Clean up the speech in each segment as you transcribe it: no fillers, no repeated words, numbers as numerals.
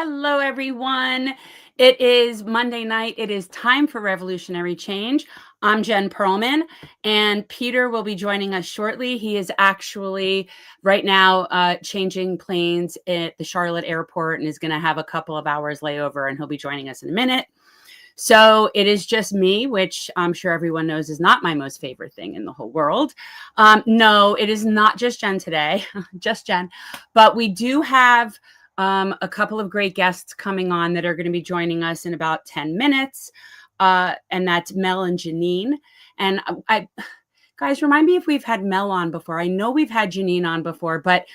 Hello, everyone. It is Monday night. It is time for Revolutionary Change. I'm Jen Perelman, and Peter will be joining us shortly. He is actually right now changing planes at the Charlotte airport and is going to have a couple of hours layover, and he'll be joining us in a minute. So it is just me, which I'm sure everyone knows is not my most favorite thing in the whole world. No, it is not just Jen today, just Jen. But we do have a couple of great guests coming on that are going to be joining us in about 10 minutes. And that's Mel and Jenin. And guys, remind me if we've had Mel on before. I know we've had Jenin on before, but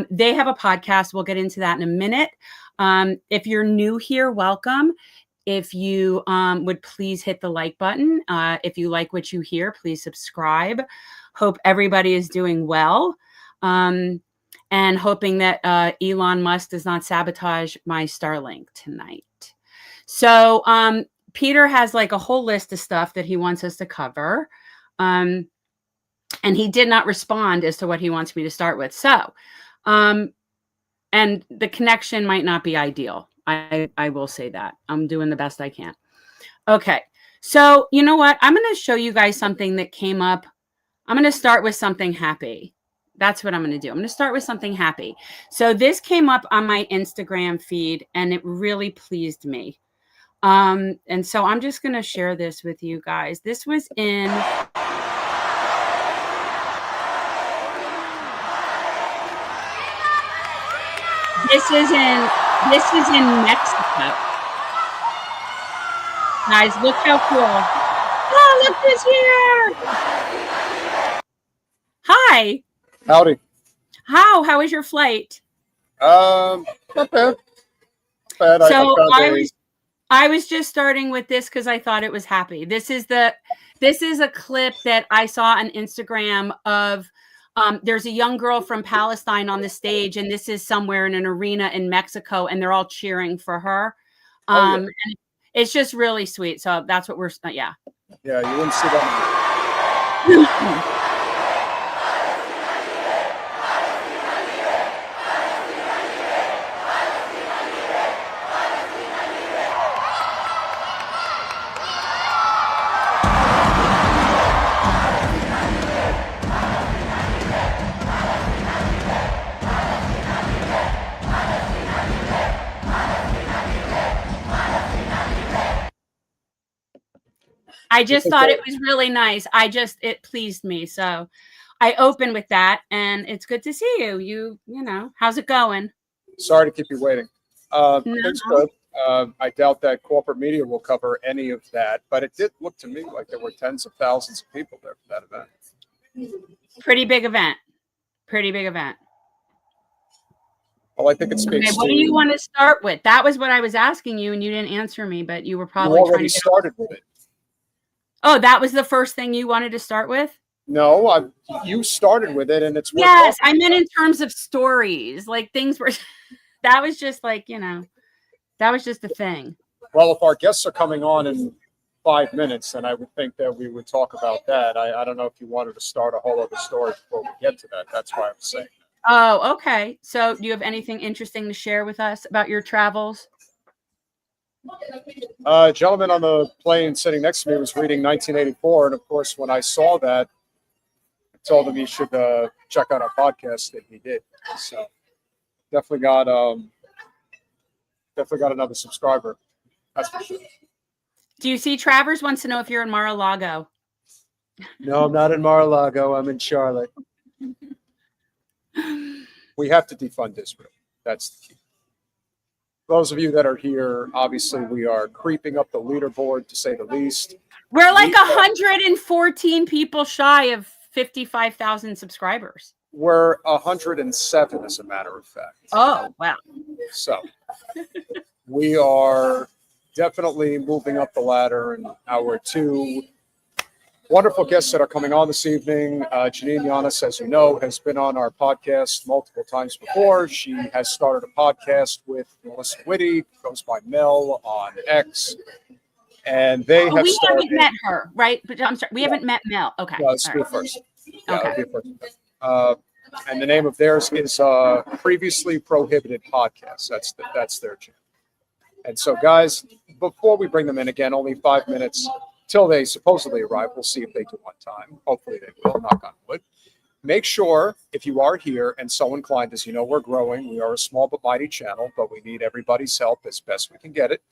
they have a podcast. We'll get into that in a minute. If you're new here, welcome. If you would please hit the like button. If you like what you hear, please subscribe. Hope everybody is doing well. And hoping that Elon Musk does not sabotage my Starlink tonight. So Peter has like a whole list of stuff that he wants us to cover. And he did not respond as to what he wants me to start with. So, and the connection might not be ideal. I will say that. I'm doing the best I can. Okay. So you know what? I'm going to show you guys something that came up. I'm going to start with something happy. That's what I'm going to do. I'm going to start with something happy. So this came up on my Instagram feed and it really pleased me. And so I'm just going to share this with you guys. This was in This is in Mexico. Guys, look how cool. Oh, look who's here. Hi. Howdy. How was your flight? Not bad. So I was just starting with this because I thought it was happy. This is a clip that I saw on Instagram of there's a young girl from Palestine on the stage, and this is somewhere in an arena in Mexico, and they're all cheering for her. And it's just really sweet. So that's what we're yeah. Yeah, you wouldn't see that. I just thought it was really nice. It pleased me. So I opened with that, and it's good to see you. You know, how's it going? Sorry to keep you waiting. No. It's good. I doubt that corporate media will cover any of that, but it did look to me like there were tens of thousands of people there for that event. Pretty big event. Well, I think it speaks. Okay, what do you want to start with? That was what I was asking you, and you didn't answer me, but you were probably already started with it. Oh, that was the first thing you wanted to start with? No, you started with it, and it's yes. I meant in terms of stories, like things were. That was just like that was just a thing. Well, if our guests are coming on in 5 minutes, then I would think that we would talk about that. I don't know if you wanted to start a whole other story before we get to that. That's why I was saying. Oh, okay. So, do you have anything interesting to share with us about your travels? A gentleman on the plane sitting next to me was reading 1984, and of course, when I saw that, I told him he should check out our podcast, and he did. So, definitely got another subscriber. That's for sure. Do you see Travers wants to know if you're in Mar-a-Lago? No, I'm not in Mar-a-Lago. I'm in Charlotte. We have to defund Israel. That's the key. Those of you that are here, obviously, we are creeping up the leaderboard, to say the least. We're like 114 people shy of 55,000 subscribers. We're 107, as a matter of fact. Oh, wow. So we are definitely moving up the ladder, and our two wonderful guests that are coming on this evening. Jenin Younes, as you know, has been on our podcast multiple times before. She has started a podcast with Melissa Witte, goes by Mel on X. And they have haven't met her, right? But I'm sorry, we haven't met Mel. Okay. No, let's do it first. Yeah, okay. And the name of theirs is Previously Prohibited Podcast. That's their channel. And so, guys, before we bring them in again, only 5 minutes till they supposedly arrive. We'll see if they do on time. Hopefully they will, knock on wood. Make sure, if you are here and so inclined, as you know, we're growing. We are a small but mighty channel, but we need everybody's help as best we can get it.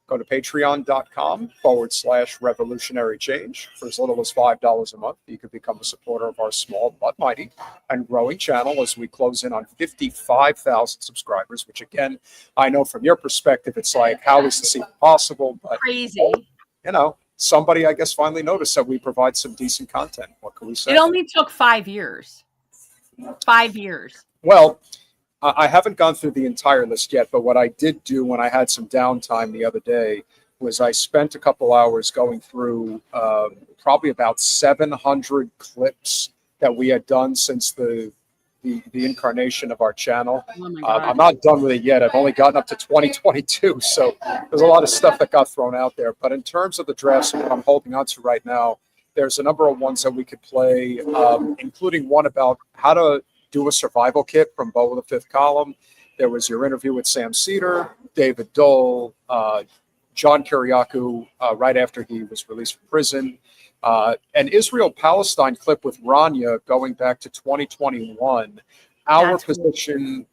Go to patreon.com/revolutionary change. For as little as $5 a month, you can become a supporter of our small but mighty and growing channel as we close in on 55,000 subscribers, which, again, I know from your perspective, it's like, how is this even possible? But, crazy. you know, somebody, I guess, finally noticed that we provide some decent content. What can we say? It only took 5 years. 5 years. Well, I haven't gone through the entire list yet, but what I did do when I had some downtime the other day was I spent a couple hours going through probably about 700 clips that we had done since the incarnation of our channel. Oh I'm not done with it yet. I've only gotten up to 2022, so there's a lot of stuff that got thrown out there. But in terms of the drafts and what I'm holding on to right now, there's a number of ones that we could play, including one about how to do a survival kit from Bo of the Fifth Column. There was your interview with Sam Cedar, David Dole, John Kiriakou right after he was released from prison, an Israel-Palestine clip with Rania going back to 2021. Our position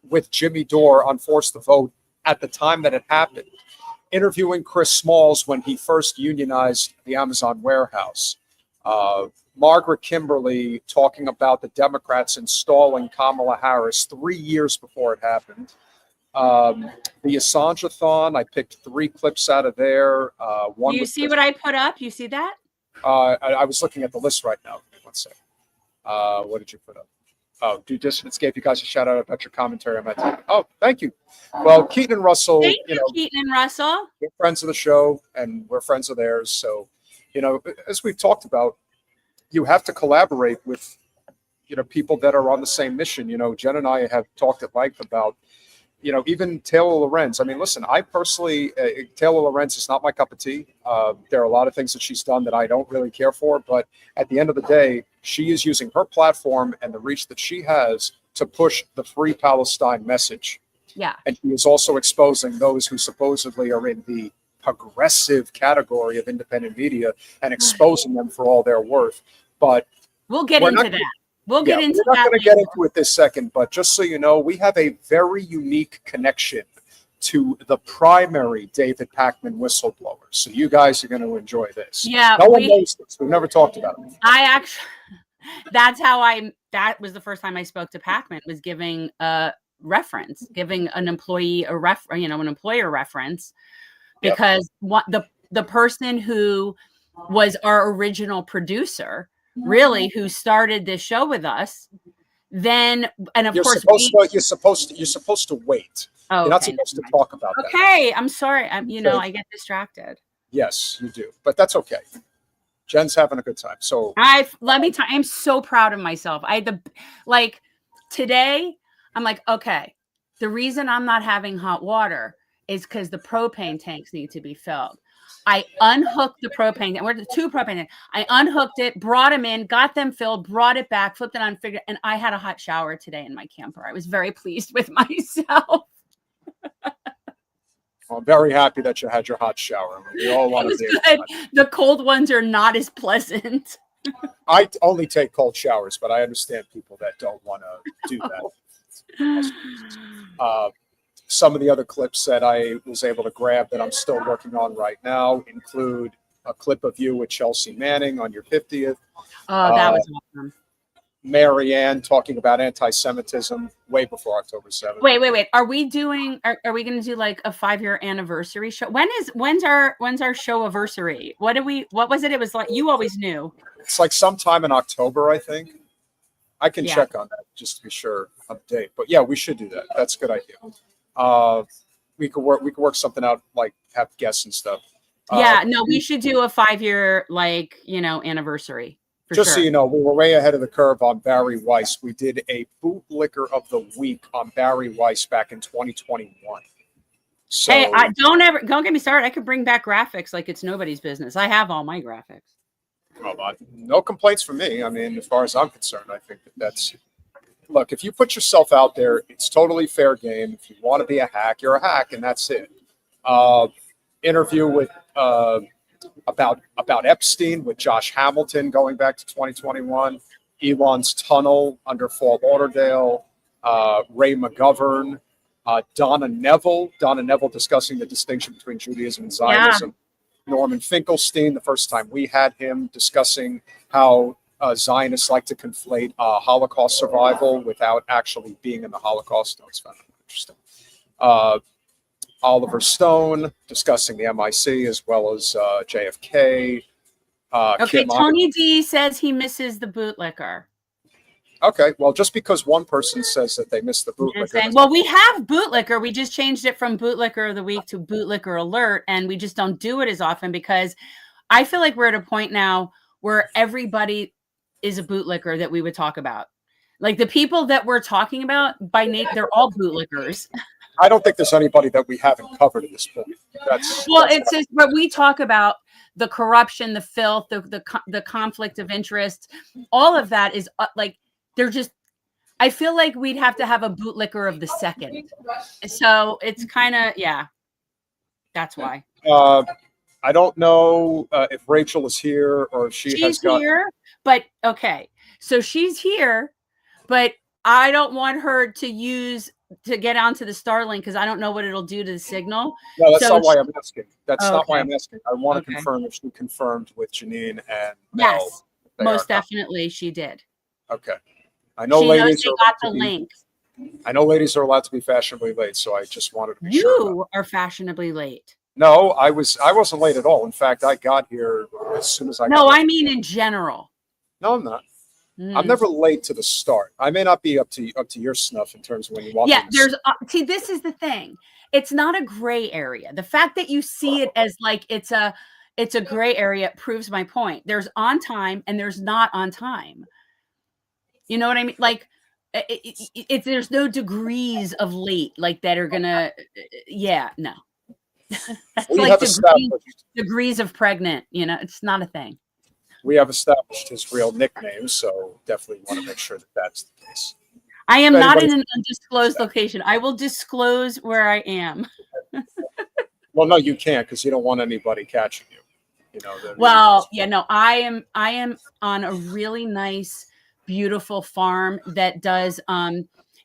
with Jimmy Dore on Force the Vote at the time that it happened. Interviewing Chris Smalls when he first unionized the Amazon warehouse. Margaret Kimberly talking about the Democrats installing Kamala Harris 3 years before it happened. The Assange-a-thon, I picked 3 clips out of there. One. You see what I put up? You see that? I was looking at the list right now. One second. What did you put up? Oh, Due Distance gave you guys a shout out about your commentary on my time. Oh, thank you. Well, Keaton and Russell, Thank you, Keaton and Russell. We're friends of the show and we're friends of theirs. So, as we've talked about, you have to collaborate with, people that are on the same mission. Jen and I have talked at length about, even Taylor Lorenz. I mean, listen, I personally, Taylor Lorenz is not my cup of tea. There are a lot of things that she's done that I don't really care for. But at the end of the day, she is using her platform and the reach that she has to push the Free Palestine message. Yeah. And she is also exposing those who supposedly are in the progressive category of independent media and exposing them for all their worth. But we'll get into that. We'll get into that. We're not going to get into it this second, but just so you know, we have a very unique connection to the primary David Pakman whistleblower. So you guys are going to enjoy this. Yeah. No one knows this. We've never talked about it. That was the first time I spoke to Pakman, was giving a reference, giving an employee an employer reference, because the person who was our original producer, really, who started this show with us, then, and of course you're supposed to wait. Oh, you're not supposed to talk about that. Okay, I'm sorry. I get distracted. Yes, you do, but that's okay. Jen's having a good time. So I'm so proud of myself. Today, I'm like, okay, the reason I'm not having hot water is because the propane tanks need to be filled. I unhooked the propane tank. We're the 2 propane tanks. I unhooked it, brought them in, got them filled, brought it back, flipped it on, and I had a hot shower today in my camper. I was very pleased with myself. I'm very happy that you had your hot shower. We all want to do it. The cold ones are not as pleasant. I only take cold showers, but I understand people that don't want to do that. Some of the other clips that I was able to grab that I'm still working on right now include a clip of you with Chelsea Manning on your 50th. Oh, that was awesome. Marianne talking about anti-Semitism way before October 7th. Wait. Are we going to do like a 5-year anniversary show? When's our show anniversary? What was it? It was like, you always knew. It's like sometime in October, I think. I can check on that just to be sure of the date. But yeah, we should do that. That's a good idea. We could work something out, like have guests and stuff. We should do a 5-year anniversary. Just so you know, we were way ahead of the curve on Bari Weiss. We did a bootlicker of the week on Bari Weiss back in 2021. So, hey, don't get me started. I could bring back graphics like it's nobody's business. I have all my graphics. No complaints from me. I mean, as far as I'm concerned, I think that's look, if you put yourself out there, it's totally fair game. If you want to be a hack, you're a hack, and that's it. Interview with about Epstein with Josh Hamilton going back to 2021. Elon's tunnel under Fort Lauderdale. Ray McGovern. Donna Neville discussing the distinction between Judaism and Zionism. Yeah. Norman Finkelstein, the first time we had him discussing how Zionists like to conflate Holocaust survival without actually being in the Holocaust. That's kind of interesting. Oliver Stone discussing the MIC as well as JFK. Okay, Tony D says he misses the bootlicker. Okay, well, just because one person says that they miss the bootlicker. Well, we have bootlicker. We just changed it from bootlicker of the week to bootlicker alert, and we just don't do it as often because I feel like we're at a point now where everybody is a bootlicker that we would talk about. Like the people that we're talking about by name, they're all bootlickers. I don't think there's anybody that we haven't covered at this point. It's just what we talk about: the corruption, the filth, the conflict of interest. All of that is like. They're just, I feel like we'd have to have a bootlicker of the second. So it's kind of, yeah, that's why. I don't know if Rachel is here or if she's here, but okay. So she's here, but I don't want her to get onto the Starlink because I don't know what it'll do to the signal. No, that's not why I'm asking. That's not why I'm asking. I want to confirm if she confirmed with Jenin and Mel. Yes, most definitely she did. Okay. I know ladies got the link. I know ladies are allowed to be fashionably late, so I just wanted to be sure. You are fashionably late. No, I wasn't late at all. In fact, I got here as soon as I No, I mean in general. No, I'm not. I'm never late to the start. I may not be up to your snuff in terms of when you walk in. Yeah, see, this is the thing. It's not a gray area. The fact that you see it as like it's a gray area proves my point. There's on time and there's not on time. You know what I mean? Like, there's no degrees of late like that are gonna. Yeah, no. That's like degrees of pregnant. You know, it's not a thing. We have established his real nickname, so definitely want to make sure that that's the case. I am not in an undisclosed location. I will disclose where I am. Well, no, you can't because you don't want anybody catching you. You know. Well, yeah, no, I am on a really nice, beautiful farm that does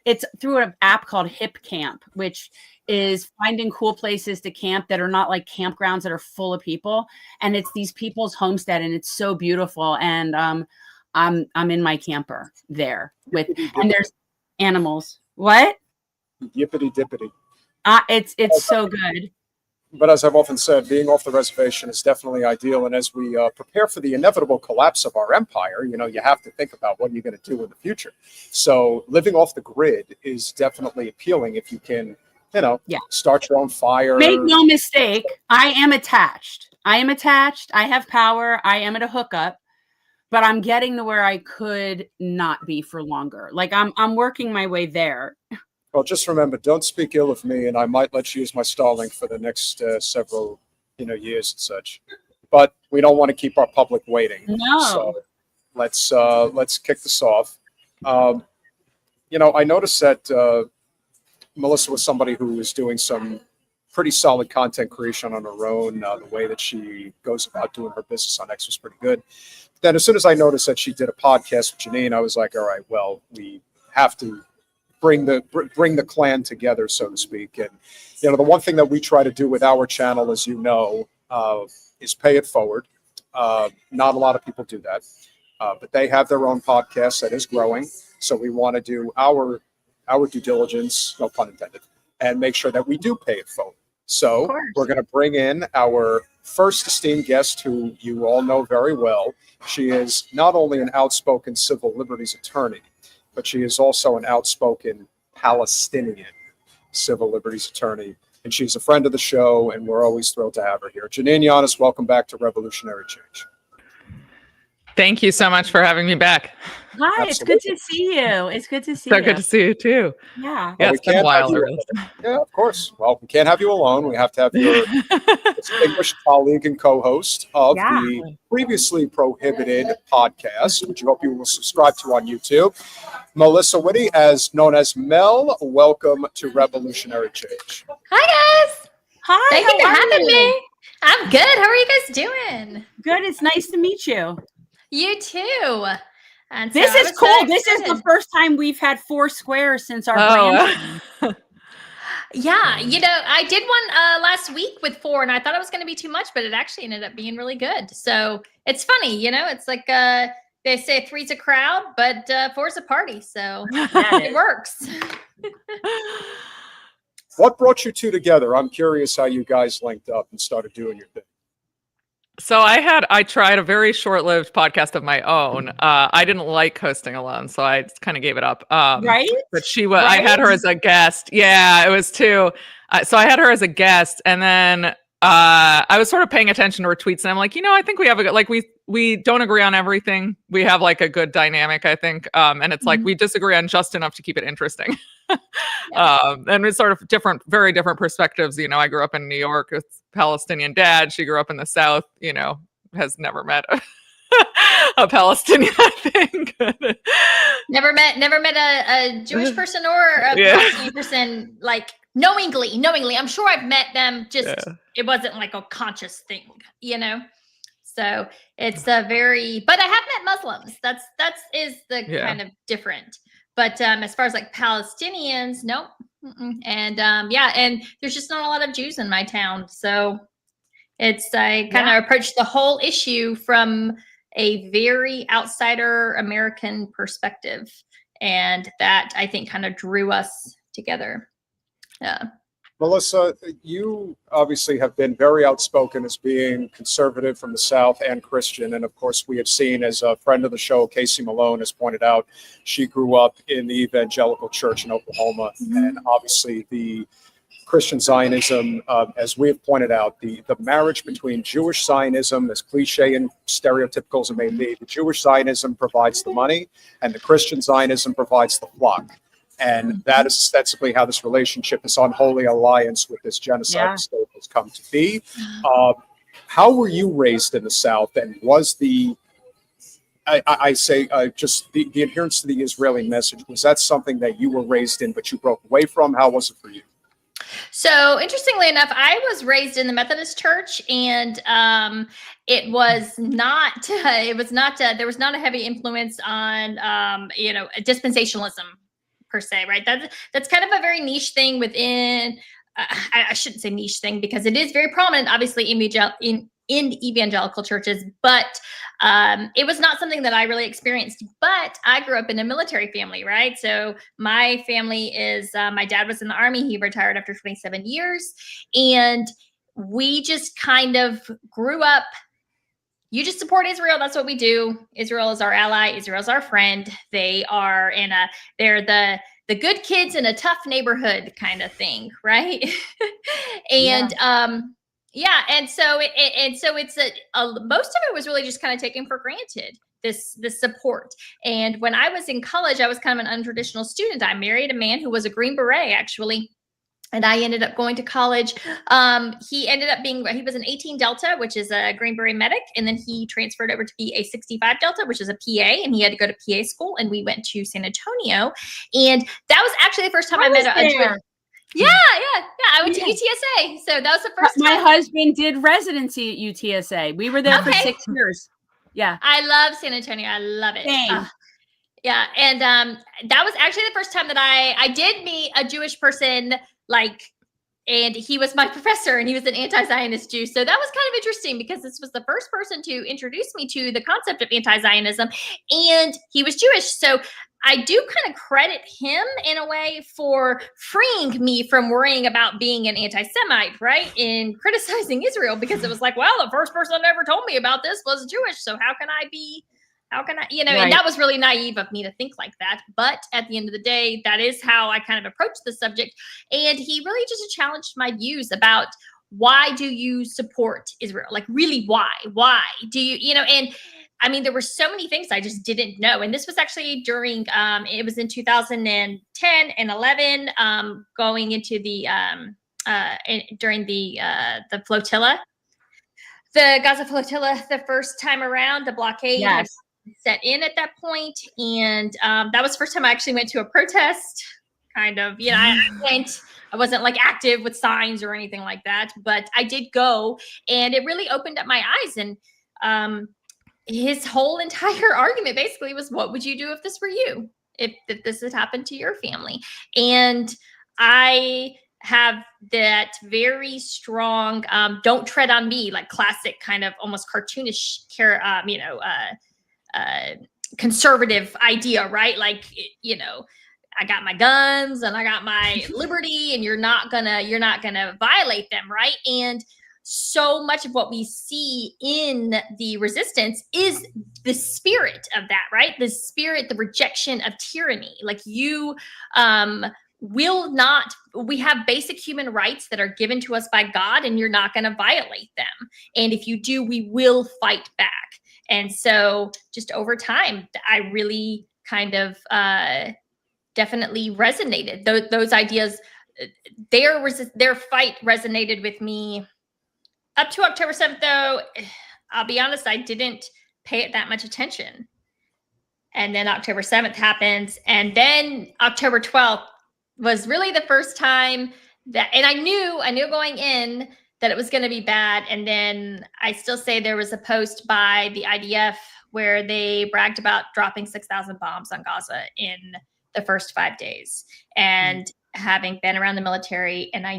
it's through an app called Hip Camp, which is finding cool places to camp that are not like campgrounds that are full of people, and it's these people's homestead, and it's so beautiful. And I'm in my camper there with, and there's animals. What? Yippity dippity. It's so good. But as I've often said, being off the reservation is definitely ideal. And as we prepare for the inevitable collapse of our empire, you know, you have to think about what you're going to do in the future. So living off the grid is definitely appealing if you can, you know, start your own fire. Make no mistake, I am attached. I have power. I am at a hookup, but I'm getting to where I could not be for longer. Like I'm working my way there. Well, just remember, don't speak ill of me, and I might let you use my Starlink for the next several, years and such. But we don't want to keep our public waiting. No. So let's kick this off. I noticed that Melissa was somebody who was doing some pretty solid content creation on her own. The way that she goes about doing her business on X was pretty good. Then as soon as I noticed that she did a podcast with Jenin, I was like, all right, well, we have to bring the clan together, so to speak. And the one thing that we try to do with our channel, as you know, is pay it forward. Not a lot of people do that, but they have their own podcast that is growing. So we want to do our due diligence, no pun intended, and make sure that we do pay it forward. So we're going to bring in our first esteemed guest, who you all know very well. She is not only an outspoken civil liberties attorney, but she is also an outspoken Palestinian civil liberties attorney. And she's a friend of the show, and we're always thrilled to have her here. Jenin Younes, welcome back to Revolutionary Change. Thank you so much for having me back. Hi, Absolutely. it's good to see you. It's good to see So you. good to see you too. Yeah. Yeah, we it's been a can't have while. you. Yeah, of course. Well, we can't have you alone. We have to have your distinguished colleague and co-host of Yeah. the Previously Prohibited podcast, which I hope you will subscribe to on YouTube. Melissa Witte, as known as Mel, welcome to Revolutionary Change. Hi guys. Hi. Thank you for how are having you? me. I'm good. How are you guys doing? Good. It's nice to meet you. You too. And This so I is was so cool. This is the excited. first time we've had 4 squares since our Oh, brand. Yeah, I did one last week with 4, and I thought it was going to be too much, but it actually ended up being really good. So it's funny, it's like they say 3's a crowd, but 4's a party. So it works. What brought you two together? I'm curious how you guys linked up and started doing your thing. So I tried a very short-lived podcast of my own. I didn't like hosting alone, so I kind of gave it up. Right? But I had her as a guest. Yeah, it was too. So I had her as a guest, and then I was sort of paying attention to her tweets, and I'm like, I think we have a good, like, we don't agree on everything. We have like a good dynamic, I think. And it's like we disagree on just enough to keep it interesting. And it's sort of very different perspectives. I grew up in New York with Palestinian dad. She grew up in the South, has never met a Palestinian, I think. Never met a Jewish person or a Palestinian person, like knowingly. I'm sure I've met them, just it wasn't like a conscious thing, So it's a but I have met Muslims. That's the kind of different. But as far as like Palestinians, nope. And and there's just not a lot of Jews in my town. So I kind of approached the whole issue from a very outsider American perspective. And that I think kind of drew us together. Yeah. Melissa, you obviously have been very outspoken as being conservative from the South and Christian. And of course, we have seen, as a friend of the show, Casey Malone, has pointed out, she grew up in the evangelical church in Oklahoma. And obviously the Christian Zionism, as we have pointed out, the marriage between Jewish Zionism, as cliche and stereotypical as it may be, the Jewish Zionism provides the money and the Christian Zionism provides the flock. And that is ostensibly how this relationship, this unholy alliance with this genocide state has come to be. How were you raised in the South? And was just the adherence to the Israeli message, was that something that you were raised in, but you broke away from? How was it for you? So interestingly enough, I was raised in the Methodist Church, and it was not there was not a heavy influence on dispensationalism per se, right? That's kind of a very niche thing within. I shouldn't say niche thing because it is very prominent, obviously, in evangelical churches, but it was not something that I really experienced. But I grew up in a military family, right? So my family is, my dad was in the Army. He retired after 27 years. And we just kind of grew up. You just support Israel. That's what we do. Israel is our ally. Israel is our friend. They are they're the good kids in a tough neighborhood kind of thing, right? And and so it's most of it was really just kind of taken for granted, this support. And when I was in college, I was kind of an untraditional student. I married a man who was a Green Beret, actually. And I ended up going to college. He was an 18 Delta, which is a Green Beret medic. And then he transferred over to be a 65 Delta, which is a PA. And he had to go to PA school. And we went to San Antonio. And that was actually the first time I met a Jewish. Yeah. I went to UTSA. So that was the first time. My husband did residency at UTSA. We were there for 6 years. Yeah. I love San Antonio. I love it. Same. Yeah. And that was actually the first time that I did meet a Jewish person, and he was my professor, and he was an anti-Zionist Jew. So that was kind of interesting because this was the first person to introduce me to the concept of anti-Zionism, and he was Jewish. So I do kind of credit him in a way for freeing me from worrying about being an anti-Semite, right? In criticizing Israel, because it was like, well, the first person that ever told me about this was Jewish. So how can I, right. And that was really naive of me to think like that. But at the end of the day, that is how I kind of approached the subject. And he really just challenged my views about, why do you support Israel? Like, really, why? Why do you, and I mean, there were so many things I just didn't know. And this was actually during, it was in 2010 and 11, going into the, during the flotilla, the Gaza flotilla, the first time around, the blockade had set in at that point. And that was the first time I actually went to a protest, kind of, you know, I wasn't like active with signs or anything like that, but I did go, and it really opened up my eyes. And his whole entire argument basically was, what would you do if this were you? If this had happened to your family? And I have that very strong, don't tread on me, like classic kind of almost cartoonish, conservative idea, right? Like, you know, I got my guns and I got my liberty, and you're not gonna violate them, right? And so much of what we see in the resistance is the spirit of that, right? The spirit, the rejection of tyranny. Like, you will not, we have basic human rights that are given to us by God, and you're not going to violate them. And if you do, we will fight back. And so just over time, I really kind of definitely resonated. Those ideas, their fight resonated with me up to October 7th, though. I'll be honest, I didn't pay it that much attention. And then October 7th happens. And then October 12th was really the first time that, and I knew going in that it was going to be bad. And then I still say there was a post by the IDF where they bragged about dropping 6,000 bombs on Gaza in the first 5 days. And having been around the military, and I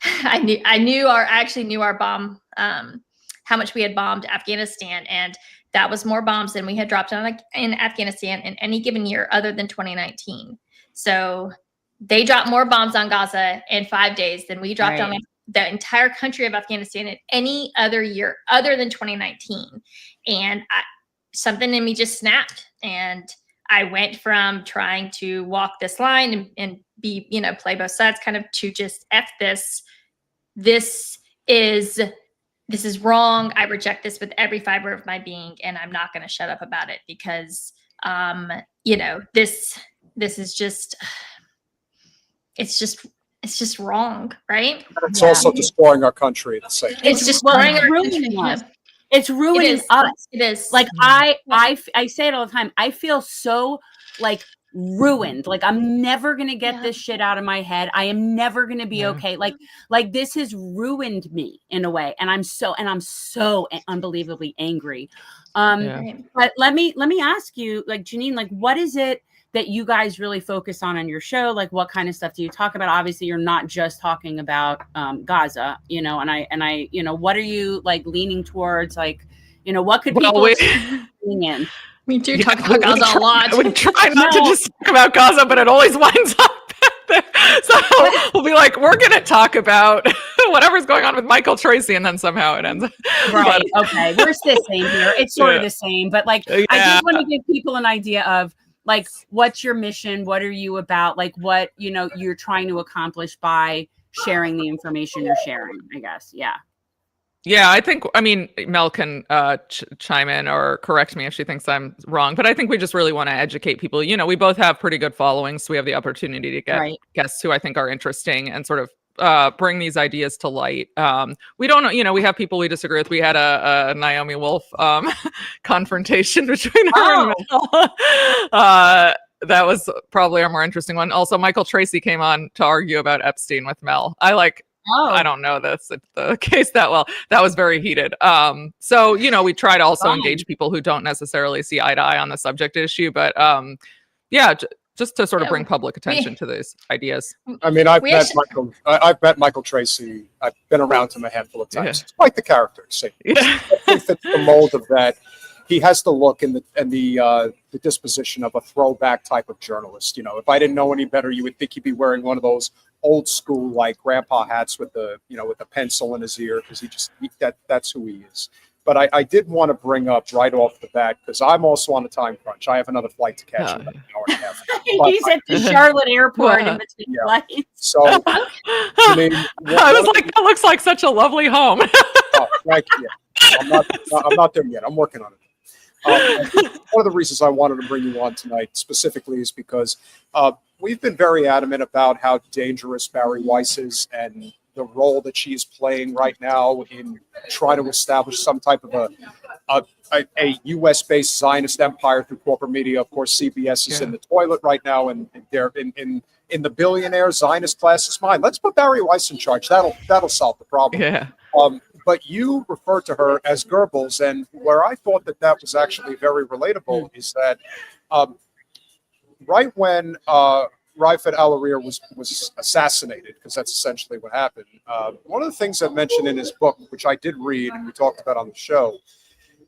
actually knew our bomb, how much we had bombed Afghanistan. And that was more bombs than we had dropped in Afghanistan in any given year other than 2019. So they dropped more bombs on Gaza in 5 days than we dropped on the entire country of Afghanistan in any other year other than 2019. And something in me just snapped. And I went from trying to walk this line and be, you know, play both sides, kind of, to just F this. This is wrong. I reject this with every fiber of my being, and I'm not going to shut up about it because, you know, this is just, it's just wrong, right? It's also destroying our at the same time. It's destroying our country. Us. It's ruining us. It is. Like, I say it all the time. I feel so like ruined. Like, I'm never gonna get this shit out of my head. I am never gonna be okay. Like this has ruined me in a way, and I'm so unbelievably angry. But let me ask you, like, Jenin, like, what is it that you guys really focus on your show? Like, what kind of stuff do you talk about? Obviously, you're not just talking about Gaza, you know, and I, you know, what are you like leaning towards? Like, you know, what could people lean in? We do talk about Gaza a lot. We try not to just talk about Gaza, but it always winds up there. So we'll be like, we're going to talk about whatever's going on with Michael Tracy, and then somehow it ends. Right. Okay. We're the same here. It's sort of the same, but like, I just want to give people an idea of, like, what's your mission? What are you about? Like, what, you know, you're trying to accomplish by sharing the information you're sharing, I guess. Yeah. Yeah, I think, I mean, Mel can chime in or correct me if she thinks I'm wrong, but I think we just really want to educate people. You know, we both have pretty good followings, so we have the opportunity to get guests who I think are interesting and sort of bring these ideas to light. We don't, you know, we have people we disagree with. We had a Naomi Wolf confrontation between her and Mel. That was probably our more interesting one. Also, Michael Tracy came on to argue about Epstein with Mel. I don't know the case that well. That was very heated. So, you know, we try to also engage people who don't necessarily see eye to eye on the subject issue, but just to sort of bring public attention to these ideas. I mean, I've met Michael Tracy. I've been around him a handful of times. He's quite the character. He fits the mold of that. He has the look and the disposition of a throwback type of journalist. You know, if I didn't know any better, you would think he'd be wearing one of those old school, like, grandpa hats with the pencil in his ear, because that's who he is. But I did want to bring up right off the bat, because I'm also on a time crunch. I have another flight to catch in about an hour and a half. He's at the Charlotte airport in between flights. So, I mean, I was like, that looks like such a lovely home. Thank you. I'm not there yet. I'm working on it. One of the reasons I wanted to bring you on tonight specifically is because we've been very adamant about how dangerous Bari Weiss is and the role that she's playing right now in trying to establish some type of a U.S.-based Zionist empire through corporate media. Of course, CBS is in the toilet right now, and they're in the billionaire Zionist class's mind. Let's put Bari Weiss in charge. That'll solve the problem. Yeah. But you refer to her as Goebbels, and where I thought that was actually very relatable is that right when Raifat al-Arir was assassinated, because that's essentially what happened. One of the things that mentioned in his book, which I did read and we talked about on the show,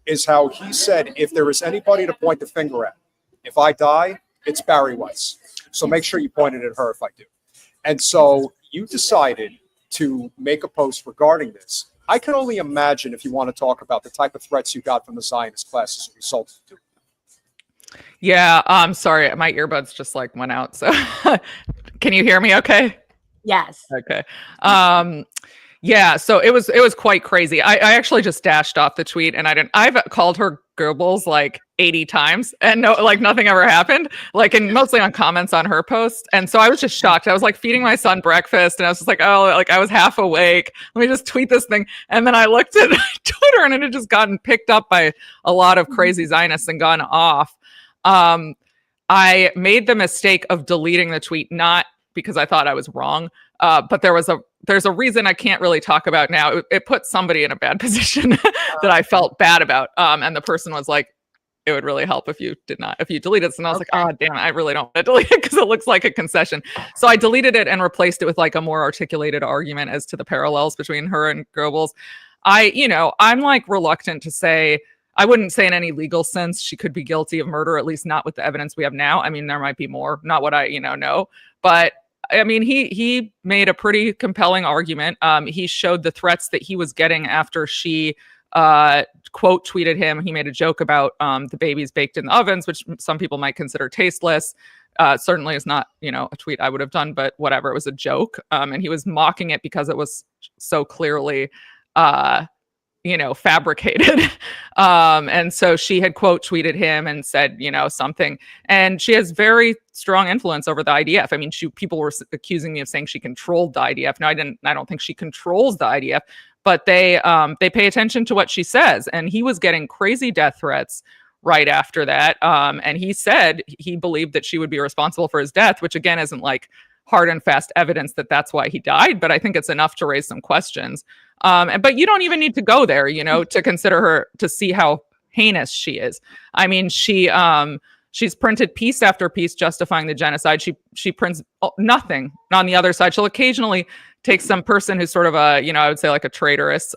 is how he said, if there is anybody to point the finger at, if I die, it's Bari Weiss. So make sure you point it at her if I do. And so you decided to make a post regarding this. I can only imagine, if you want to talk about the type of threats you got from the Zionist class as a result of it. Yeah, I'm sorry, my earbuds just like went out. So can you hear me okay? Yes. Okay. Yeah, so it was quite crazy. I actually just dashed off the tweet, and I've called her Goebbels like 80 times and nothing ever happened, and mostly on comments on her post. And so I was just shocked. I was like feeding my son breakfast, and I was just like, I was half awake. Let me just tweet this thing. And then I looked at Twitter, and it had just gotten picked up by a lot of crazy Zionists and gone off. I made the mistake of deleting the tweet, not because I thought I was wrong, but there's a reason I can't really talk about now. It put somebody in a bad position that I felt bad about. And the person was like, it would really help if you deleted it. And I was like, oh, damn, I really don't want to delete it because it looks like a concession. So I deleted it and replaced it with like a more articulated argument as to the parallels between her and Goebbels. I'm like reluctant to say, I wouldn't say in any legal sense she could be guilty of murder, at least not with the evidence we have now. I mean, there might be more, not what I, know, but I mean, he made a pretty compelling argument. He showed the threats that he was getting after she quote tweeted him. He made a joke about the babies baked in the ovens, which some people might consider tasteless. Certainly is not, a tweet I would have done, but whatever. It was a joke. And he was mocking it because it was so clearly fabricated. And so she had quote tweeted him and said, something, and she has very strong influence over the IDF. I mean, people were accusing me of saying she controlled the IDF. No, I don't think she controls the IDF, but they pay attention to what she says. And he was getting crazy death threats right after that. And he said he believed that she would be responsible for his death, which again, isn't like hard and fast evidence that that's why he died, but I think it's enough to raise some questions. But you don't even need to go there, to consider her, to see how heinous she is. I mean, she's printed piece after piece justifying the genocide. She prints nothing on the other side. She'll occasionally take some person who's sort of a, I would say like a traitorous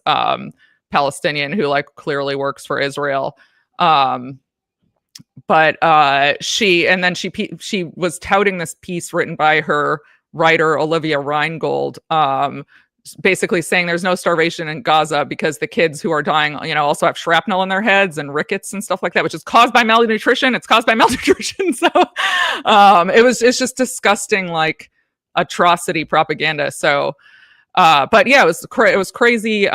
Palestinian who like clearly works for Israel. But she was touting this piece written by her writer Olivia Reingold, basically saying there's no starvation in Gaza because the kids who are dying, also have shrapnel in their heads and rickets and stuff like that, which is caused by malnutrition. It's caused by malnutrition. So it's just disgusting, like atrocity propaganda. So, but yeah, it was crazy.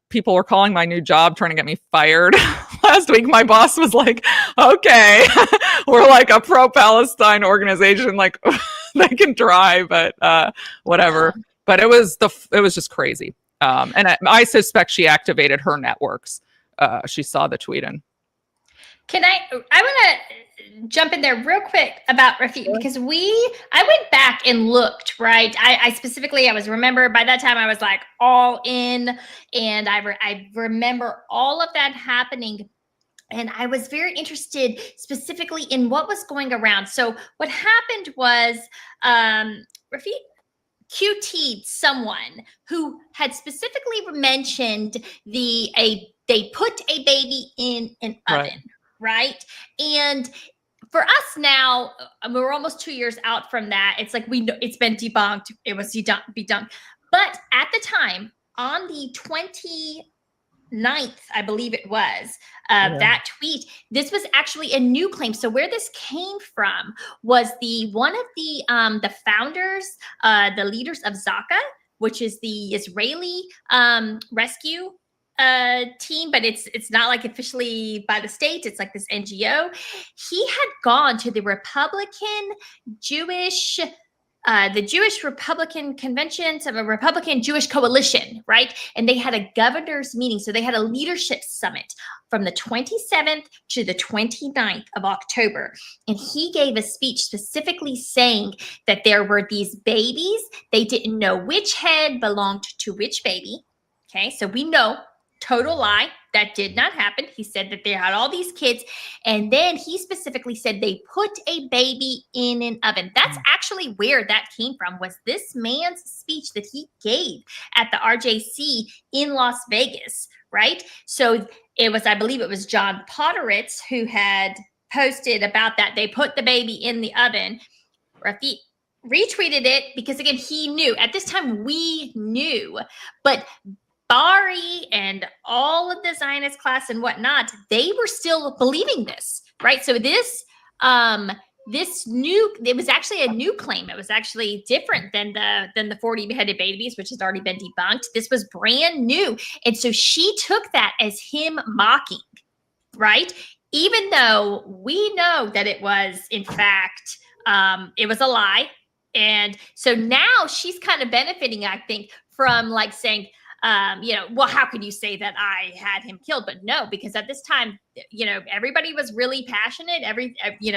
People were calling my new job, trying to get me fired. Last week, my boss was like, okay, we're like a pro-Palestine organization, like they can try, but whatever. But it was just crazy. And I suspect she activated her networks. She saw the tweet. And I want to jump in there real quick about Rafik, because I went back and looked, right? I specifically, remember by that time I was like all in, and I remember all of that happening. And I was very interested specifically in what was going around. So what happened was Rafik QT'd someone who had specifically mentioned they put a baby in an oven, right? And for us now, we're almost 2 years out from that. It's like we know it's been debunked. It was debunked. But at the time, on the 29th, I believe it was, that tweet, this was actually a new claim. So where this came from was one of the founders, the leaders of Zaka, which is the Israeli rescue team, but it's not like officially by the state. It's like this NGO. He had gone to the Jewish Republican conventions of a Republican Jewish coalition, right? And they had a governor's meeting. So they had a leadership summit from the 27th to the 29th of October. And he gave a speech specifically saying that there were these babies. They didn't know which head belonged to which baby. Okay, so we know, total lie, that did not happen. He said that they had all these kids. And then he specifically said they put a baby in an oven. That's actually where that came from, was this man's speech that he gave at the RJC in Las Vegas, right? So it was, I believe it was John Potteritz who had posted about that. They put the baby in the oven. Rafi retweeted it because, again, he knew. At this time, we knew. But Bari and all of the Zionist class and whatnot, they were still believing this, right? So it was actually a new claim. It was actually different than the 40 beheaded babies, which has already been debunked. This was brand new. And so she took that as him mocking, right? Even though we know that it was, in fact, it was a lie. And so now she's kind of benefiting, I think, from like saying, well, how could you say that I had him killed? But no, because at this time, everybody was really passionate.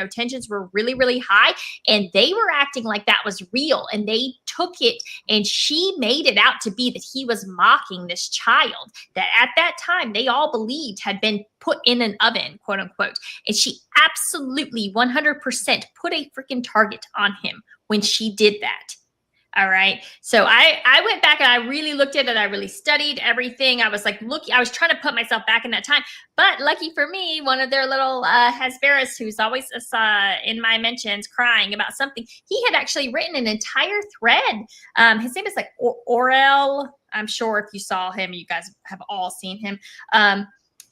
Tensions were really, really high, and they were acting like that was real. And they took it, and she made it out to be that he was mocking this child that at that time they all believed had been put in an oven, quote unquote. And she absolutely 100% put a freaking target on him when she did that. All right. So I went back and I really looked at it. I really studied everything. I was like, I was trying to put myself back in that time. But lucky for me, one of their little Hasberis, who's always in my mentions crying about something, he had actually written an entire thread. His name is like Orel. I'm sure if you saw him, you guys have all seen him.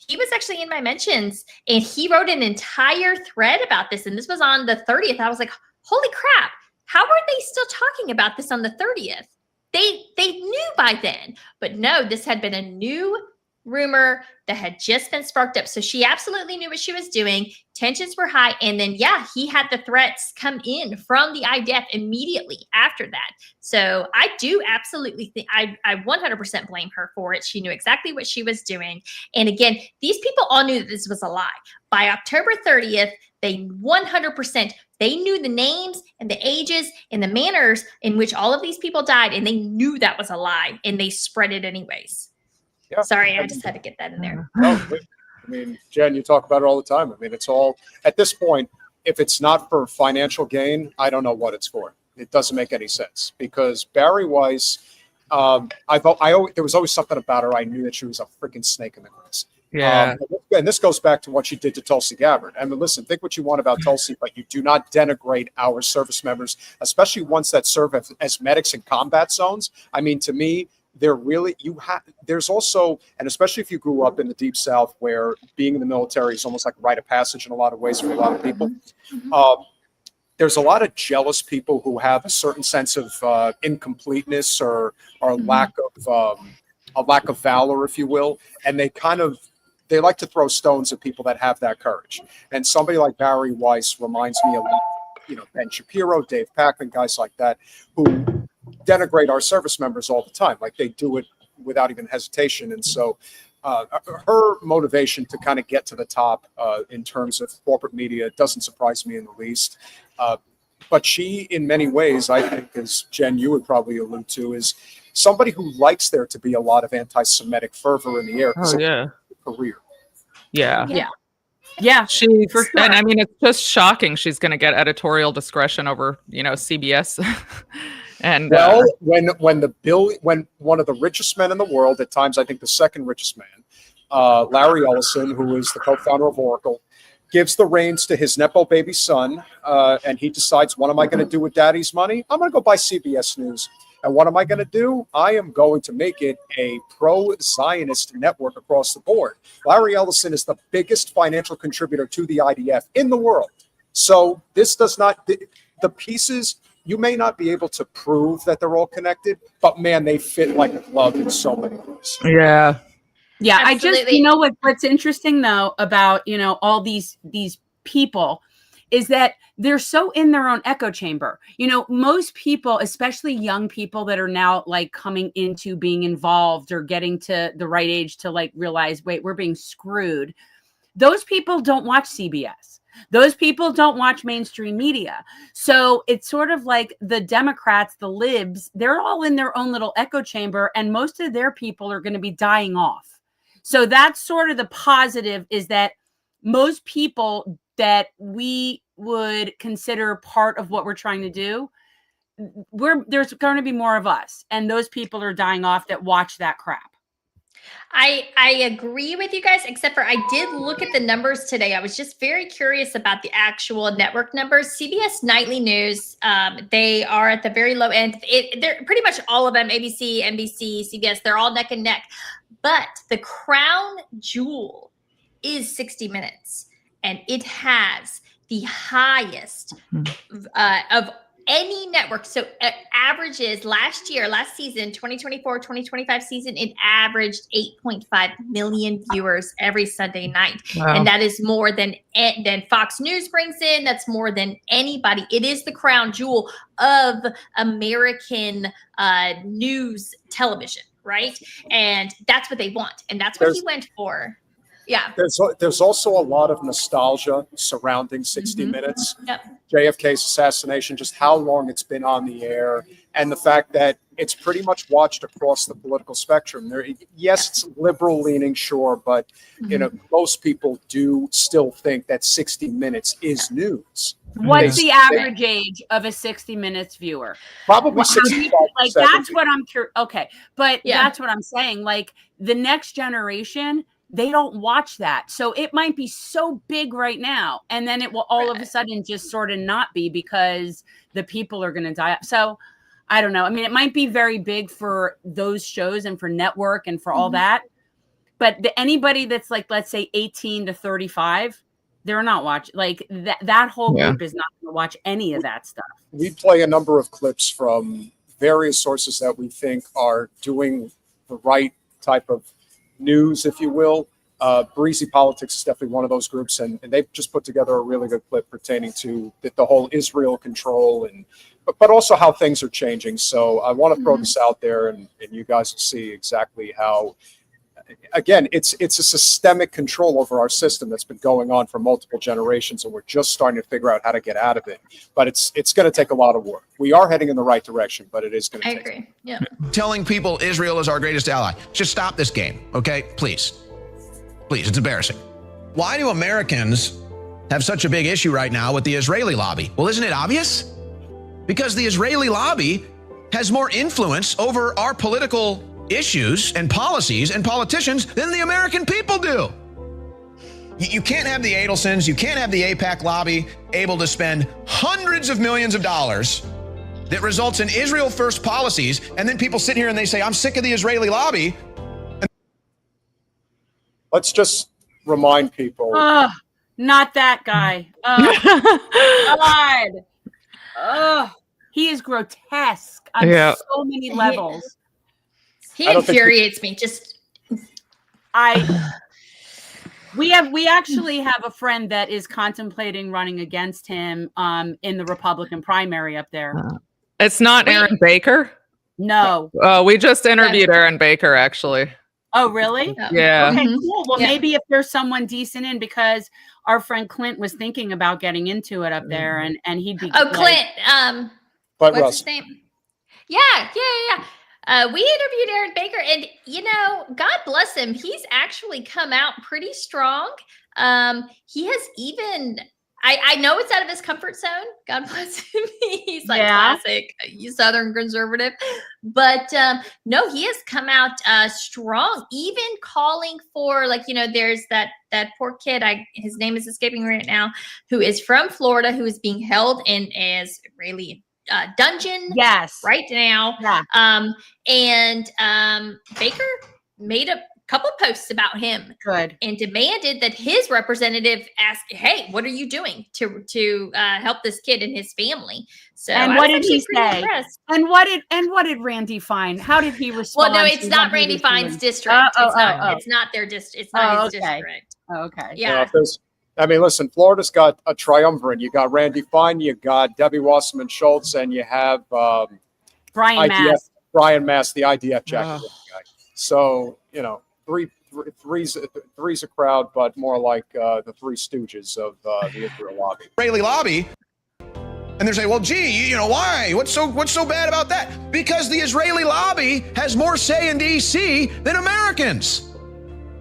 He was actually in my mentions, and he wrote an entire thread about this. And this was on the 30th. I was like, holy crap. How are they still talking about this on the 30th? They knew by then. But no, this had been a new rumor that had just been sparked up. So she absolutely knew what she was doing. Tensions were high. And then, yeah, he had the threats come in from the IDF immediately after that. So I do absolutely think I 100% blame her for it. She knew exactly what she was doing. And again, these people all knew that this was a lie. By October 30th, they 100%, they knew the names and the ages and the manners in which all of these people died, and they knew that was a lie, and they spread it anyways. Yeah. Sorry, I just had to get that in there. No, I mean, Jen, you talk about it all the time. I mean, it's all, at this point, if it's not for financial gain, I don't know what it's for. It doesn't make any sense, because Bari Weiss, there was always something about her. I knew that she was a freaking snake in the grass. Yeah. And this goes back to what she did to Tulsi Gabbard. I mean, listen, think what you want about Tulsi, but you do not denigrate our service members, especially ones that serve as medics in combat zones. I mean, to me, there's also, and especially if you grew up in the Deep South, where being in the military is almost like a rite of passage in a lot of ways for a lot of people. There's a lot of jealous people who have a certain sense of incompleteness or lack of valor, if you will, and they like to throw stones at people that have that courage. And somebody like Bari Weiss reminds me of, Ben Shapiro, Dave Pakman, guys like that, who denigrate our service members all the time. Like, they do it without even hesitation. And so her motivation to kind of get to the top in terms of corporate media doesn't surprise me in the least. But she, in many ways, I think, as Jen, you would probably allude to, is somebody who likes there to be a lot of anti-Semitic fervor in the air. Oh, yeah. Career. Yeah. For sure. And I mean, it's just shocking. She's going to get editorial discretion over, CBS. And when one of the richest men in the world, at times I think the second richest man, Larry Ellison, who is the co-founder of Oracle, gives the reins to his nepo baby son, and he decides, what am I going to do with daddy's money? I'm going to go buy CBS News. And what am I going to do? I am going to make it a pro-Zionist network across the board. Larry Ellison is the biggest financial contributor to the IDF in the world. So this does not, the pieces, you may not be able to prove that they're all connected, but man, they fit like a glove in so many ways. Yeah. Yeah, Absolutely. what's interesting though about, all these people is that they're so in their own echo chamber. Most people, especially young people that are now like coming into being involved or getting to the right age to like realize, wait, we're being screwed. Those people don't watch CBS. Those people don't watch mainstream media. So it's sort of like the Democrats, the libs, they're all in their own little echo chamber, and most of their people are going to be dying off. So that's sort of the positive, is that most people that we would consider part of what we're trying to do, there's going to be more of us, and those people are dying off that watch that crap. I agree with you guys, except for I did look at the numbers today. I was just very curious about the actual network numbers. CBS Nightly News, they are at the very low end. They're pretty much all of them, ABC, NBC, CBS, they're all neck and neck. But the crown jewel is 60 Minutes, and it has the highest of any network. So averages last season, 2024-2025 season, it averaged 8.5 million viewers every Sunday night. Wow. And that is more than Fox News brings in. That's more than anybody. It is the crown jewel of American news television, right? And that's what they want. And that's what he went for. Yeah. There's also a lot of nostalgia surrounding 60 Minutes. Yep. JFK's assassination, just how long it's been on the air, and the fact that it's pretty much watched across the political spectrum. Yes, it's liberal leaning, sure, but most people do still think that 60 Minutes is news. What's the average age of a 60 Minutes viewer? Probably 65. Like, that's what I'm curious. Okay, but that's what I'm saying. Like, the next generation, they don't watch that. So it might be so big right now, and then it will all of a sudden just sort of not be, because the people are going to die. So I don't know. I mean, it might be very big for those shows and for network and for all that. But anybody that's like, let's say 18 to 35, they're not watching. Like that whole group is not going to watch any of that stuff. We play a number of clips from various sources that we think are doing the right type of news, if you will. Breezy Politics is definitely one of those groups, and they've just put together a really good clip pertaining to the whole Israel control, but also how things are changing. So I want to throw this out there, and you guys will see exactly how, again, it's a systemic control over our system that's been going on for multiple generations, and we're just starting to figure out how to get out of it. But it's going to take a lot of work. We are heading in the right direction, but it is going to take. I agree. Yeah. Telling people Israel is our greatest ally. Just stop this game, okay? Please. Please, it's embarrassing. Why do Americans have such a big issue right now with the Israeli lobby? Well, isn't it obvious? Because the Israeli lobby has more influence over our political issues and policies and politicians than the American people do. You can't have the Adelsons, you can't have the AIPAC lobby able to spend hundreds of millions of dollars that results in Israel first policies, and then people sit here and they say, I'm sick of the Israeli lobby. Let's just remind people. Not that guy. God. He is grotesque on so many levels. He infuriates me. We actually have a friend that is contemplating running against him in the Republican primary up there. It's not Aaron Baker? No. We just interviewed Aaron Baker, actually. Oh, really? Yeah. Okay, cool. Well, maybe if there's someone decent in, because our friend Clint was thinking about getting into it up there, and he'd be. Oh, Clint. What's Russ. his name? Yeah. We interviewed Aaron Baker, and God bless him. He's actually come out pretty strong. He has even. I know it's out of his comfort zone. God bless him. He's like classic Southern conservative. But no, he has come out strong, even calling for, there's that poor kid, his name is escaping right now, who is from Florida, who is being held in as Israeli dungeon right now. Yeah. And Baker made a couple posts about him. Good. And demanded that his representative ask, "Hey, what are you doing to help this kid and his family?" So, And I what was did he actually pretty say? impressed. And what did Randy Fine? How did he respond? Well, no, it's to not what he Randy was Fine's doing? district. It's not their district. It's not his okay. district. Oh, okay. Yeah. I mean, listen, Florida's got a triumvirate. You got Randy Fine, you got Debbie Wasserman Schultz, and you have Brian Mast. Brian Mast, the IDF jacket guy. So, you know, three's a crowd, but more like the Three Stooges of the Israel lobby. Israeli lobby. And they're saying, well, gee, you know, why? What's so bad about that? Because the Israeli lobby has more say in D.C. than Americans.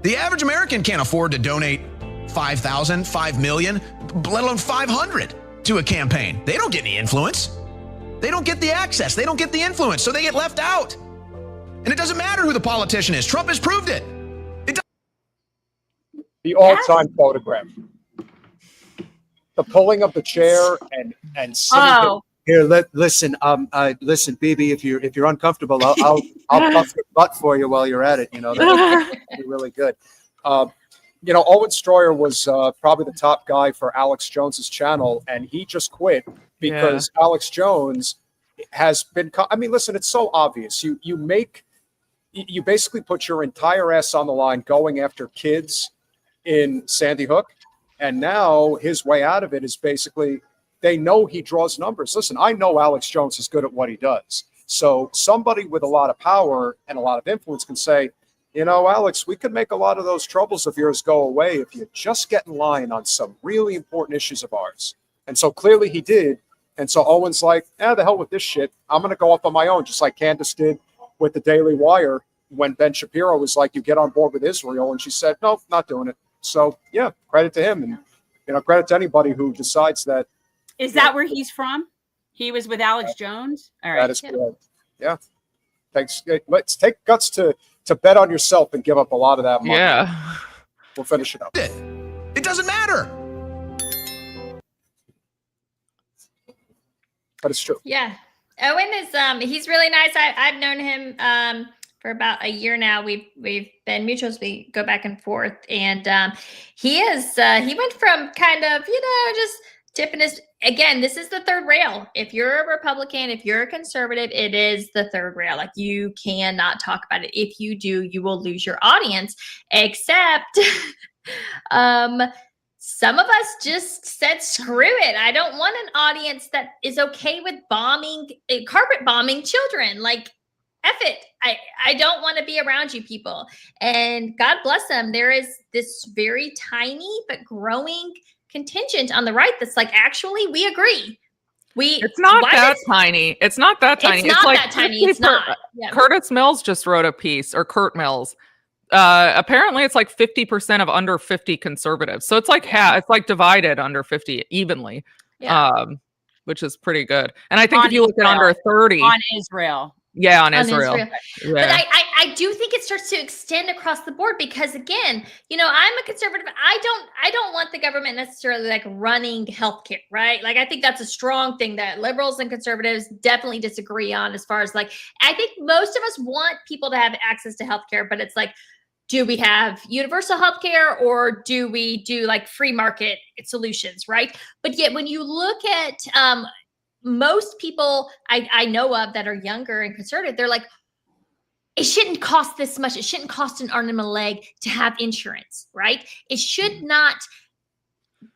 The average American can't afford to donate $5,000, $5 million, let alone 500 to a campaign. They don't get any influence. They don't get the access. They don't get the influence. So they get left out. And it doesn't matter who the politician is. Trump has proved it. The all-time photograph. The pulling of the chair and sitting Oh. here. Listen, listen, Bibi, if you're uncomfortable, I'll buff your butt for you while you're at it. You know, that'd be really good. You know, Owen Stroyer was probably the top guy for Alex Jones's channel, and he just quit because Alex Jones has been. I mean, listen, it's so obvious. You basically put your entire ass on the line going after kids in Sandy Hook. And now his way out of it is basically they know he draws numbers. Listen, I know Alex Jones is good at what he does. So somebody with a lot of power and a lot of influence can say, you know, Alex, we could make a lot of those troubles of yours go away if you just get in line on some really important issues of ours. And so clearly he did. And so Owen's like, the hell with this shit. I'm going to go off on my own, just like Candace did with the Daily Wire when Ben Shapiro was like, you get on board with Israel. And she said, no, not doing it. So, yeah, credit to him. And, you know, credit to anybody who decides that. Is that where he's from? He was with Alex Jones? All right. That is correct. Yeah. Thanks. Let's take guts to bet on yourself and give up a lot of that money. Yeah. We'll finish it up. It doesn't matter. But it's true. Yeah. Owen is he's really nice. I've known him for about a year now. We've been mutuals. We go back and forth, and he went from kind of, you know, just tipping his, again, this is the third rail. If you're a Republican, if you're a conservative, it is the third rail. Like, you cannot talk about it. If you do, you will lose your audience. Except some of us just said, screw it. I don't want an audience that is okay with carpet bombing children. Like, F it. I don't want to be around you people. And God bless them. There is this very tiny but growing contingent on the right that's like, actually, we agree. It's not that tiny. It's not that tiny. It's not like that tiny. It's not. Yeah. Curtis Mills just wrote a piece, or Kurt Mills. Apparently it's like 50% of under 50 conservatives. So it's like it's like divided under 50 evenly. Yeah. Which is pretty good. And I think On if you look at under 30 on Israel. Yeah, on Israel. Yeah. But I do think it starts to extend across the board because, again, you know, I'm a conservative. I don't want the government necessarily like running healthcare, right? Like, I think that's a strong thing that liberals and conservatives definitely disagree on, as far as like, I think most of us want people to have access to healthcare, but it's like, do we have universal healthcare or do we do like free market solutions, right? But yet when you look at most people I know of that are younger and conservative, they're like, it shouldn't cost this much. It shouldn't cost an arm and a leg to have insurance, right? It should not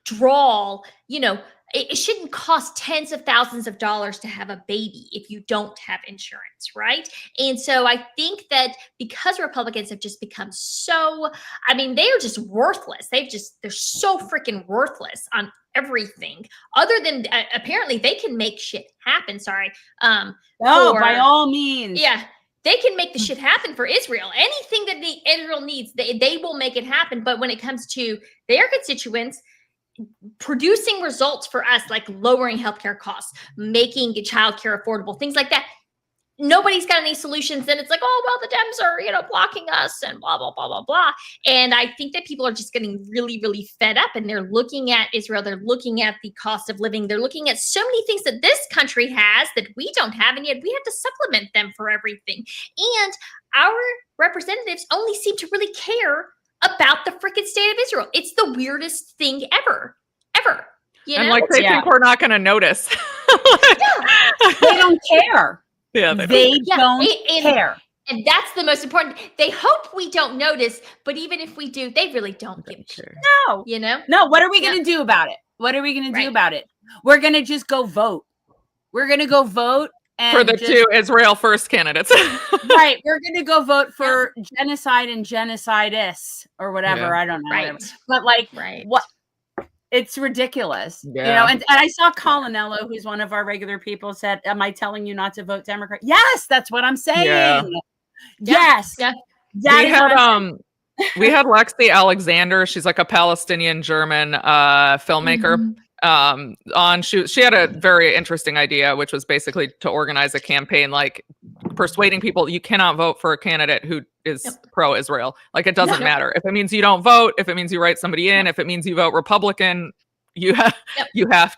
draw, you know, it shouldn't cost tens of thousands of dollars to have a baby if you don't have insurance, right? And so I think that because Republicans have just become so, I mean, they are just worthless. They're so freaking worthless on everything other than apparently they can make shit happen. Sorry. By all means. Yeah. They can make the shit happen for Israel. Anything that Israel needs, they will make it happen. But when it comes to their constituents, producing results for us, like lowering healthcare costs, making childcare affordable, things like that, nobody's got any solutions, then it's like, oh, well, the Dems are, blocking us and blah, blah, blah, blah, blah. And I think that people are just getting really, really fed up, and they're looking at Israel. They're looking at the cost of living. They're looking at so many things that this country has that we don't have, and yet we have to supplement them for everything. And our representatives only seem to really care about the freaking state of Israel. It's the weirdest thing ever. And like they think we're not going to notice. They don't care. Yeah, they don't care. And that's the most important. They hope we don't notice, but even if we do, they really don't give a shit. No. No, what are we going to do about it? What are we going to do about it? We're going to just go vote. We're going to go vote. And for the two Israel first candidates. Right. We're going to go vote for genocide and genocidists or whatever. Yeah. I don't know. Right. But what? It's ridiculous. Yeah. And I saw Colinello, who's one of our regular people, said, am I telling you not to vote Democrat? Yes, that's what I'm saying. Yeah. Yes. Yeah. We had Lexi Alexander. She's like a Palestinian German filmmaker. On she had a very interesting idea, which was basically to organize a campaign, like persuading people you cannot vote for a candidate who is pro-Israel. Like, it doesn't matter if it means you don't vote, if it means you write somebody in, if it means you vote Republican, you have to. They have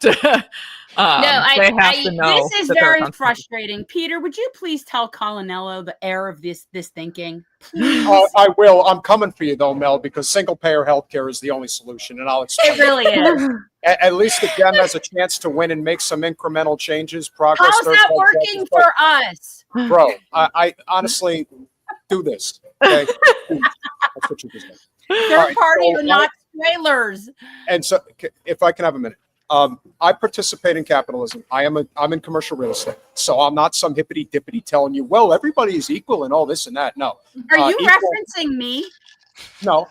to know. This is very frustrating. Peter, would you please tell Colinello the error of this thinking? I will. I'm coming for you though, Mel, because single-payer healthcare is the only solution, and I'll explain. It really is. At least the Dem has a chance to win and make some incremental changes. Progress. How's that working for us, bro? I honestly do this. Okay, that's what you just did. Third party or not spoilers. And so, if I can have a minute. I participate in capitalism. I'm in commercial real estate. So I'm not some hippity dippity telling you, well, everybody is equal and all this and that. No. Are you referencing me? No.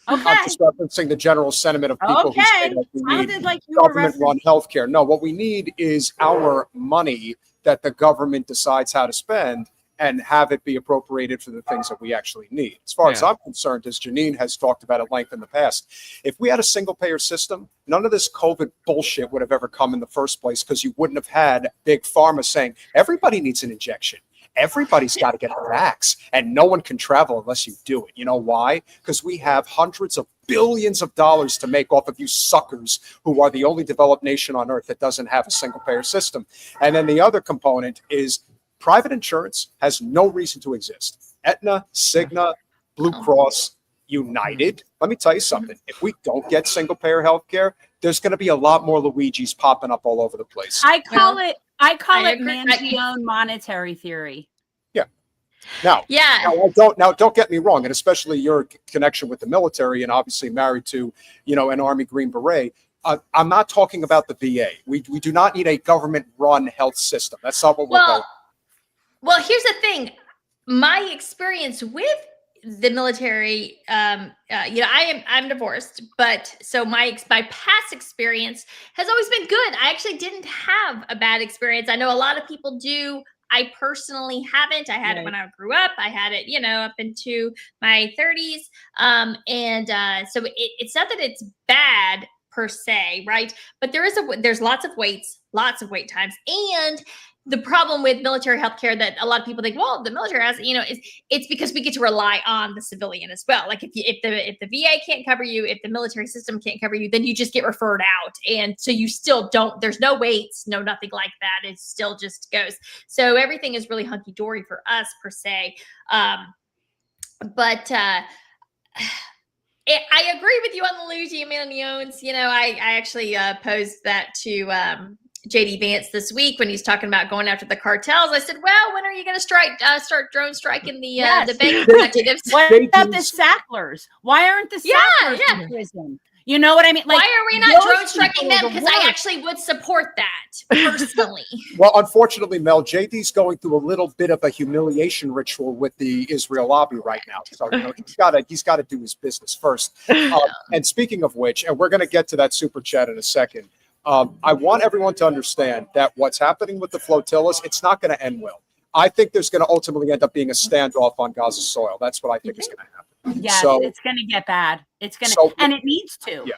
Okay. I'm just referencing the general sentiment of people who say that we need government-run healthcare. No, what we need is our money that the government decides how to spend and have it be appropriated for the things that we actually need. As far as I'm concerned, as Jenin has talked about at length in the past, if we had a single-payer system, none of this COVID bullshit would have ever come in the first place, because you wouldn't have had Big Pharma saying, everybody needs an injection. Everybody's got to get a vax, and no one can travel unless you do it. You know why? Because we have hundreds of billions of dollars to make off of you suckers who are the only developed nation on earth that doesn't have a single-payer system. And then the other component is private insurance has no reason to exist. Aetna, Cigna, Blue Cross, United. Let me tell you something. If we don't get single-payer healthcare, there's going to be a lot more Luigis popping up all over the place. I call it Mangione monetary theory. Yeah. Now, don't get me wrong, and especially your connection with the military, and obviously married to, an Army Green Beret. I'm not talking about the VA. We do not need a government-run health system. That's not what we're going. Well, here's the thing. My experience with the military, I'm divorced, but so my past experience has always been good. I actually didn't have a bad experience. I know a lot of people do. I personally haven't. I had it when I grew up. I had it, up into my 30s. So it's not that it's bad per se, right? But there's lots of wait times. And the problem with military healthcare that a lot of people think, well, the military has, it's because we get to rely on the civilian as well. Like if the VA can't cover you, if the military system can't cover you, then you just get referred out. And so you still don't, there's no waits, no nothing like that. It still just goes. So everything is really hunky dory for us per se. I agree with you on the Luigi Maniones. I actually posed that to JD Vance this week when he's talking about going after the cartels. I said, well, when are you going to start drone striking the bank executives? What about the Sacklers? Why aren't the Sacklers in prison? You know what I mean? Like, why are we not drone striking them? Because I actually would support that personally. Well, unfortunately, Mel, JD's going through a little bit of a humiliation ritual with the Israel lobby right now. So he's got to do his business first. And speaking of which, and we're going to get to that super chat in a second. I want everyone to understand that what's happening with the flotillas, it's not going to end well. I think there's going to ultimately end up being a standoff on Gaza soil. That's what I think is going to happen. Yes, it's going to get bad. It's going to, and it needs to. Yeah.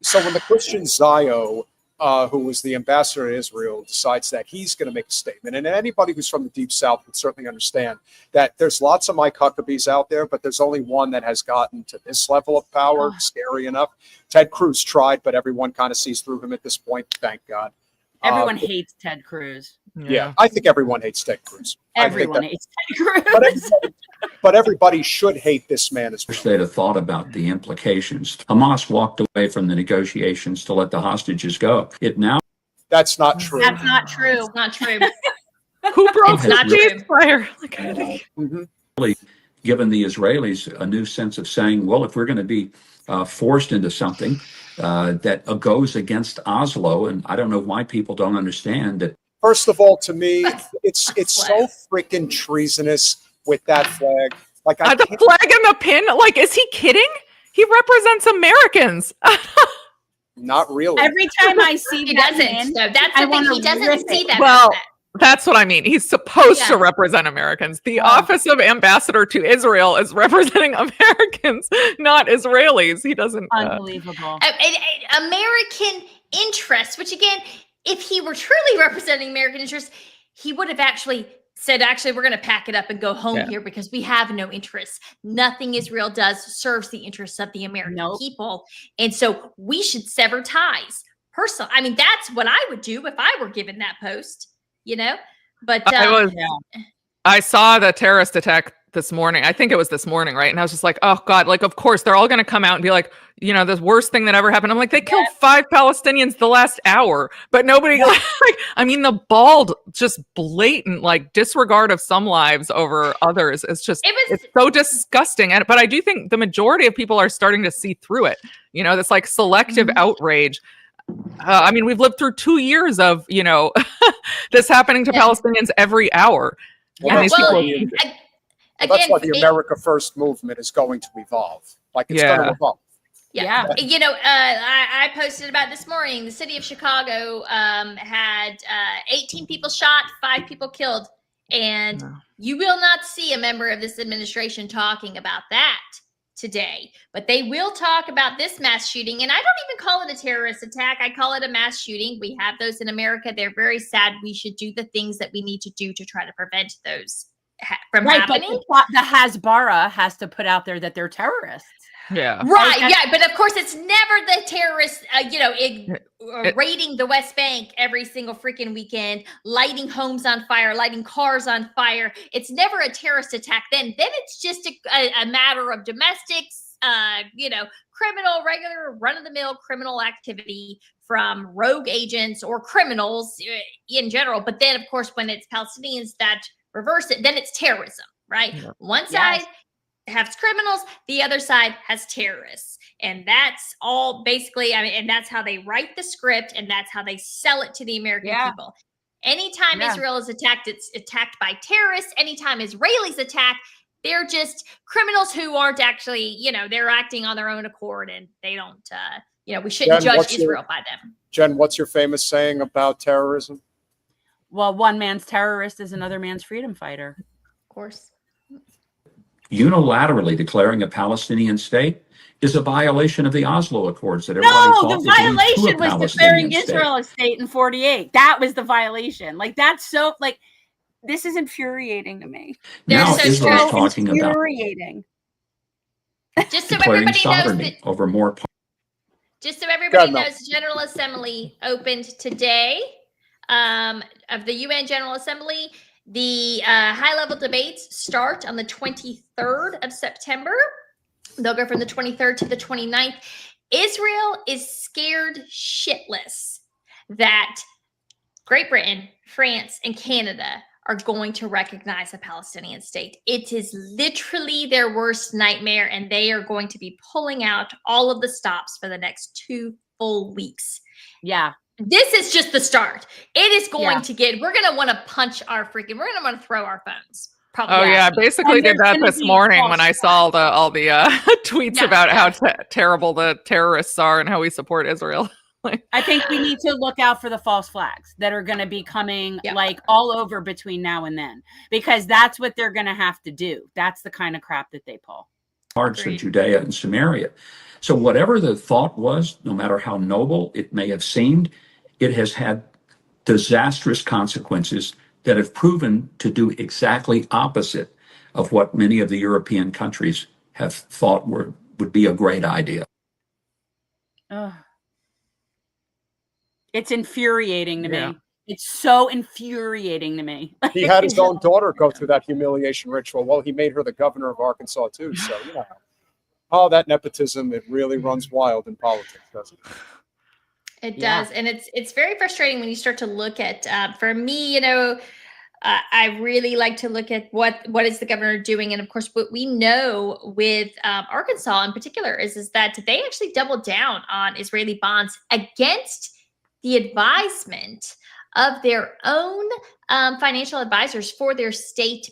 So when the Christian Zio who was the ambassador to Israel, decides that he's going to make a statement. And anybody who's from the Deep South would certainly understand that there's lots of Mike Huckabees out there, but there's only one that has gotten to this level of power, scary enough. Ted Cruz tried, but everyone kind of sees through him at this point, thank God. Everyone hates Ted Cruz. Yeah, I think everyone hates Ted Cruz. Everyone hates Ted Cruz. But everybody should hate this man as well. They'd have thought about the implications. Hamas walked away from the negotiations to let the hostages go. That's not true. That's not true. It's not true. Who broke It's the not true. ceasefire? Really given the Israelis a new sense of saying, well, if we're going to be forced into something that goes against Oslo, and I don't know why people don't understand that. First of all, to me, it's so freaking treasonous with that flag. Like The flag and the pin? Like, is he kidding? He represents Americans. Not really. Every time I see He that doesn't. pin, So that's I the thing. wanna He doesn't rip see it. that. Well, that's what I mean. He's supposed to Yeah. represent Americans. The office of ambassador to Israel is representing Americans, not Israelis. He doesn't. unbelievable. American interests, which again, if he were truly representing American interests, he would have actually said, we're going to pack it up and go home here because we have no interests. Nothing Israel does serves the interests of the American people. And so we should sever ties. Personally, I mean, that's what I would do if I were given that post, you know? But I saw the terrorist attack this morning. I think it was this morning, right? And I was just like, oh God, like, of course, they're all going to come out and be like, you know, the worst thing that ever happened. I'm like, they killed 5 Palestinians the last hour, but nobody, like, I mean, the bald, just blatant, like, disregard of some lives over others. It's just, it's so disgusting. But I do think the majority of people are starting to see through it. You know, this like selective outrage. I mean, we've lived through 2 years of, you know, this happening to Palestinians every hour. Well, And these people, that's why the America First movement is going to evolve. Like it's going to evolve. Yeah. You know, I posted about this morning. The city of Chicago had 18 people shot, 5 people killed. And you will not see a member of this administration talking about that today. But they will talk about this mass shooting. And I don't even call it a terrorist attack. I call it a mass shooting. We have those in America. They're very sad. We should do the things that we need to do to try to prevent those from happening. But the Hasbara has to put out there that they're terrorists. Yeah. Right. Yeah. But of course, it's never the terrorists, raiding the West Bank every single freaking weekend, lighting homes on fire, lighting cars on fire. It's never a terrorist attack. Then it's just a matter of domestics, criminal, regular run-of-the-mill criminal activity from rogue agents or criminals in general. But then, of course, when it's Palestinians that reverse it, then it's terrorism, right? Yeah. One side has criminals, the other side has terrorists. And that's all basically, I mean, and that's how they write the script and that's how they sell it to the American people. Anytime Israel is attacked, it's attacked by terrorists. Anytime Israelis attack, they're just criminals who aren't actually, they're acting on their own accord and they don't, we shouldn't judge Israel by them. Jen, what's your famous saying about terrorism? Well, one man's terrorist is another man's freedom fighter. Of course. Unilaterally declaring a Palestinian state is a violation of the Oslo Accords that everybody No, thought the violation was declaring state. Israel a state in 48. That was the violation. Like, that's so, like, this is infuriating to me. Now so Israel's talking about just so declaring everybody knows sovereignty over more. Just so everybody knows, the General Assembly opened today of the UN General Assembly. The high-level debates start on the 23rd of September. They'll go from the 23rd to the 29th. Israel is scared shitless that Great Britain, France, and Canada are going to recognize a Palestinian state. It is literally their worst nightmare, and they are going to be pulling out all of the stops for the next 2 full weeks. Yeah. This is just the start. It is going to we're going to want to punch we're going to want to throw our phones. Probably. Oh yeah, I basically did that this morning when I saw all the tweets about how terrible the terrorists are and how we support Israel. I think we need to look out for the false flags that are going to be coming like all over between now and then, because that's what they're going to have to do. That's the kind of crap that they pull. Parts of Judea and Samaria. So whatever the thought was, no matter how noble it may have seemed, it has had disastrous consequences that have proven to do exactly opposite of what many of the European countries have thought would be a great idea. Ugh. It's infuriating to Yeah. me. It's so infuriating to me. He had his own daughter go through that humiliation ritual. Well, he made her the governor of Arkansas too. So, you know, oh, that nepotism, it really runs wild in politics, doesn't it? It Yeah. does. And it's very frustrating when you start to look at, for me, you know, I really like to look at what is the governor doing. And of course, what we know with Arkansas in particular is that they actually doubled down on Israeli bonds against the advisement of their own financial advisors for their state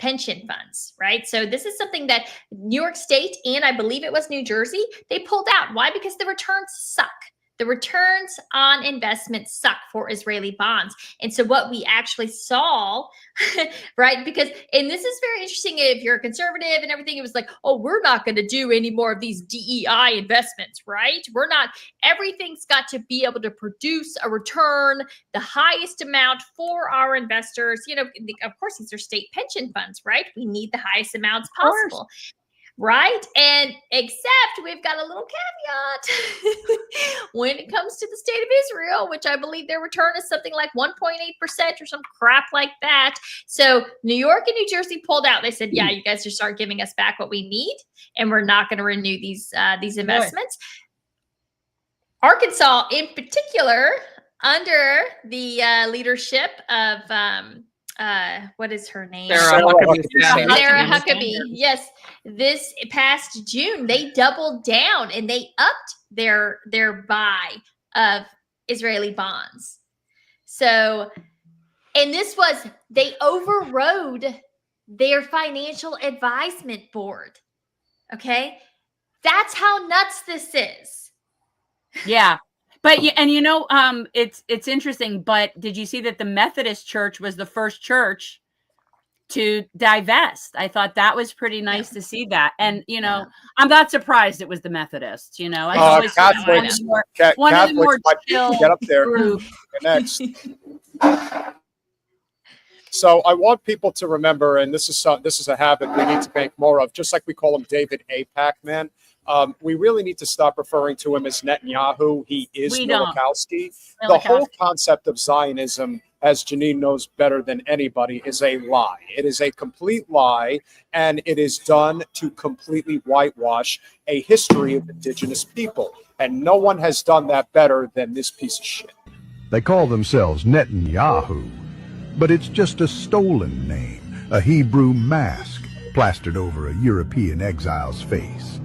pension funds, right? So this is something that New York State and I believe it was New Jersey, they pulled out. Why? Because the returns suck. The returns on investment suck for Israeli bonds. And so what we actually saw, right, because, and this is very interesting if you're a conservative and everything, it was like, oh, we're not going to do any more of these DEI investments, right? We're not, everything's got to be able to produce a return, the highest amount for our investors. You know, of course, these are state pension funds, right? We need the highest amounts possible. Right. And except we've got a little caveat when it comes to the state of Israel, which I believe their return is something like 1.8% or some crap like that. So New York and New Jersey pulled out. They said, yeah, you guys just start giving us back what we need and we're not going to renew these investments. Arkansas in particular, under the leadership of what is her name? Sarah Huckabee. Sarah Huckabee. Yes. This past June, they doubled down and they upped their buy of Israeli bonds. So, and this was, they overrode their financial advisement board. Okay. That's how nuts this is. Yeah. But and you know, it's interesting, but did you see that the Methodist Church was the first church to divest? I thought that was pretty nice to see that. And you know, I'm not surprised it was the Methodists, you know. I always Catholics, one of the more Catholics get up there next. So I want people to remember, and this is a habit we need to make more of, just like we call him David A. Pakman. We really need to stop referring to him as Netanyahu. He is Milikowski. The whole concept of Zionism, as Jenin knows better than anybody, is a lie. It is a complete lie, and it is done to completely whitewash a history of indigenous people. And no one has done that better than this piece of shit. They call themselves Netanyahu, but it's just a stolen name, a Hebrew mask plastered over a European exile's face.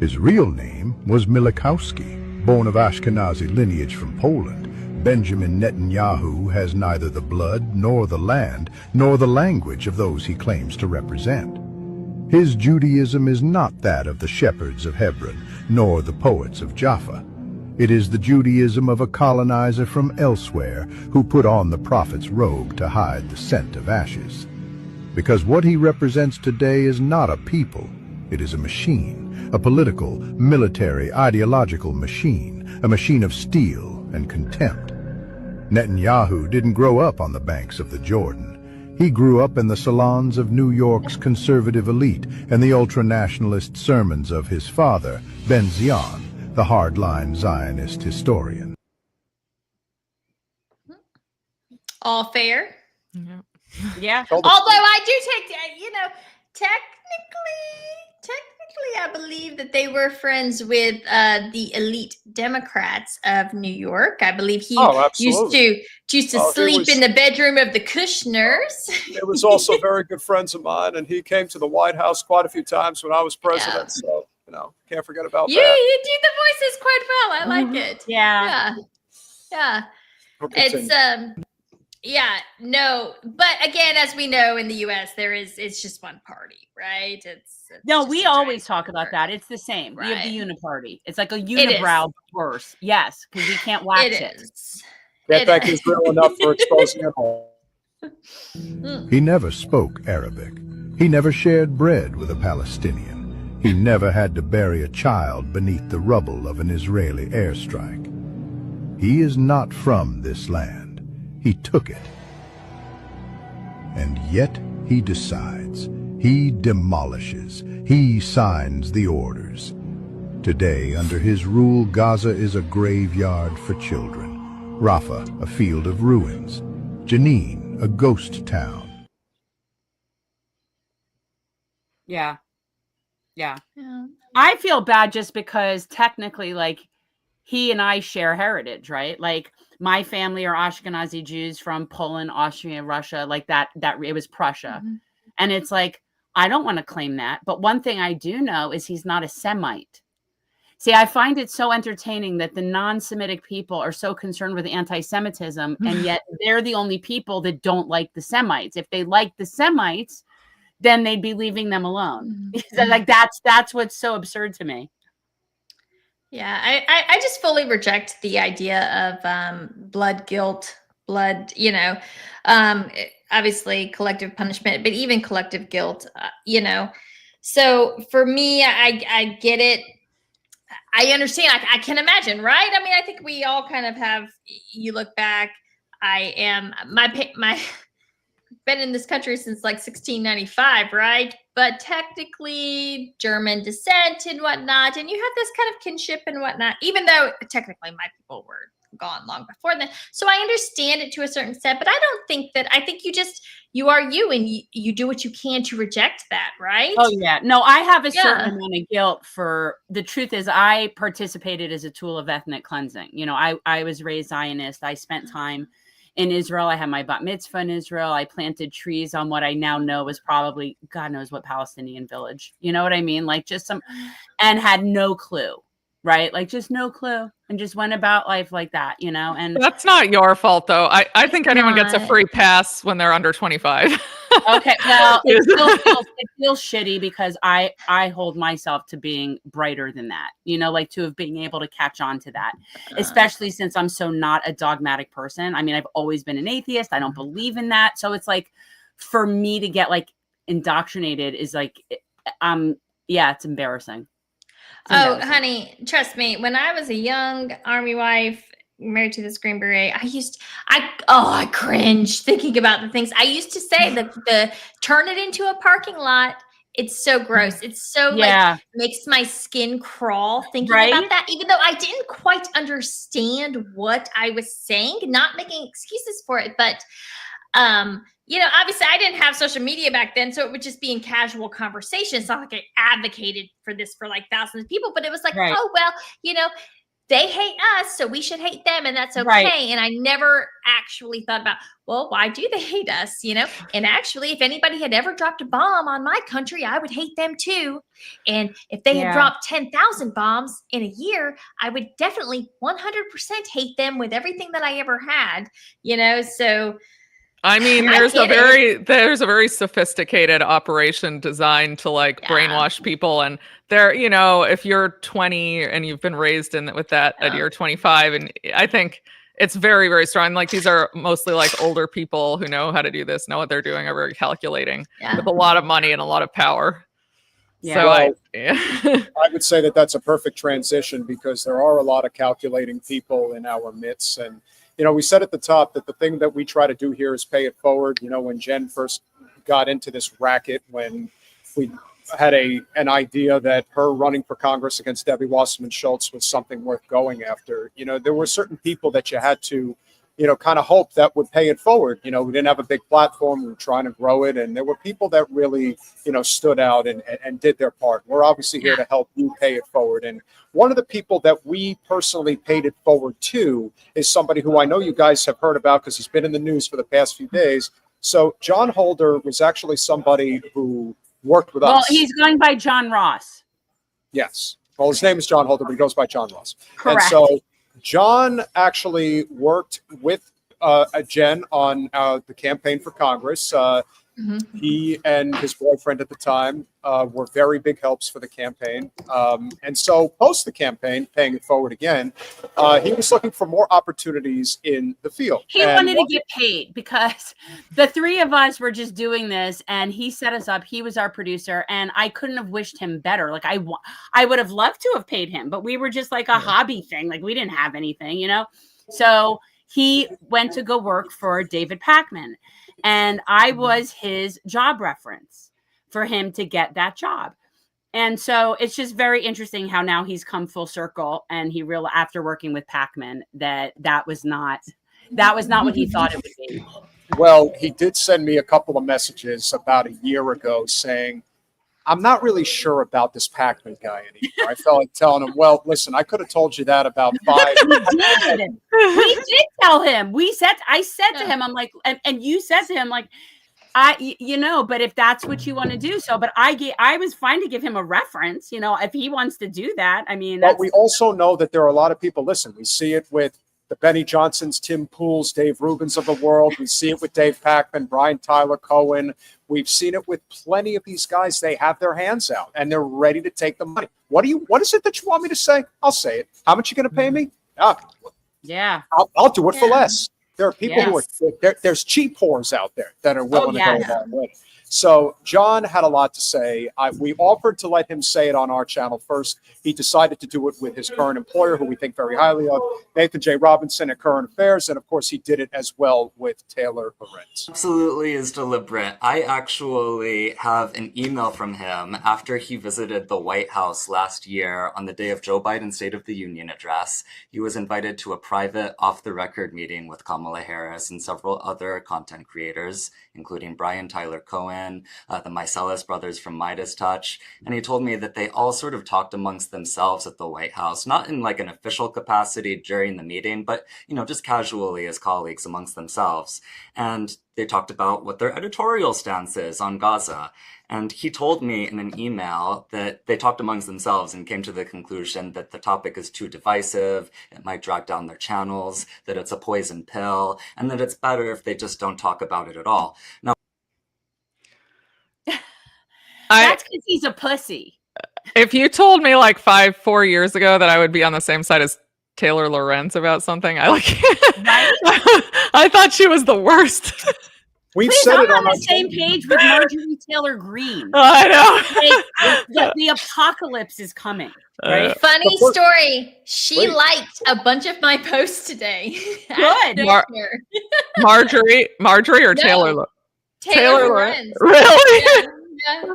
His real name was Milikowski, born of Ashkenazi lineage from Poland. Benjamin Netanyahu has neither the blood, nor the land, nor the language of those he claims to represent. His Judaism is not that of the shepherds of Hebron, nor the poets of Jaffa. It is the Judaism of a colonizer from elsewhere who put on the prophet's robe to hide the scent of ashes. Because what he represents today is not a people, it is a machine. A political, military, ideological machine, a machine of steel and contempt. Netanyahu didn't grow up on the banks of the Jordan. He grew up in the salons of New York's conservative elite and the ultra-nationalist sermons of his father, Ben Zion, the hardline Zionist historian. All fair. Yeah. Although I do take, you know, technically, I believe that they were friends with the elite Democrats of New York. I believe he used to sleep in the bedroom of the Kushners. It was also very good friends of mine, and he came to the White House quite a few times when I was president. Yeah. So, you know, can't forget about that. You do the voices quite well. I like it. Yeah. It's yeah, no, but again, as we know in the U.S., it's just one party, right? It's no, we always talk about that. It's the same. Right. We have the uniparty. It's like a unibrow worse. Yes, because we can't wax it. Can't thank Israel enough for exposing it all. He never spoke Arabic. He never shared bread with a Palestinian. He never had to bury a child beneath the rubble of an Israeli airstrike. He is not from this land. He took it. And yet he decides. He demolishes. He signs the orders. Today, under his rule, Gaza is a graveyard for children. Rafah, a field of ruins. Jenin, a ghost town. Yeah. Yeah. Yeah. I feel bad just because technically, like, he and I share heritage, right? Like, my family are Ashkenazi Jews from Poland, Austria, Russia, like that it was Prussia. Mhm. And it's like, I don't want to claim that. But one thing I do know is he's not a Semite. See, I find it so entertaining that the non-Semitic people are so concerned with anti-Semitism, and yet they're the only people that don't like the Semites. If they like the Semites, then they'd be leaving them alone. Like, that's what's so absurd to me. Yeah, I just fully reject the idea of blood guilt, obviously collective punishment, but even collective guilt, So for me, I get it. I understand. I can imagine, right? I mean, I think we all kind of have. You look back. I am my been in this country since like 1695, right? But technically German descent and whatnot, and you have this kind of kinship and whatnot, even though technically my people were gone long before then. So I understand it to a certain extent, but I don't think that. I think you are you, and you do what you can to reject that, right? Oh yeah. No, I have a certain amount of guilt for the truth is I participated as a tool of ethnic cleansing. You know, I was raised Zionist. I spent time in Israel. I had my bat mitzvah in Israel. I planted trees on what I now know is probably God knows what Palestinian village. You know what I mean? Like just and had no clue, right? Like just no clue, and just went about life like that, you know? And that's not your fault though. I think anyone gets a free pass when they're under 25. Okay, well, it feels shitty because I hold myself to being brighter than that, you know, like to have been able to catch on to that, especially since I'm so not a dogmatic person. I mean, I've always been an atheist. I don't believe in that. So it's like, for me to get like indoctrinated is like, it's embarrassing. Oh, honey, trust me. When I was a young Army wife, married to this Green Beret, I cringe thinking about the things I used to say. The turn it into a parking lot. It's so gross. It's so like makes my skin crawl thinking about that. Even though I didn't quite understand what I was saying, not making excuses for it, but obviously I didn't have social media back then, so it would just be in casual conversation. It's not like I advocated for this for like thousands of people, but it was like, oh, well, they hate us, so we should hate them, and that's okay. Right. And I never actually thought about, well, why do they hate us? And actually, if anybody had ever dropped a bomb on my country, I would hate them too. And if they had dropped 10,000 bombs in a year, I would definitely 100% hate them with everything that I ever had. So. I mean, there's a very sophisticated operation designed to like brainwash people, and there, if you're 20 and you've been raised with that at you're 25, and I think it's very, very strong. Like these are mostly like older people who know how to do this, know what they're doing, are very calculating with a lot of money and a lot of power. Yeah. So I would say that that's a perfect transition because there are a lot of calculating people in our midst, and we said at the top that the thing that we try to do here is pay it forward. When Jen first got into this racket, when we had an idea that her running for Congress against Debbie Wasserman Schultz was something worth going after, there were certain people that you had to, kind of hope that would pay it forward. We didn't have a big platform. We were trying to grow it. And there were people that really, stood out and did their part. We're obviously here to help you pay it forward. And one of the people that we personally paid it forward to is somebody who I know you guys have heard about because he's been in the news for the past few days. So John Holder was actually somebody who worked with us. Well, he's going by John Ross. Yes. Well, his name is John Holder, but he goes by John Ross. Correct. And so John actually worked with Jen on the campaign for Congress. He and his boyfriend at the time were very big helps for the campaign. And so post the campaign, paying it forward again, he was looking for more opportunities in the field. He wanted to get paid because the three of us were just doing this, and he set us up. He was our producer, and I couldn't have wished him better. Like I would have loved to have paid him, but we were just like a hobby thing. Like we didn't have anything, So he went to go work for David Pakman, and I was his job reference for him to get that job. And so it's just very interesting how now he's come full circle, and he realized after working with Pakman that was not what he thought it would be. Well, he did send me a couple of messages about a year ago saying, I'm not really sure about this Pakman guy anymore. I felt like telling him, well, listen, I could have told you that about 5. We did tell him. I said to him, I'm like, and you said to him, like, but if that's what you want to do. So, but I was fine to give him a reference, if he wants to do that. I mean, but we also know that there are a lot of people. Listen, we see it with the Benny Johnsons, Tim Pools, Dave Rubins of the world. We see it with Dave Pakman, Brian Tyler Cohen. We've seen it with plenty of these guys. They have their hands out and they're ready to take the money. What is it that you want me to say? I'll say it. How much you going to pay me? Yeah, I'll do it for less. There are people who are there's cheap whores out there that are willing to go along with it. So John had a lot to say. We offered to let him say it on our channel first. He decided to do it with his current employer, who we think very highly of, Nathan J. Robinson at Current Affairs. And of course, he did it as well with Taylor Lorenz. Absolutely is deliberate. I actually have an email from him after he visited the White House last year on the day of Joe Biden's State of the Union address. He was invited to a private off-the-record meeting with Kamala Harris and several other content creators, including Brian Tyler Cohen, the Mycelis brothers from Midas Touch. And he told me that they all sort of talked amongst themselves at the White House, not in like an official capacity during the meeting, but, just casually as colleagues amongst themselves. And they talked about what their editorial stance is on Gaza. And he told me in an email that they talked amongst themselves and came to the conclusion that the topic is too divisive, it might drag down their channels, that it's a poison pill, and that it's better if they just don't talk about it at all. Now, that's because he's a pussy. If you told me like 4 years ago that I would be on the same side as Taylor Lorenz about something, I thought she was the worst. We've Please, said I'm it on on the same page with Marjorie Taylor Greene. I know. The apocalypse is coming. Right? Funny story. She liked a bunch of my posts today. Good. Marjorie or Taylor? Taylor Lorenz. Really?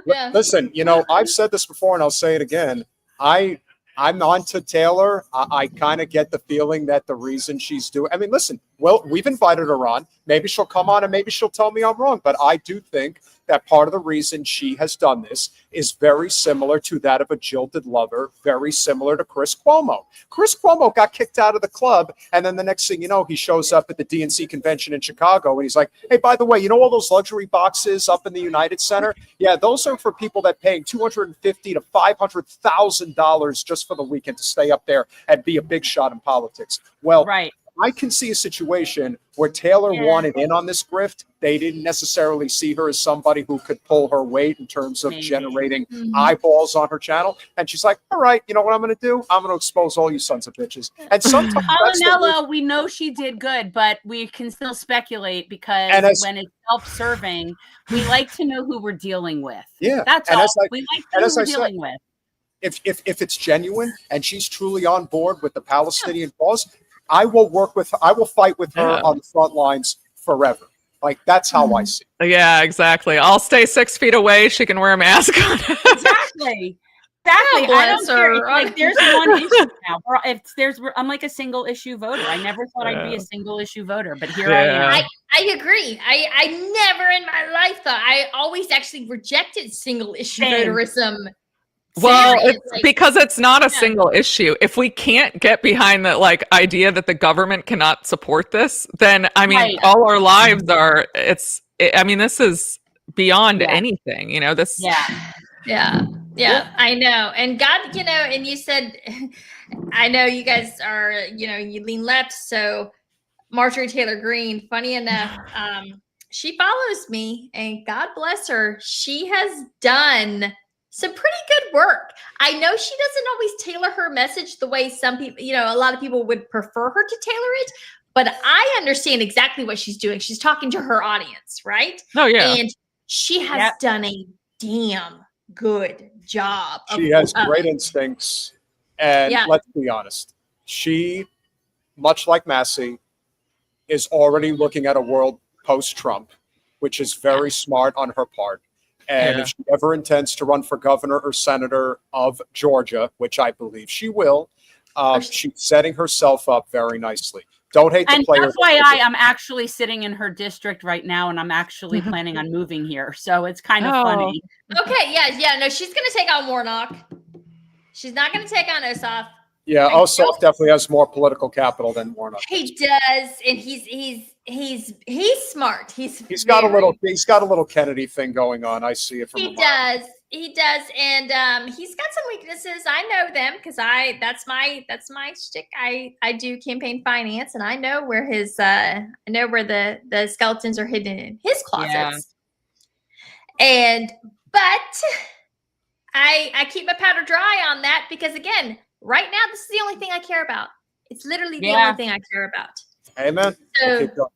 Yeah. Listen, I've said this before and I'll say it again. I'm on to Taylor. I kind of get the feeling that the reason she's doing, listen, well, we've invited her on. Maybe she'll come on and maybe she'll tell me I'm wrong. But I do think that part of the reason she has done this is very similar to that of a jilted lover, very similar to Chris Cuomo. Chris Cuomo got kicked out of the club. And then the next thing you know, he shows up at the DNC convention in Chicago. And he's like, hey, by the way, all those luxury boxes up in the United Center? Yeah, those are for people that paying $250,000 to $500,000 just for the weekend to stay up there and be a big shot in politics. Well, right. I can see a situation where Taylor wanted in on this grift. They didn't necessarily see her as somebody who could pull her weight in terms of generating eyeballs on her channel. And she's like, all right, you know what I'm going to do? I'm going to expose all you sons of bitches. And sometimes Alanella, we know she did good, but we can still speculate because when it's self-serving, we like to know who we're dealing with. Yeah. That's all. We like to know who we're dealing with. If it's genuine and she's truly on board with the Palestinian cause, I will fight with her on the front lines forever. Like, that's how I see it. Yeah, exactly. I'll stay 6 feet away. She can wear a mask on. Exactly. I don't care. Like, there's one issue now. I'm like a single issue voter. I never thought I'd be a single issue voter, but here I am. I agree. I never in my life thought. I always actually rejected single issue voterism. Well, it's because it's not a single issue. If we can't get behind the idea that the government cannot support this, then all our lives are. This is beyond anything. This. Yeah. I know. And God, and you said, I know you guys are, you lean left. So Marjorie Taylor Greene, funny enough, she follows me, and God bless her. She has done some pretty good work. I know she doesn't always tailor her message the way some people, a lot of people would prefer her to tailor it, but I understand exactly what she's doing. She's talking to her audience, right? Oh, yeah. And she has done a damn good job. She has great instincts. And let's be honest, she much like Massey, is already looking at a world post-Trump, which is very smart on her part. And if she ever intends to run for governor or senator of Georgia, which I believe she will, she's setting herself up very nicely. Don't hate the And player. FYI, I'm actually sitting in her district right now, and I'm actually planning on moving here. So it's kind of funny. Okay, yeah. No, she's going to take on Warnock. She's not going to take on Ossoff. Yeah, Ossoff definitely has more political capital than Warnock. He does, and he's smart. He's got a little Kennedy thing going on. I see it from he does, and he's got some weaknesses. I know them because that's my shtick. I do campaign finance, and I know where the skeletons are hidden in his closets. Yeah. But I keep my powder dry on that because, again, right now, this is the only thing I care about. It's literally the only thing I care about. Amen. So,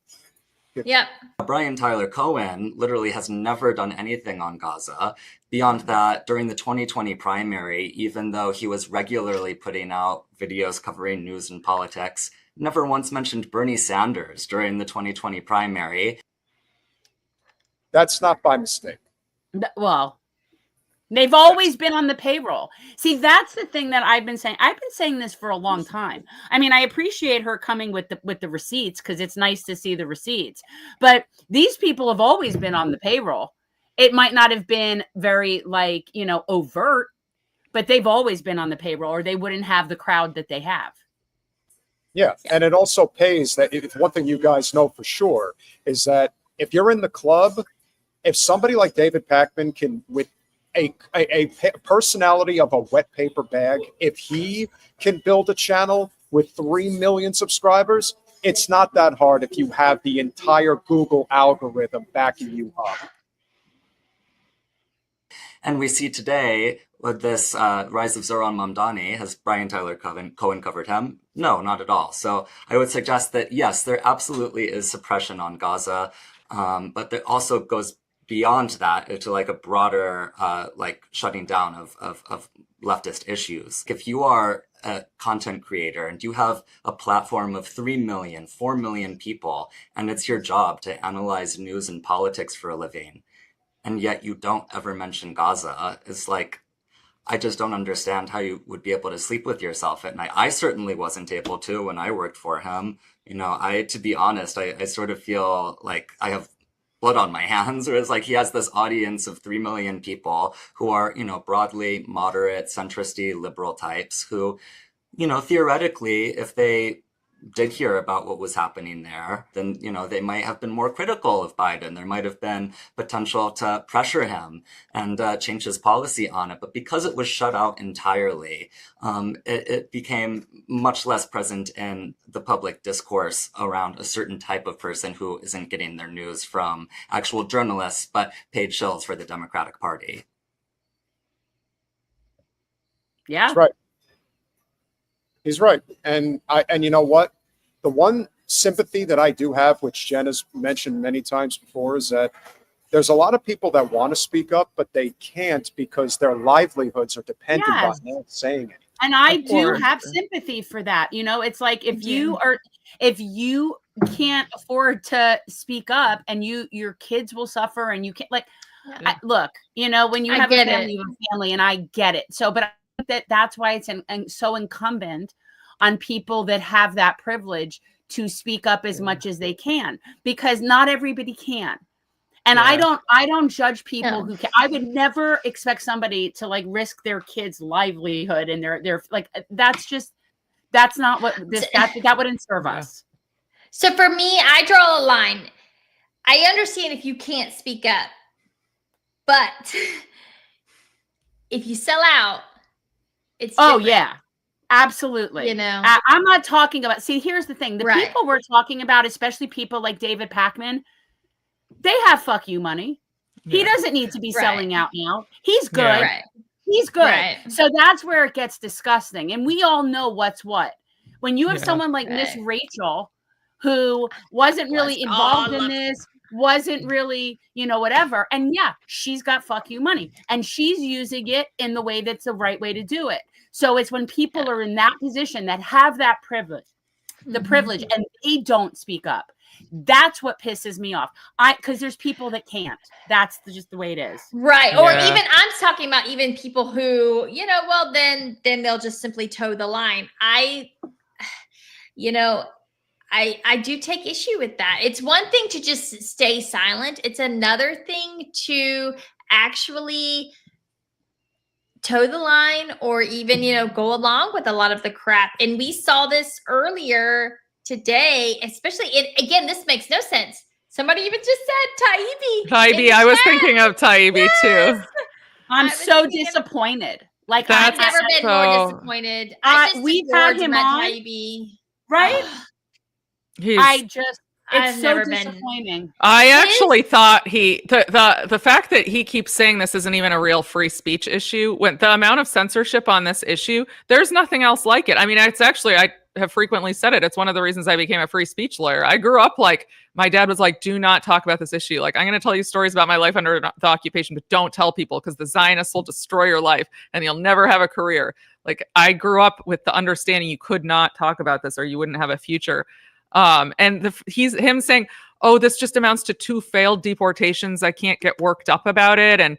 yep. Brian Tyler Cohen literally has never done anything on Gaza. Beyond that, during the 2020 primary, even though he was regularly putting out videos covering news and politics, never once mentioned Bernie Sanders during the 2020 primary. That's not by mistake. Well, they've always been on the payroll. See, that's the thing that I've been saying. I've been saying this for a long time. I mean, I appreciate her coming with the receipts because it's nice to see the receipts. But these people have always been on the payroll. It might not have been very overt, but they've always been on the payroll, or they wouldn't have the crowd that they have. Yeah, and it also pays that. One thing you guys know for sure is that if you're in the club, if somebody like David Pakman can, with a personality of a wet paper bag, if he can build a channel with 3 million subscribers, it's not that hard if you have the entire Google algorithm backing you up. And we see today with this rise of Zoran Mamdani, has Brian Tyler Cohen covered him? No, not at all. So I would suggest that, yes, there absolutely is suppression on Gaza, but there also goes beyond that into like a broader shutting down of leftist issues. If you are a content creator and you have a platform of 3 million, 4 million people, and it's your job to analyze news and politics for a living, and yet you don't ever mention Gaza, it's like, I just don't understand how you would be able to sleep with yourself at night. I certainly wasn't able to when I worked for him. To be honest, I sort of feel like I have blood on my hands, or it's like he has this audience of 3 million people who are, broadly moderate, centristy, liberal types who, theoretically, if they did hear about what was happening there, then, they might have been more critical of Biden. There might have been potential to pressure him and change his policy on it. But because it was shut out entirely, it became much less present in the public discourse around a certain type of person who isn't getting their news from actual journalists, but paid shills for the Democratic Party. Yeah. That's right. He's right. And you know what? The one sympathy that I do have, which Jen has mentioned many times before, is that there's a lot of people that want to speak up, but they can't because their livelihoods are dependent on not saying it. And I do have sympathy for that. It's like if you can't afford to speak up and your kids will suffer and you can't look, when you have a family, you have a family, and I get it. So, but I think that's why it's so incumbent on people that have that privilege to speak up as much as they can, because not everybody can. And I don't judge people who can. I would never expect somebody to risk their kids' livelihood and their that's not what that wouldn't serve us. So for me, I draw a line. I understand if you can't speak up, but if you sell out, it's different. Yeah. Absolutely. I'm not talking about, here's the thing. The people we're talking about, especially people like David Pakman, they have fuck you money. Yeah. He doesn't need to be selling out now. He's good. Yeah. Right. He's good. Right. So that's where it gets disgusting. And we all know what's what. When you have someone like Miss Rachel, who wasn't really involved in this, wasn't really, whatever. And she's got fuck you money. And she's using it in the way that's the right way to do it. So it's when people are in that position that have that privilege, the privilege, and they don't speak up. That's what pisses me off. Because there's people that can't. That's just the way it is. Right. Or Yeah. even I'm talking about even people who, well, then they'll just simply toe the line. I do take issue with that. It's one thing to just stay silent. It's another thing to actually toe the line or even, go along with a lot of the crap. And we saw this earlier today, especially again, this makes no sense. Somebody even just said Taibbi. I was thinking of Taibbi too. I'm so disappointed. Like, I've never been more so- disappointed. we've had him on, Taibbi. right? He's- It's I've so never been- disappointing. I actually thought the fact that he keeps saying this isn't even a real free speech issue, when the amount of censorship on this issue, there's nothing else like it. I mean, it's actually, I have frequently said it. It's one of the reasons I became a free speech lawyer. I grew up like, my dad was like, do not talk about this issue. Like, I'm going to tell you stories about my life under the occupation, but don't tell people because the Zionists will destroy your life and you'll never have a career. Like, I grew up with the understanding you could not talk about this or you wouldn't have a future. And he's him saying, oh, this just amounts to 2 failed deportations. I can't get worked up about it. And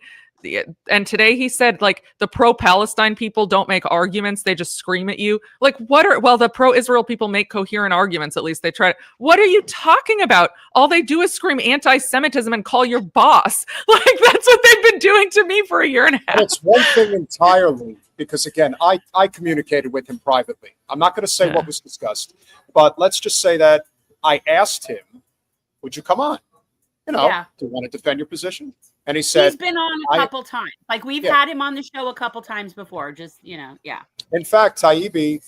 today he said, like, the pro-Palestine people don't make arguments. They just scream at you. Like, the pro-Israel people make coherent arguments. At least they try to. What are you talking about? All they do is scream anti-Semitism and call your boss. Like, that's what they've been doing to me for a year and a half. And it's one thing entirely, because again, I communicated with him privately. I'm not going to say what was discussed, but let's just say that I asked him, would you come on? Do you want to defend your position? And he said, he's been on a couple times. Like, we've had him on the show a couple times before. Just, In fact, Taibbi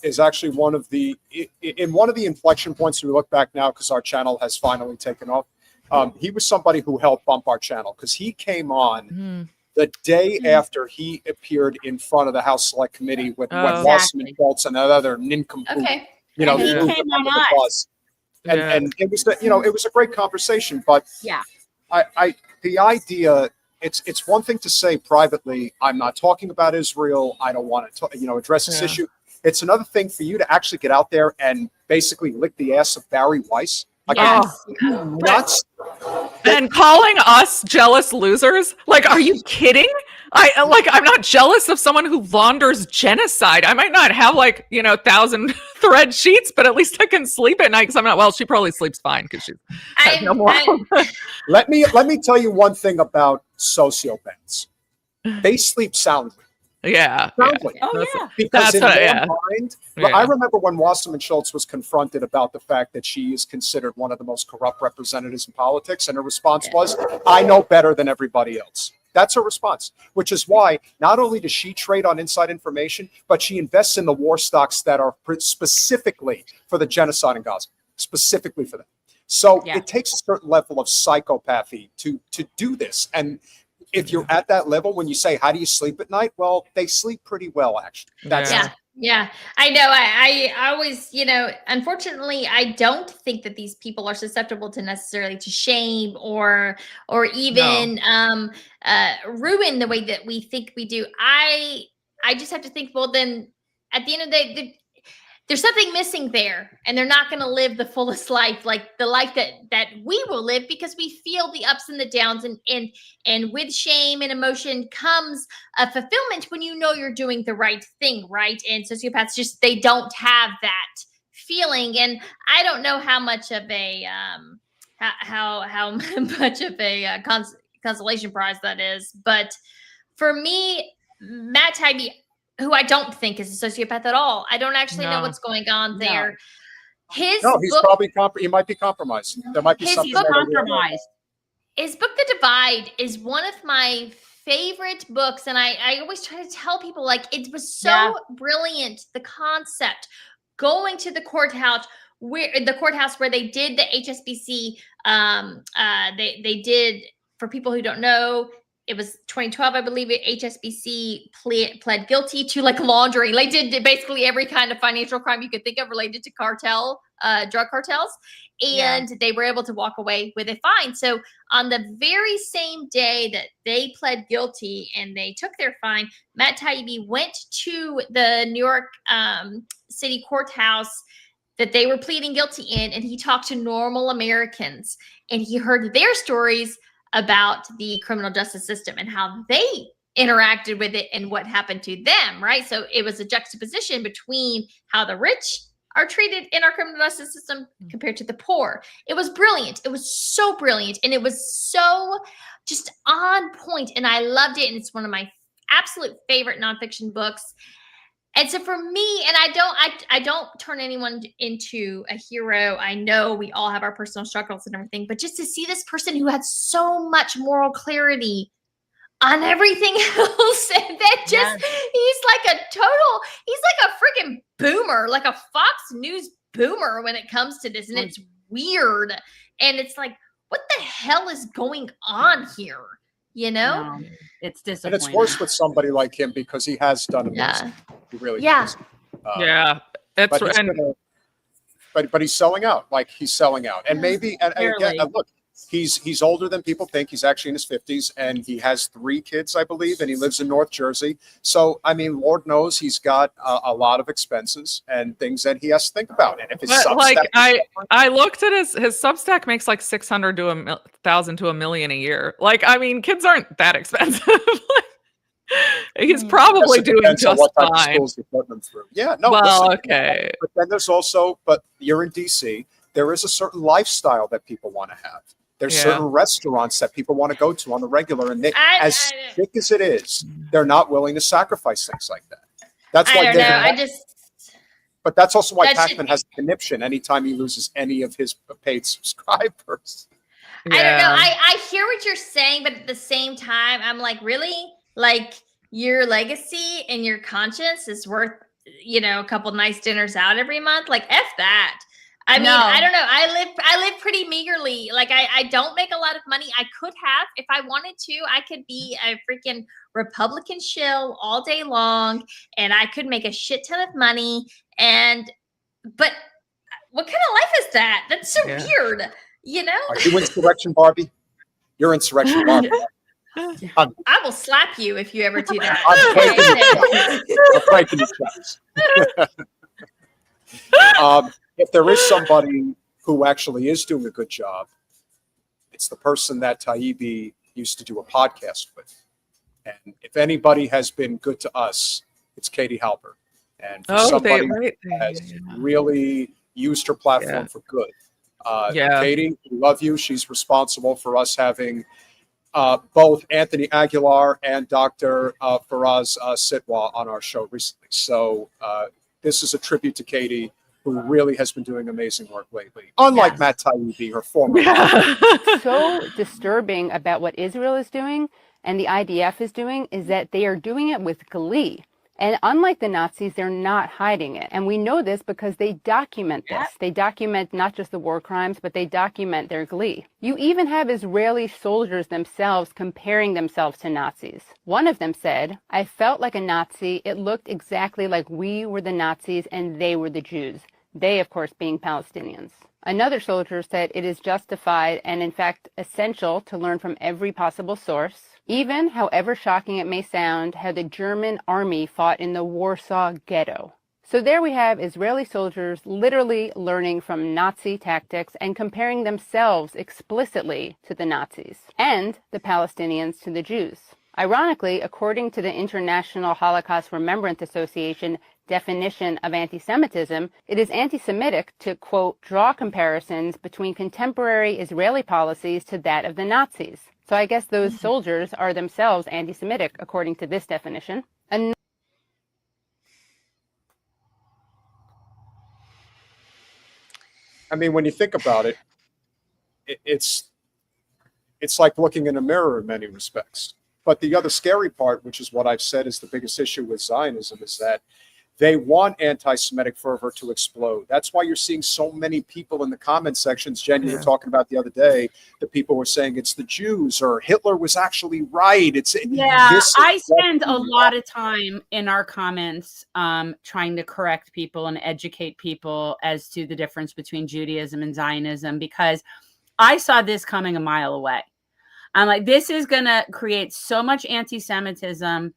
is actually one of the inflection points. We look back now because our channel has finally taken off. He was somebody who helped bump our channel because he came on the day after he appeared in front of the House Select Committee with Weiss and Schultz and another nincompoop. Okay. He came on us. And it was it was a great conversation, but the idea, it's one thing to say privately, I'm not talking about Israel, I don't want to address this issue. It's another thing for you to actually get out there and basically lick the ass of Bari Weiss. Like, nuts. And calling us jealous losers? Like, are you kidding? I'm not jealous of someone who launders genocide. I might not have 1,000 thread sheets, but at least I can sleep at night because I'm not. Well, she probably sleeps fine because she has no more. Let me tell you one thing about sociopaths. They sleep soundly. Soundly. Oh, yeah. Because in their mind, I remember when Wasserman Schultz was confronted about the fact that she is considered one of the most corrupt representatives in politics, and her response was, I know better than everybody else. That's her response, which is why not only does she trade on inside information, but she invests in the war stocks that are specifically for the genocide in Gaza, specifically for them. So it takes a certain level of psychopathy to do this. And if you're at that level, when you say, how do you sleep at night? Well, they sleep pretty well, actually. Yeah, I know. I always, unfortunately, I don't think that these people are susceptible to necessarily to shame or even ruin the way that we think we do. I just have to think, well, then at the end of the day, there's something missing there, and they're not going to live the fullest life, like the life that we will live, because we feel the ups and the downs, and with shame and emotion comes a fulfillment when you know you're doing the right thing, right? And sociopaths they don't have that feeling, and I don't know how much of a how much of a consolation prize that is, but for me, Matt Taibbi, who I don't think is a sociopath at all. I don't actually know what's going on there. He's probably he might be compromised. There might be something compromised. His book, The Divide, is one of my favorite books, and I always try to tell people, it was so brilliant, the concept, going to the courthouse where they did the HSBC. They did, for people who don't know, it was 2012, I believe. HSBC pled guilty to laundering. They did basically every kind of financial crime you could think of related to drug cartels, and they were able to walk away with a fine. So on the very same day that they pled guilty and they took their fine, Matt Taibbi went to the New York City courthouse that they were pleading guilty in, and he talked to normal Americans, and he heard their stories about the criminal justice system and how they interacted with it and what happened to them, right? So it was a juxtaposition between how the rich are treated in our criminal justice system compared to the poor. It was brilliant. It was so brilliant, and it was so just on point, and I loved it, and it's one of my absolute favorite nonfiction books. And so for me, and I don't turn anyone into a hero. I know we all have our personal struggles and everything, but just to see this person who had so much moral clarity on everything else, and then just he's like a freaking boomer, like a Fox News boomer when it comes to this, and it's weird, and it's like, what the hell is going on here? You know, it's disappointing. And it's worse with somebody like him because he has done amazing. He really has. But he's selling out. Like, he's selling out, and maybe and again, look, he's older than people think. He's actually in his 50s, and he has 3 kids, I believe, and he lives in North Jersey. So, I mean, Lord knows he's got a lot of expenses and things that he has to think about. And if his Substack, I looked at his Substack makes like 600 to 1,000 to $1 million a year. Like, I mean, kids aren't that expensive. He's probably doing just fine. Yeah, no. Well, listen, okay. But then there's also, but you're in DC. There is a certain lifestyle that people want to have. There's certain restaurants that people want to go to on the regular, and as thick as it is, they're not willing to sacrifice things like that. That's why but that's also why Pakman has a conniption anytime he loses any of his paid subscribers. I don't know. I hear what you're saying, but at the same time, I'm like, really? Like, your legacy and your conscience is worth, a couple nice dinners out every month? Like, F that. I mean, I don't know. I live pretty meagerly. Like, I don't make a lot of money. I could have, if I wanted to, I could be a freaking Republican shill all day long, and I could make a shit ton of money. But what kind of life is that? That's so weird, Are you Insurrection Barbie? You're Insurrection Barbie. I will slap you if you ever do that. I'm breaking your chest. If there is somebody who actually is doing a good job, it's the person that Taibbi used to do a podcast with. And if anybody has been good to us, it's Katie Halper. And for somebody who has really used her platform for good. Katie, we love you. She's responsible for us having both Anthony Aguilar and Dr. Faraz Sitwa on our show recently. So this is a tribute to Katie, who really has been doing amazing work lately. Unlike Matt Taibbi, her former. So disturbing about what Israel is doing and the IDF is doing is that they are doing it with glee. And unlike the Nazis, they're not hiding it. And we know this because they document this. They document not just the war crimes, but they document their glee. You even have Israeli soldiers themselves comparing themselves to Nazis. One of them said, "I felt like a Nazi. It looked exactly like we were the Nazis and they were the Jews." They, of course, being Palestinians. Another soldier said it is justified and, in fact, essential to learn from every possible source, even, however shocking it may sound, how the German army fought in the Warsaw Ghetto. So there we have Israeli soldiers literally learning from Nazi tactics and comparing themselves explicitly to the Nazis, and the Palestinians to the Jews. Ironically, according to the International Holocaust Remembrance Association definition of anti-Semitism, it is anti-Semitic to, quote, draw comparisons between contemporary Israeli policies to that of the Nazis. So I guess those soldiers are themselves anti-Semitic, according to this definition. I mean, when you think about it, it's like looking in a mirror in many respects. But the other scary part, which is what I've said is the biggest issue with Zionism, is that they want anti-Semitic fervor to explode. That's why you're seeing so many people in the comment sections. Jen, you were talking about the other day, the people were saying it's the Jews or Hitler was actually right. I spend a lot of time in our comments trying to correct people and educate people as to the difference between Judaism and Zionism, because I saw this coming a mile away. I'm like, this is going to create so much anti-Semitism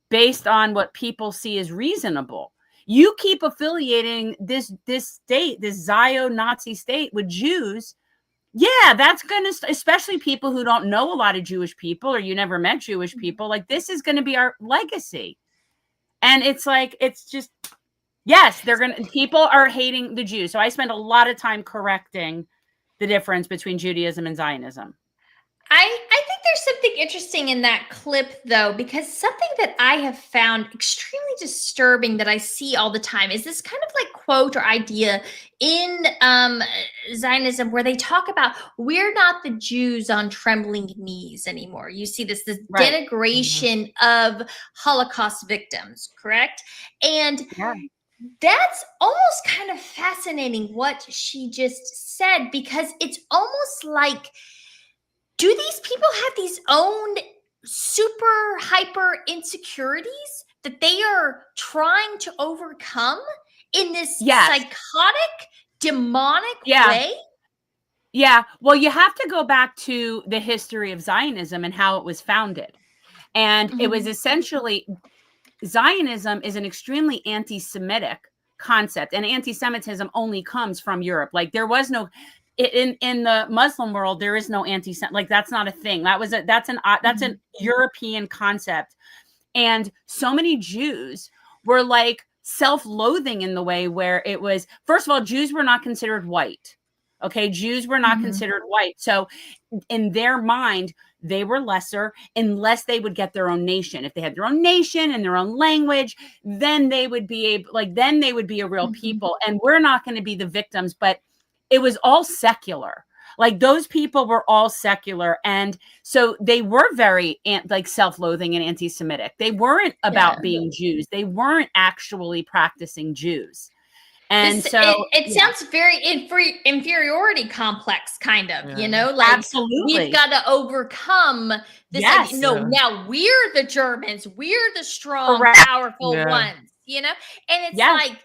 based on what people see as reasonable. You keep affiliating this state, this Zio-Nazi state, with Jews. Yeah, that's going to, especially people who don't know a lot of Jewish people, or you never met Jewish people, like, this is going to be our legacy. And it's like, it's just, yes, people are hating the Jews. So I spend a lot of time correcting the difference between Judaism and Zionism. I think there's something interesting in that clip, though, because something that I have found extremely disturbing that I see all the time is this kind of like quote or idea in Zionism where they talk about, we're not the Jews on trembling knees anymore. You see this Right. denigration of Holocaust victims, correct? And that's almost kind of fascinating what she just said, because it's almost like, do these people have these own super hyper insecurities that they are trying to overcome in this psychotic, demonic way? Yeah. Well, you have to go back to the history of Zionism and how it was founded. And it was essentially, Zionism is an extremely anti-Semitic concept, and anti-Semitism only comes from Europe. Like, there was no, in the Muslim world, there is no anti-Sem, like, that's not a thing. That's an European concept. And so many Jews were like self-loathing in the way where it was, first of all, Jews were not considered white. Okay. Jews were not considered white. So in their mind, they were lesser unless they would get their own nation. If they had their own nation and their own language, then they would be able, like, then they would be a real people. And we're not going to be the victims, but it was all secular. Like, those people were all secular. And so they were very like self-loathing and anti-Semitic. They weren't about being Jews. They weren't actually practicing Jews. And it sounds very inferiority complex, kind of, you know, like, absolutely, we've got to overcome this. Now we're the Germans, we're the strong, powerful ones, you know? And it's like,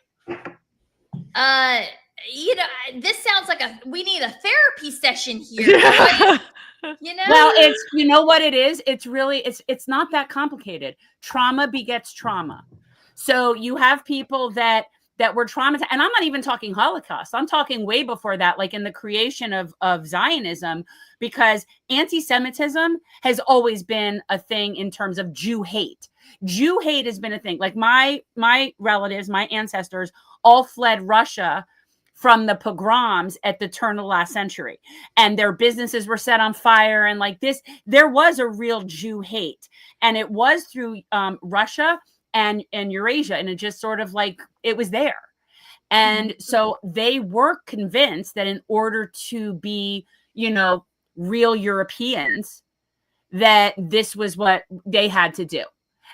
you know, this sounds like we need a therapy session here. Right? You know? Well, it's, you know what it is? It's really, it's not that complicated. Trauma begets trauma. So you have people that were traumatized, and I'm not even talking Holocaust. I'm talking way before that, like in the creation of Zionism, because anti-Semitism has always been a thing in terms of Jew hate. Jew hate has been a thing. Like, my relatives, my ancestors all fled Russia from the pogroms at the turn of the last century, and their businesses were set on fire. And like this, there was a real Jew hate, and it was through Russia and Eurasia, and it just sort of like, it was there. And so they were convinced that in order to be, you know, real Europeans, that this was what they had to do.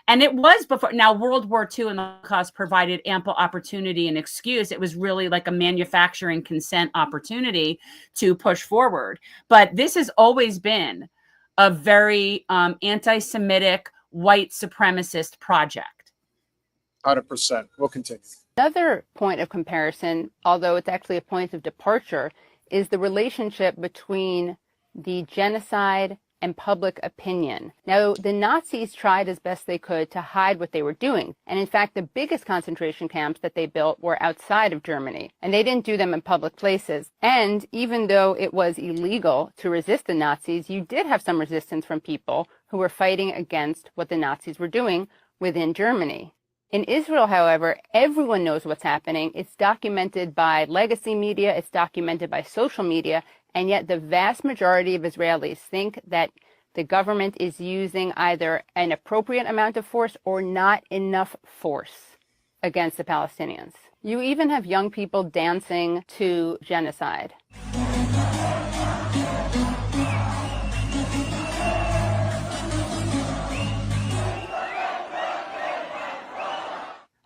And it was before. Now, World War II and the Holocaust provided ample opportunity and excuse. It was really like a manufacturing consent opportunity to push forward. But this has always been a very anti-Semitic, white supremacist project. 100%. We'll continue. Another point of comparison, although it's actually a point of departure, is the relationship between the genocide and public opinion. Now, the Nazis tried as best they could to hide what they were doing. And in fact, the biggest concentration camps that they built were outside of Germany. And they didn't do them in public places. And even though it was illegal to resist the Nazis, you did have some resistance from people who were fighting against what the Nazis were doing within Germany. In Israel, however, everyone knows what's happening. It's documented by legacy media, it's documented by social media, and yet the vast majority of Israelis think that the government is using either an appropriate amount of force or not enough force against the Palestinians. You even have young people dancing to genocide.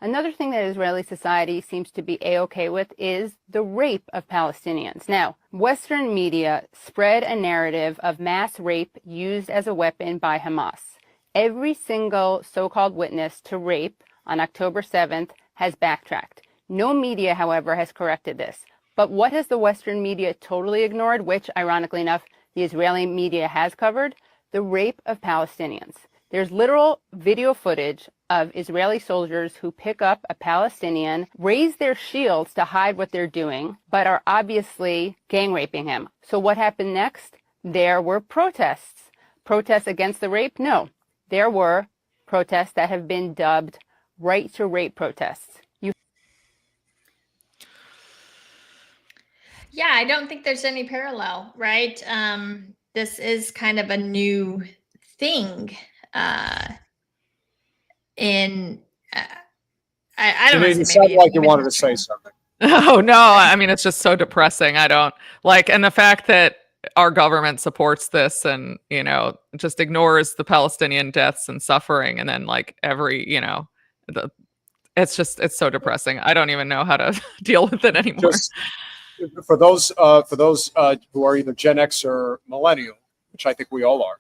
Another thing that Israeli society seems to be A-okay with is the rape of Palestinians. Now, Western media spread a narrative of mass rape used as a weapon by Hamas. Every single so-called witness to rape on October 7th has backtracked. No media, however, has corrected this. But what has the Western media totally ignored, which, ironically enough, the Israeli media has covered? The rape of Palestinians. There's literal video footage of Israeli soldiers who pick up a Palestinian, raise their shields to hide what they're doing, but are obviously gang raping him. So what happened next? There were protests. Protests against the rape? No. There were protests that have been dubbed right to rape protests. Yeah, I don't think there's any parallel, right? This is kind of a new thing. I don't know. You sound like you wanted to say something. Oh, no. I mean, it's just so depressing. I don't like, and the fact that our government supports this and, you know, just ignores the Palestinian deaths and suffering. And then like it's so depressing. I don't even know how to deal with it anymore. Just for those who are either Gen X or millennial, which I think we all are,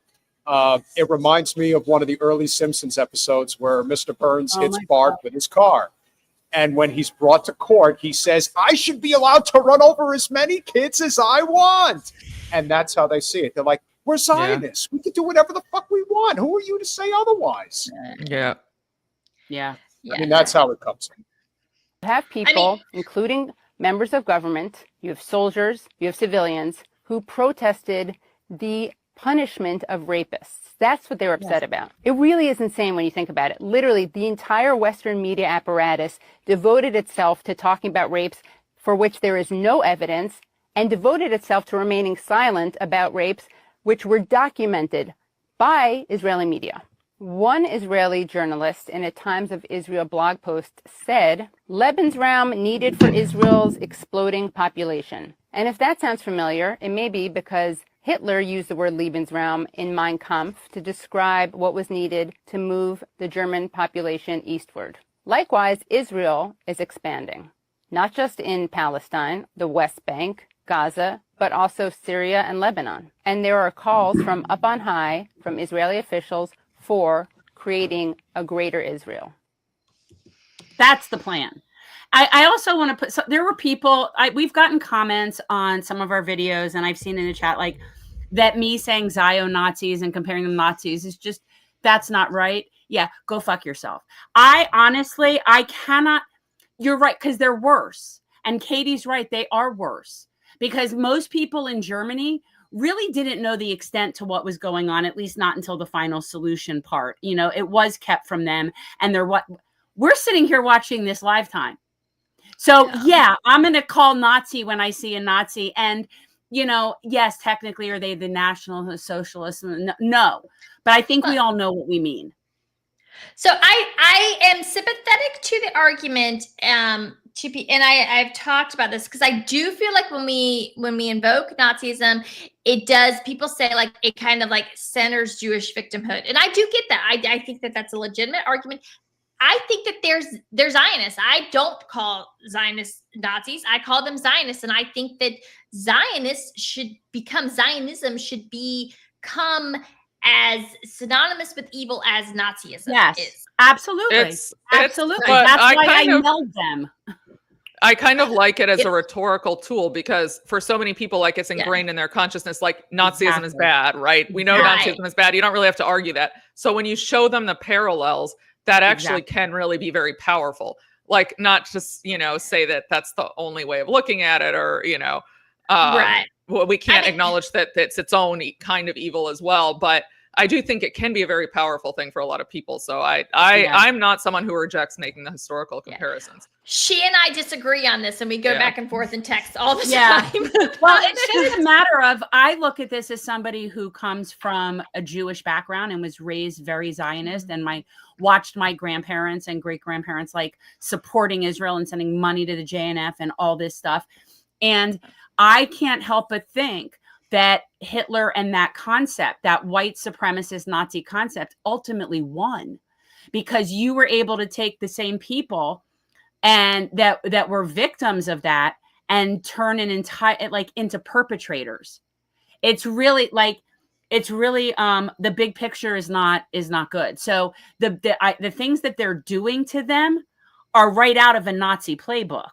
it reminds me of one of the early Simpsons episodes where Mr. Burns hits Bart with his car. And when he's brought to court, he says, I should be allowed to run over as many kids as I want. And that's how they see it. They're like, we're Zionists. Yeah. We can do whatever the fuck we want. Who are you to say otherwise? Yeah. Yeah. I mean, that's how it comes. You have people, including members of government, you have soldiers, you have civilians who protested the punishment of rapists. That's what they were upset about. It really is insane when you think about it. Literally, the entire Western media apparatus devoted itself to talking about rapes for which there is no evidence, and devoted itself to remaining silent about rapes which were documented by Israeli media. One Israeli journalist in a Times of Israel blog post said, Lebensraum needed for Israel's exploding population. And if that sounds familiar, it may be because Hitler used the word Lebensraum in Mein Kampf to describe what was needed to move the German population eastward. Likewise, Israel is expanding, not just in Palestine, the West Bank, Gaza, but also Syria and Lebanon. And there are calls from up on high, from Israeli officials, for creating a greater Israel. That's the plan. I also want to put, so there were people, we've gotten comments on some of our videos, and I've seen in the chat, like, that me saying Zion Nazis and comparing them to Nazis is just, that's not right. Yeah, go fuck yourself. I cannot, you're right, because they're worse. And Katie's right, they are worse. Because most people in Germany really didn't know the extent to what was going on, at least not until the final solution part. You know, it was kept from them. And we're sitting here watching this live time. So yeah, I'm going to call Nazi when I see a Nazi. And, you know, yes, technically, are they the National Socialists? No, but I think we all know what we mean. So I am sympathetic to the argument, and I've talked about this because I do feel like when we invoke Nazism, it does, people say like it kind of like centers Jewish victimhood, and I do get that. I think that that's a legitimate argument. I think that there's Zionists. I don't call Zionists Nazis. I call them Zionists, and I think that Zionism should become as synonymous with evil as Nazism is. Absolutely. Absolutely. That's why I nailed them. I kind of like it as a rhetorical tool because for so many people, like it's ingrained in their consciousness, like Nazism is bad, right? We know Nazism is bad. You don't really have to argue that. So when you show them the parallels, that actually can really be very powerful. Like not just, you know, say that that's the only way of looking at it or, you know, well, we can't acknowledge that it's its own kind of evil as well. But I do think it can be a very powerful thing for a lot of people. So I'm not someone who rejects making the historical comparisons. She and I disagree on this, and we go back and forth in text all the time. Well, it's just a matter of, I look at this as somebody who comes from a Jewish background and was raised very Zionist, and watched my grandparents and great grandparents like supporting Israel and sending money to the JNF and all this stuff. And I can't help but think that Hitler and that concept, that white supremacist Nazi concept, ultimately won, because you were able to take the same people and that were victims of that and turn an entire into perpetrators. It's really the big picture is not good. So the things that they're doing to them are right out of a Nazi playbook.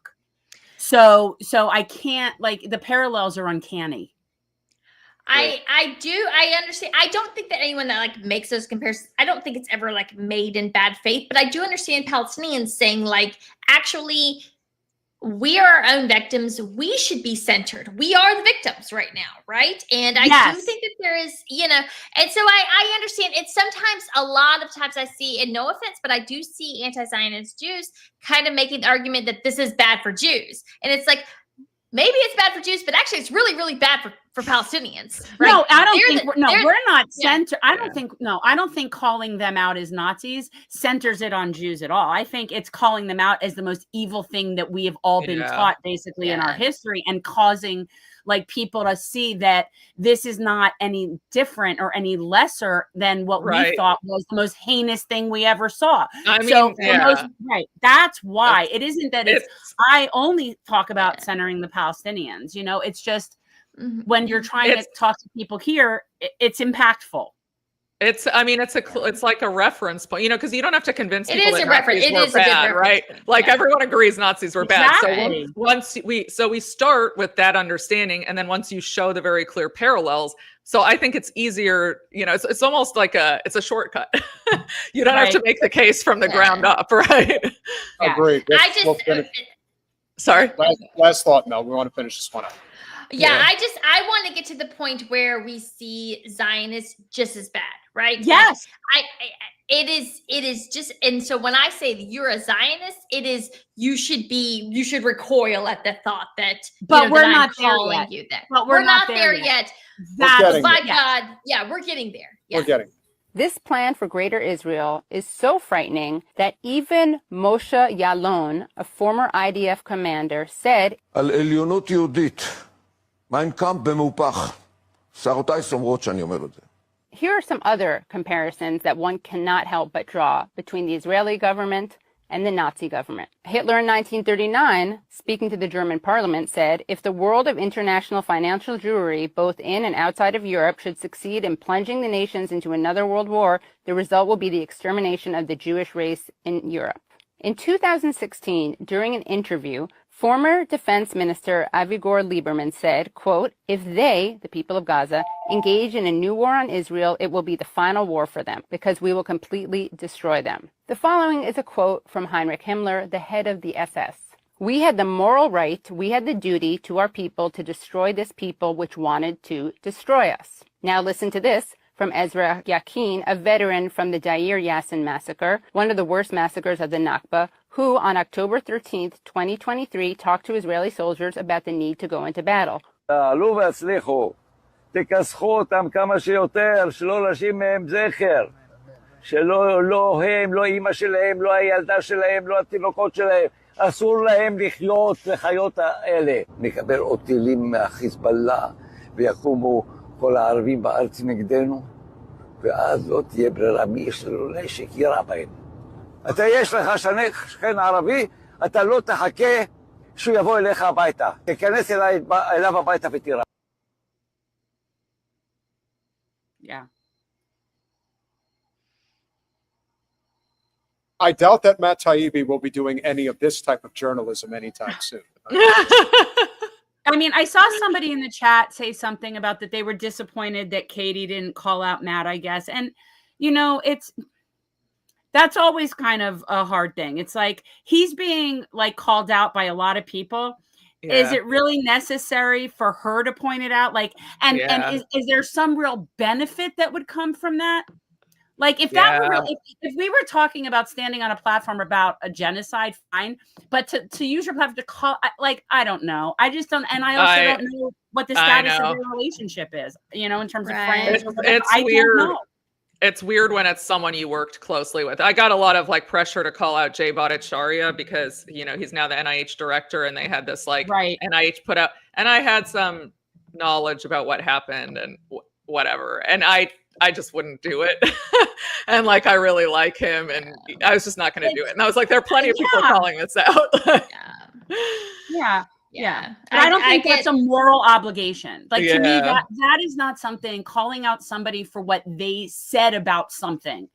So I can't, like, the parallels are uncanny. I understand. I don't think that anyone that like makes those comparisons, I don't think it's ever like made in bad faith, but I do understand Palestinians saying like, actually, we are our own victims. We should be centered. We are the victims right now, right? And I do think that there is, and so I understand it's sometimes, a lot of times I see, and no offense, but I do see anti-Zionist Jews kind of making the argument that this is bad for Jews. And it's like, maybe it's bad for Jews, but actually it's really, really bad for Palestinians. Right? No, I don't think we're not center. I don't think calling them out as Nazis centers it on Jews at all. I think it's calling them out as the most evil thing that we have all been taught basically in our history, and causing like people to see that this is not any different or any lesser than what we thought was the most heinous thing we ever saw. I mean, that's why it isn't that I only talk about centering the Palestinians. It's just when you're trying to talk to people here, it's impactful. It's like a reference point, because you don't have to convince people that Nazis were bad, right? Like everyone agrees Nazis were bad. So we start with that understanding, and then once you show the very clear parallels, so I think it's easier. It's almost like it's a shortcut. You don't have to make the case from the ground up, right? Agreed. Sorry. Last thought, Mel. We want to finish this one up. I want to get to the point where we see Zionists just as bad, right? Yes. It is just, and so when I say that you're a Zionist, it is, you should recoil at the thought that, but we're not calling you that. But we're not there yet. God, we're getting there. We're getting. This plan for Greater Israel is so frightening that even Moshe Yalon, a former IDF commander, said, על עליונות יהודית, מיין קאמפ במהופך. שרותיי סומרות שאני אומר את זה. Here are some other comparisons that one cannot help but draw between the Israeli government and the Nazi government. Hitler in 1939, speaking to the German parliament, said, if the world of international financial Jewry, both in and outside of Europe, should succeed in plunging the nations into another world war, the result will be the extermination of the Jewish race in Europe. In 2016, during an interview, former Defense Minister Avigdor Lieberman said, quote, if they, the people of Gaza, engage in a new war on Israel, it will be the final war for them because we will completely destroy them. The following is a quote from Heinrich Himmler, the head of the SS. We had the moral right, we had the duty to our people to destroy this people which wanted to destroy us. Now listen to this from Ezra Yakin, a veteran from the Deir Yassin massacre, one of the worst massacres of the Nakba, who on October 13th, 2023, talked to Israeli soldiers about the need to go into battle. תעלו והצליחו, תכסחו אותם כמה שיותר, שלא להשאיר מהם זכר, שלא הם, לא אמא שלהם, לא הילדה שלהם, לא התינוקות שלהם, אסור להם לחיות לחיות האלה. נקבל עוד טילים מהחיזבאללה, ויקומו כל הערבים בארץ נגדנו, ואז לא תהיה ברירה, מי יש לו נשק יירה בהם. אתה יש לך שכן ערבי, אתה לא תחכה שהוא יבוא אליך הביתה. תיכנס אליו הביתה ותירה. Yeah. I doubt that Matt Taibbi will be doing any of this type of journalism anytime soon. I mean, I saw somebody in the chat say something about that they were disappointed that Katie didn't call out Matt, I guess. And, that's always kind of a hard thing. It's like he's being like called out by a lot of people. Yeah. Is it really necessary for her to point it out? Like, and is there some real benefit that would come from that? Like if that were real, if we were talking about standing on a platform about a genocide, fine. But to use your platform to call, like, I don't know. I just don't. And I also don't know what the status of your relationship is, in terms of friends. It's weird. Don't know. It's weird when it's someone you worked closely with. I got a lot of like pressure to call out Jay Bhattacharya because, he's now the NIH director and they had this like NIH put out, and I had some knowledge about what happened and whatever. And I just wouldn't do it. And like, I really like him and I was just not going to do it. And I was like, there are plenty of people calling this out. Yeah. But I don't think that's a moral obligation. Like to me, that is not something. Calling out somebody for what they said about something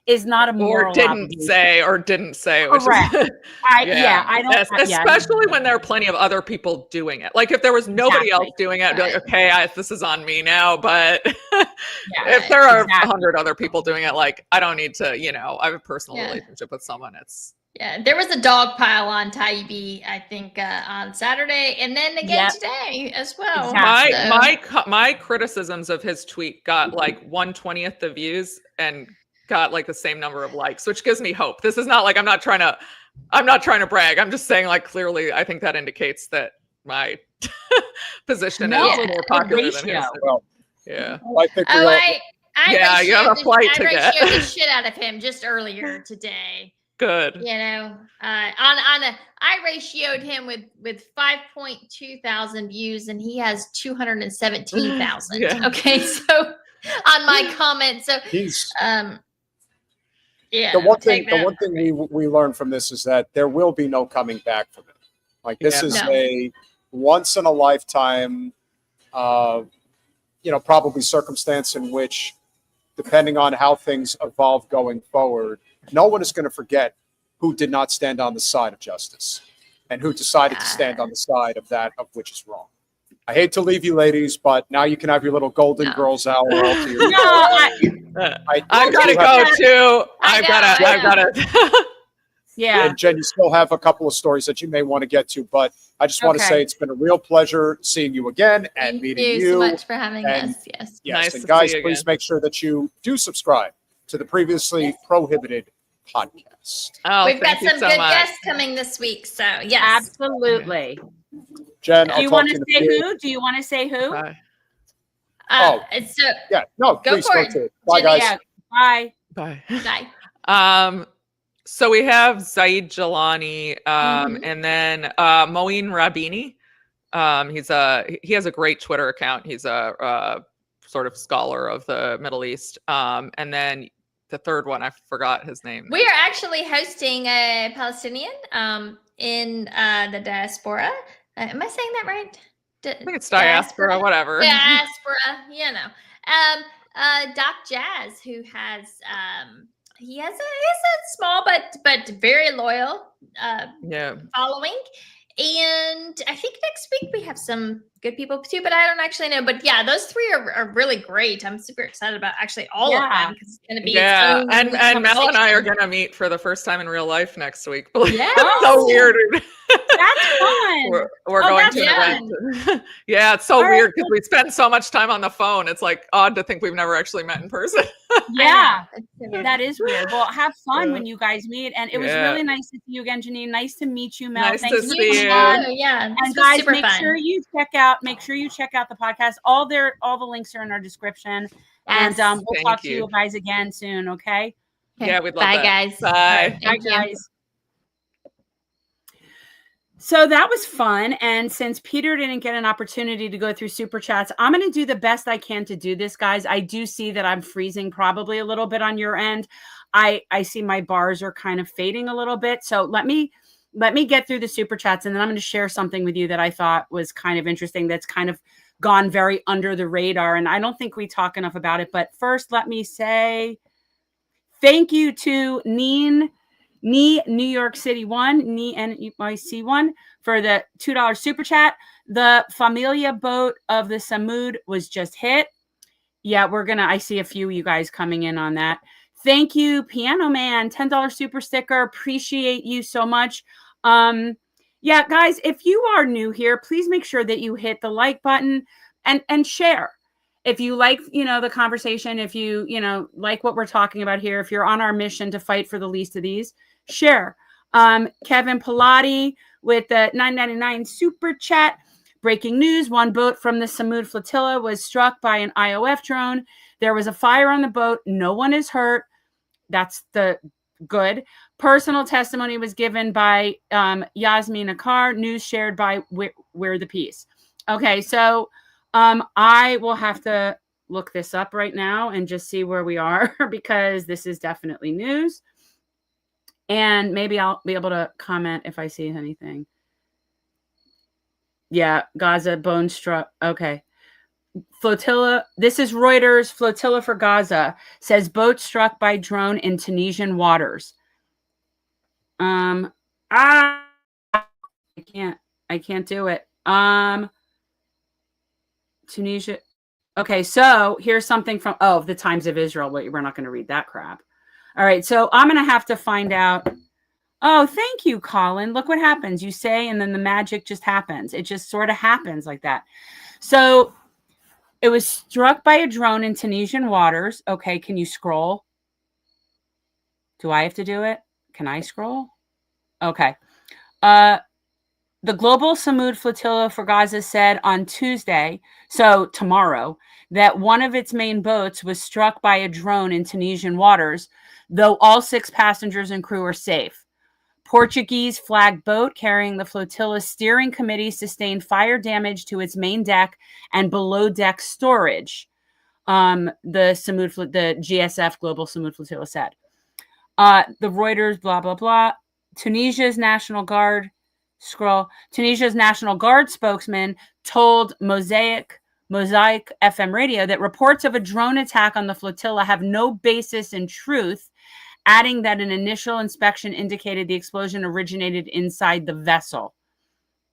is not a moral or didn't obligation. say, which Correct. is, I don't. Yes, especially when there are plenty of other people doing it. Like if there was nobody else doing it, I'd be like, okay, this is on me now. But if there are 100 other people doing it, like I don't need to, I have a personal relationship with someone. Yeah, there was a dog pile on Taibbi, I think, on Saturday, and then again today as well. My criticisms of his tweet got like 1/20th the views and got like the same number of likes, which gives me hope. This is not like I'm not trying to brag. I'm just saying, like, clearly I think that indicates that my position is more popular than his. Well, yeah. I think I you have a flight to get. I ratioed the shit out of him just earlier today. Good. I ratioed him with 5.2 thousand views, and he has 217,000. Okay, so on my comment, so he's yeah. The one thing we learned from this is that there will be no coming back from it. Like this is a once in a lifetime, probably circumstance in which, depending on how things evolve going forward, no one is going to forget who did not stand on the side of justice and who decided to stand on the side of that of which is wrong. I hate to leave you ladies, but now you can have your little golden girls hour all to yourself. I've got to go too. I've got to. Yeah. And Jen, you still have a couple of stories that you may want to get to, but I just want to say it's been a real pleasure seeing you again and meeting you. Thank you so much for having us. Yes. Nice and to guys, see you please again. make sure that you do subscribe to the Previously Prohibited podcast. Oh, we've got some so good much. guests coming this week, so yes, absolutely. Jen, do you want to say who? Do you want to say who? Please for go it. to it. Bye, guys. Yeah. Bye. Bye. So we have Zaid Jalani, and then Moeen Rabini. He has a great Twitter account. He's a sort of scholar of the Middle East. And then the third one, I forgot his name. We are actually hosting a Palestinian in the diaspora. Am I saying that right? I think it's diaspora, whatever. Diaspora, Doc Jazz, who has he has a small but very loyal following. And I think next week we have some good people too, but I don't actually know. But yeah, those three are really great. I'm super excited about actually all of them because it's going to be its own and Mel and I are going to meet for the first time in real life next week. Yeah, so weird. That's fun. We're going to an event. Yeah, it's so weird because we spend so much time on the phone. It's like odd to think we've never actually met in person. Yeah, that is weird. Well, have fun when you guys meet. And it was really nice to see you again, Jenin. Nice to meet you, Mel. Nice Thanks to for see you. Yeah, and guys, make sure you check out the podcast. All the links are in our description. Yes. And we'll talk to you guys again soon. Okay. Yeah, we'd love Bye, that. guys. Bye. Bye, guys. So that was fun. And since Peter didn't get an opportunity to go through super chats, I'm going to do the best I can to do this, guys. I do see that I'm freezing probably a little bit on your end. I see my bars are kind of fading a little bit. So let me get through the super chats, and then I'm going to share something with you that I thought was kind of interesting. That's kind of gone very under the radar. And I don't think we talk enough about it. But first, let me say thank you to New York City 1, NYC 1 for the $2 super chat. The Familia boat of the Samud was just hit. Yeah, I see a few of you guys coming in on that. Thank you, Piano Man, $10 super sticker. Appreciate you so much. Yeah, guys, if you are new here, please make sure that you hit the like button and share. If you like, the conversation, if you, like what we're talking about here, if you're on our mission to fight for the least of these, share. Kevin Pilati with the $9.99 super chat. Breaking news: one boat from the Samud flotilla was struck by an IOF drone. There was a fire on the boat. No one is hurt. That's the good. Personal testimony was given by Yasmin Akar. News shared by We're the Peace. Okay, so I will have to look this up right now and just see where we are because this is definitely news. And maybe I'll be able to comment if I see anything. Yeah, Gaza bone struck. Okay. Flotilla, this is Reuters, Flotilla for Gaza says boat struck by drone in Tunisian waters. I can't do it. Tunisia. Okay, so here's something from the Times of Israel. Wait, we're not going to read that crap. All right, so I'm going to have to find out. Oh, thank you, Colin. Look what happens. You say, and then the magic just happens. It just sort of happens like that. So it was struck by a drone in Tunisian waters. Okay, can you scroll? Do I have to do it? Can I scroll? Okay. The Global Samud Flotilla for Gaza said on Tuesday, so tomorrow, that one of its main boats was struck by a drone in Tunisian waters, though all 6 passengers and crew are safe. Portuguese flagged boat carrying the flotilla's steering committee sustained fire damage to its main deck and below deck storage. The GSF Global Samud Flotilla said. The Reuters, blah, blah, blah. Tunisia's National Guard spokesman told Mosaic FM radio that reports of a drone attack on the flotilla have no basis in truth, adding that an initial inspection indicated the explosion originated inside the vessel.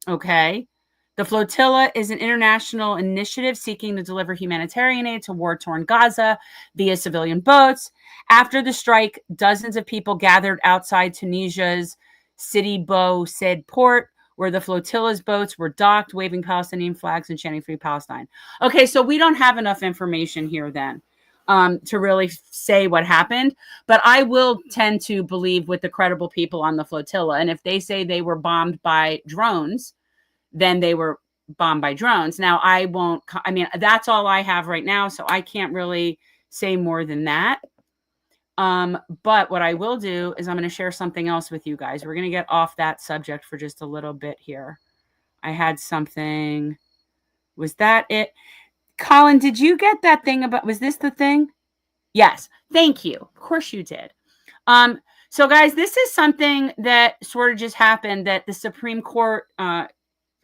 Okay. The flotilla is an international initiative seeking to deliver humanitarian aid to war-torn Gaza via civilian boats. After the strike, dozens of people gathered outside Tunisia's Sidi Bou Said port, where the flotilla's boats were docked, waving Palestinian flags and chanting Free Palestine. Okay, so we don't have enough information here then to really say what happened, but I will tend to believe with the credible people on the flotilla. And if they say they were bombed by drones, then they were bombed by drones. Now, that's all I have right now, so I can't really say more than that. But what I will do is I'm going to share something else with you guys. We're going to get off that subject for just a little bit here. I had something. Was that it? Colin, did you get that thing about, was this the thing? Yes. Thank you. Of course you did. So guys, this is something that sort of just happened, that the Supreme Court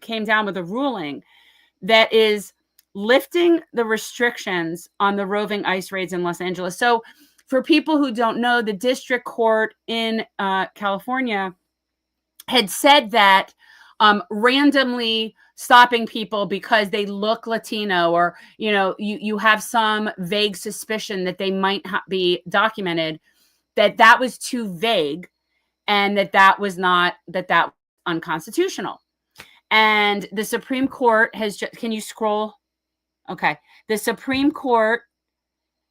came down with a ruling that is lifting the restrictions on the roving ICE raids in Los Angeles. So for people who don't know, the district court in California had said that randomly stopping people because they look Latino, or, you know, you have some vague suspicion that they might be documented, that was too vague, and that was unconstitutional. And the Supreme Court has just, can you scroll? Okay. The Supreme Court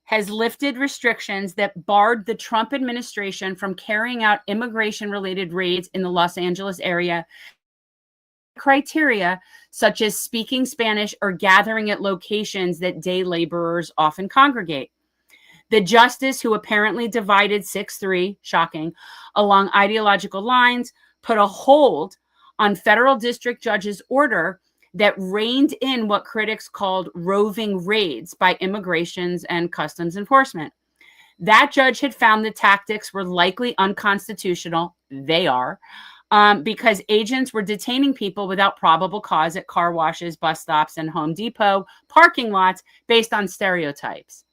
has lifted restrictions that barred the Trump administration from carrying out immigration-related raids in the Los Angeles area. Criteria such as speaking Spanish or gathering at locations that day laborers often congregate. The justice, who apparently divided 6-3, shocking, along ideological lines, put a hold on federal district judges' order that reined in what critics called roving raids by immigrations and customs enforcement. That judge had found the tactics were likely unconstitutional. They are, because agents were detaining people without probable cause at car washes, bus stops, and Home Depot parking lots based on stereotypes.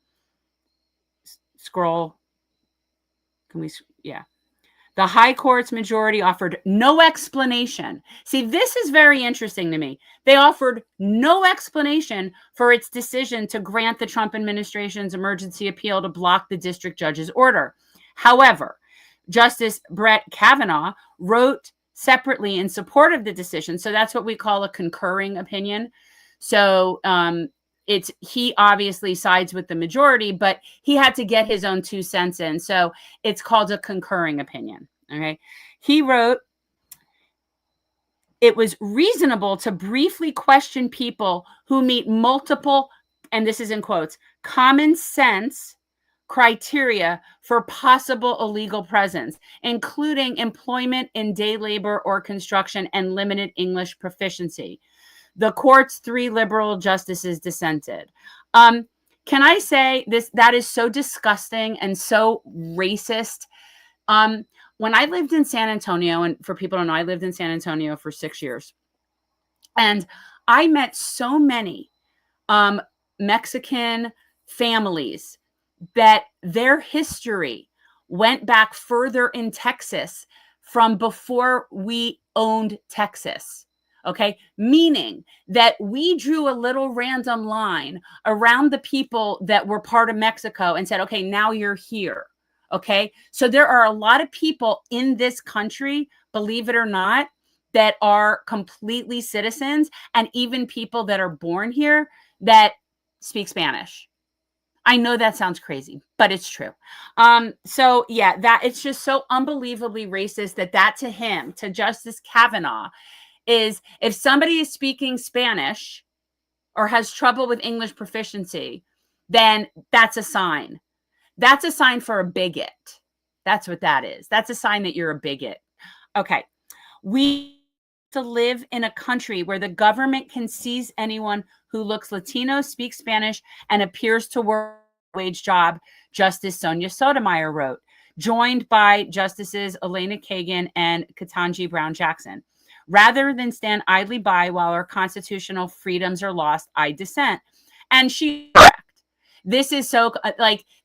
Scroll. Can we? Yeah. The high court's majority offered no explanation. See, this is very interesting to me. They offered no explanation for its decision to grant the Trump administration's emergency appeal to block the district judge's order. However, Justice Brett Kavanaugh wrote separately in support of the decision. So that's what we call a concurring opinion. So he obviously sides with the majority, but he had to get his own 2 cents in. So it's called a concurring opinion. Okay. He wrote, it was reasonable to briefly question people who meet multiple, and this is in quotes, common sense criteria for possible illegal presence, including employment in day labor or construction and limited English proficiency. The court's 3 liberal justices dissented. Can I say this? That is so disgusting and so racist. When I lived in San Antonio, and for people who don't know, I lived in San Antonio for 6 years, and I met so many Mexican families that their history went back further in Texas from before we owned Texas. Okay, meaning that we drew a little random line around the people that were part of Mexico and said, okay, now you're here. Okay, so there are a lot of people in this country, believe it or not, that are completely citizens, and even people that are born here that speak Spanish. I know that sounds crazy, but it's true. So yeah, that it's just so unbelievably racist that to him, to Justice Kavanaugh, is if somebody is speaking Spanish or has trouble with English proficiency, then that's a sign. That's a sign for a bigot. That's what that is. That's a sign that you're a bigot. Okay. We to live in a country where the government can seize anyone who looks Latino, speaks Spanish, and appears to work a wage job, Justice Sonia Sotomayor wrote, joined by Justices Elena Kagan and Ketanji Brown Jackson. Rather than stand idly by while our constitutional freedoms are lost, I dissent. And she's correct. This is so,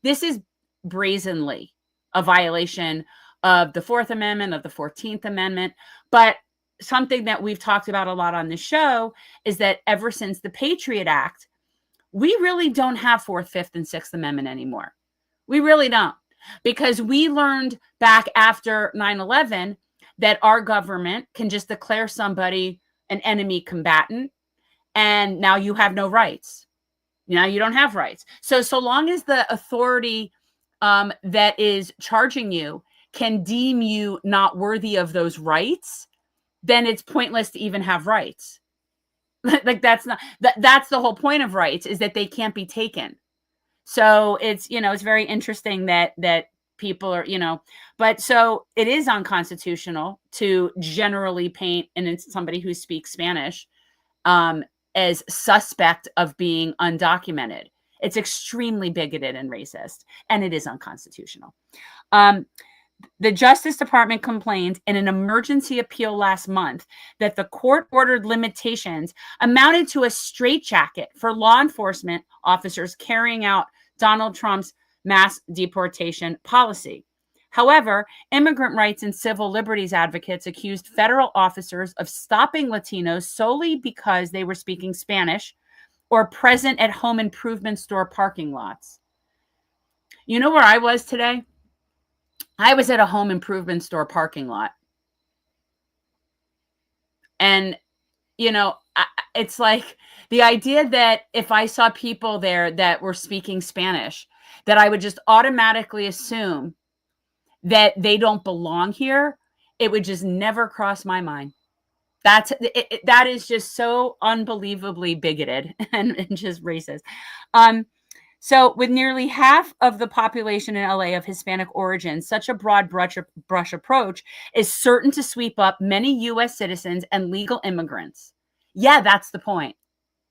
this is brazenly a violation of the Fourth Amendment, of the 14th Amendment. But something that we've talked about a lot on the show is that ever since the Patriot Act, we really don't have Fourth, Fifth, and Sixth Amendment anymore. We really don't. Because we learned back after 9/11 that our government can just declare somebody an enemy combatant, and now you have no rights. Now you don't have rights. So long as the authority that is charging you can deem you not worthy of those rights, then it's pointless to even have rights. Like that's the whole point of rights, is that they can't be taken. So it's, it's very interesting that people are, but so it is unconstitutional to generally paint somebody who speaks Spanish as suspect of being undocumented. It's extremely bigoted and racist, and it is unconstitutional. The Justice Department complained in an emergency appeal last month that the court-ordered limitations amounted to a straitjacket for law enforcement officers carrying out Donald Trump's mass deportation policy. However, immigrant rights and civil liberties advocates accused federal officers of stopping Latinos solely because they were speaking Spanish or present at home improvement store parking lots. You know where I was today? I was at a home improvement store parking lot. And, it's like the idea that if I saw people there that were speaking Spanish, that I would just automatically assume that they don't belong here, it would just never cross my mind. That is just so unbelievably bigoted and just racist. So with nearly half of the population in LA of Hispanic origin, such a broad brush approach is certain to sweep up many U.S. citizens and legal immigrants. Yeah, that's the point.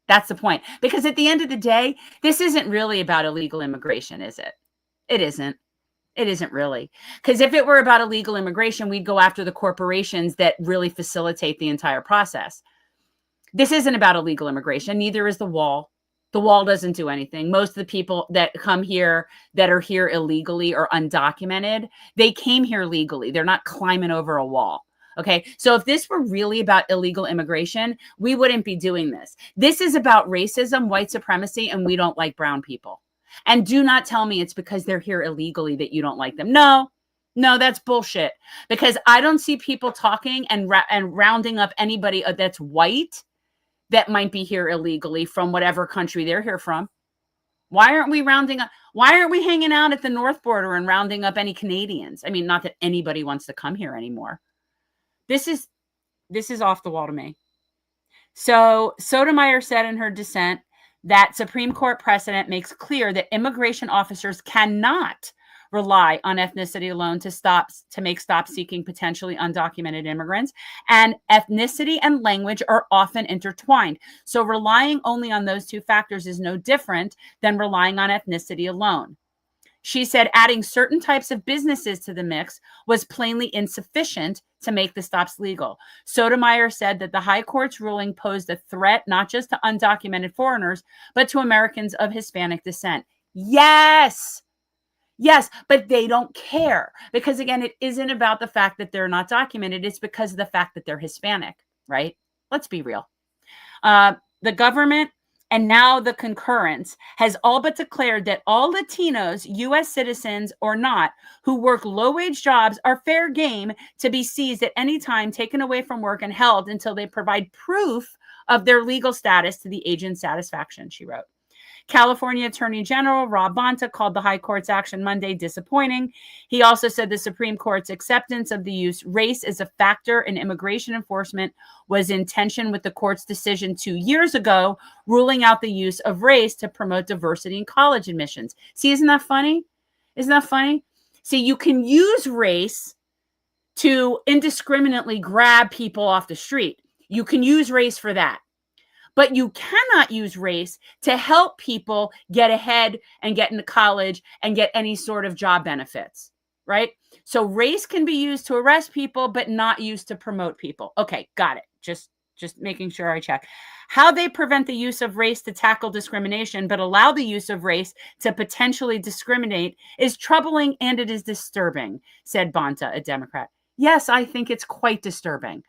That's the point. Because at the end of the day, this isn't really about illegal immigration, is it? It isn't. It isn't really. Because if it were about illegal immigration, we'd go after the corporations that really facilitate the entire process. This isn't about illegal immigration. Neither is the wall. The wall doesn't do anything. Most of the people that come here that are here illegally or undocumented, they came here legally. They're not climbing over a wall. Okay. So if this were really about illegal immigration, we wouldn't be doing this. This is about racism, white supremacy, and we don't like brown people. And do not tell me it's because they're here illegally that you don't like them. No, that's bullshit. Because I don't see people talking and rounding up anybody that's white that might be here illegally from whatever country they're here from. Why aren't we rounding up? Why aren't we hanging out at the north border and rounding up any Canadians? I mean, not that anybody wants to come here anymore. This is off the wall to me. So Sotomayor said in her dissent that Supreme Court precedent makes clear that immigration officers cannot rely on ethnicity alone to make stops seeking potentially undocumented immigrants, and ethnicity and language are often intertwined. So relying only on those two factors is no different than relying on ethnicity alone. She said adding certain types of businesses to the mix was plainly insufficient to make the stops legal. Sotomayor said that the high court's ruling posed a threat not just to undocumented foreigners, but to Americans of Hispanic descent. Yes, but they don't care because, again, it isn't about the fact that they're not documented. It's because of the fact that they're Hispanic, right? Let's be real. The government and now the concurrence has all but declared that all Latinos, U.S. citizens or not, who work low-wage jobs are fair game to be seized at any time, taken away from work, and held until they provide proof of their legal status to the agent's satisfaction, she wrote. California Attorney General Rob Bonta called the High Court's action Monday disappointing. He also said the Supreme Court's acceptance of the use race as a factor in immigration enforcement was in tension with the court's decision 2 years ago, ruling out the use of race to promote diversity in college admissions. See, isn't that funny? Isn't that funny? See, you can use race to indiscriminately grab people off the street. You can use race for that. But you cannot use race to help people get ahead and get into college and get any sort of job benefits, right? So race can be used to arrest people, but not used to promote people. Okay, got it. Just making sure I check. How they prevent the use of race to tackle discrimination, but allow the use of race to potentially discriminate is troubling and it is disturbing, said Bonta, a Democrat. Yes, I think it's quite disturbing.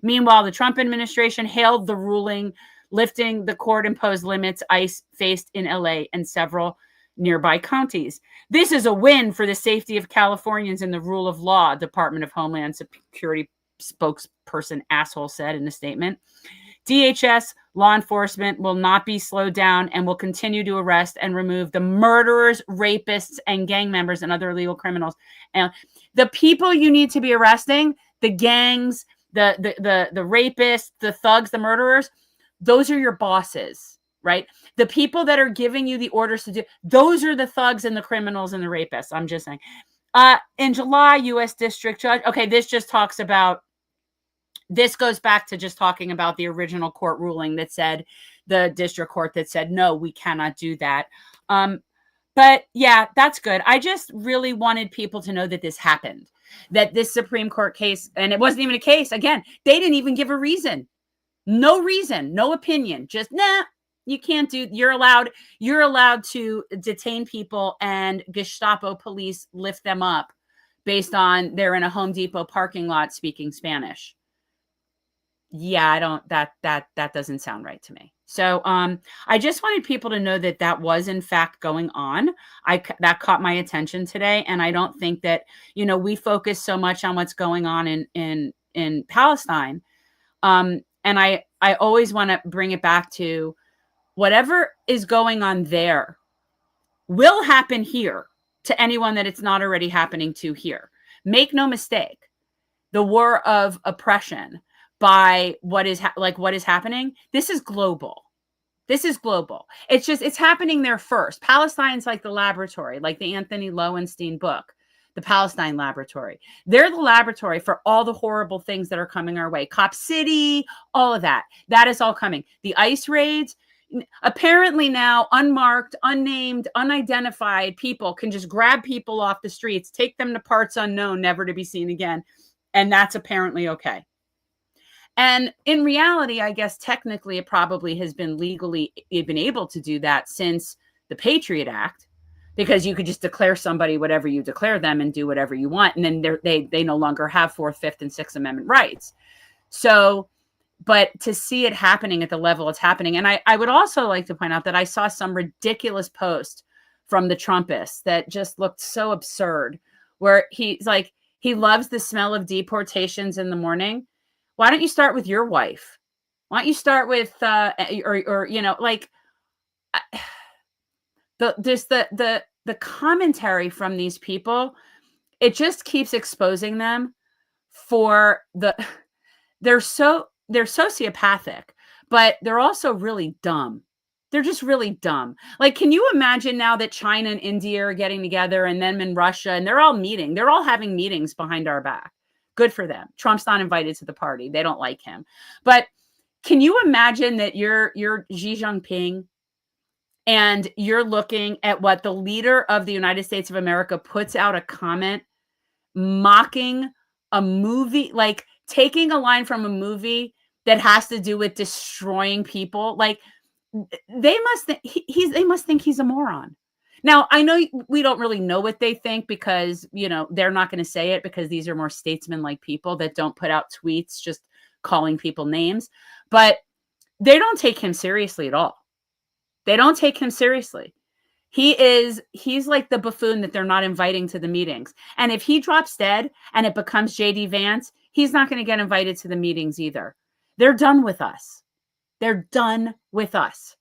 Meanwhile, the Trump administration hailed the ruling lifting the court-imposed limits ICE faced in LA and several nearby counties. This is a win for the safety of Californians and the rule of law, Department of Homeland Security spokesperson asshole said in a statement. DHS law enforcement will not be slowed down and will continue to arrest and remove the murderers, rapists, and gang members and other illegal criminals. And the people you need to be arresting, the gangs, the rapists, the thugs, the murderers, those are your bosses, right? The people that are giving you the orders to do, those are the thugs and the criminals and the rapists. I'm just saying. In July, U.S. District Judge, okay, this just talks about, this goes back to just talking about the original court ruling that said, the district court that said, no, we cannot do that. But yeah, that's good. I just really wanted people to know that this happened, that this Supreme Court case, and it wasn't even a case, again, they didn't even give a reason. No reason, no opinion, just nah, you can't do, you're allowed to detain people and Gestapo police lift them up based on they're in a Home Depot parking lot speaking Spanish. Yeah, that doesn't sound right to me. So I just wanted people to know that that was in fact going on. That caught my attention today. And I don't think that, we focus so much on what's going on in Palestine. And I always want to bring it back to whatever is going on there will happen here to anyone that it's not already happening to here. Make no mistake, the war of oppression by what is happening, this is global. This is global. It's happening there first. Palestine's like the laboratory, like the Anthony Lowenstein book. The Palestine laboratory. They're the laboratory for all the horrible things that are coming our way. Cop City, all of that. That is all coming. The ICE raids, apparently now unmarked, unnamed, unidentified people can just grab people off the streets, take them to parts unknown, never to be seen again. And that's apparently okay. And in reality, I guess technically it probably has been legally been able to do that since the Patriot Act. Because you could just declare somebody whatever you declare them and do whatever you want. And then they no longer have 4th, 5th, and 6th Amendment rights. So, but to see it happening at the level it's happening. And I would also like to point out that I saw some ridiculous post from the Trumpists that just looked so absurd, where he's like, he loves the smell of deportations in the morning. Why don't you start with your wife? Why don't you start with, the commentary from these people, it just keeps exposing them for they're sociopathic, but they're also really dumb. They're just really dumb. Like, can you imagine now that China and India are getting together and them in Russia and they're all meeting, they're all having meetings behind our back. Good for them. Trump's not invited to the party. They don't like him. But can you imagine that you're Xi Jinping and you're looking at what the leader of the United States of America puts out a comment mocking a movie, like taking a line from a movie that has to do with destroying people. Like they must they must think he's a moron. Now, I know we don't really know what they think because, they're not going to say it because these are more statesman-like people that don't put out tweets just calling people names, but they don't take him seriously at all. They don't take him seriously. He's like the buffoon that they're not inviting to the meetings. And if he drops dead and it becomes JD Vance, he's not going to get invited to the meetings either. They're done with us. They're done with us.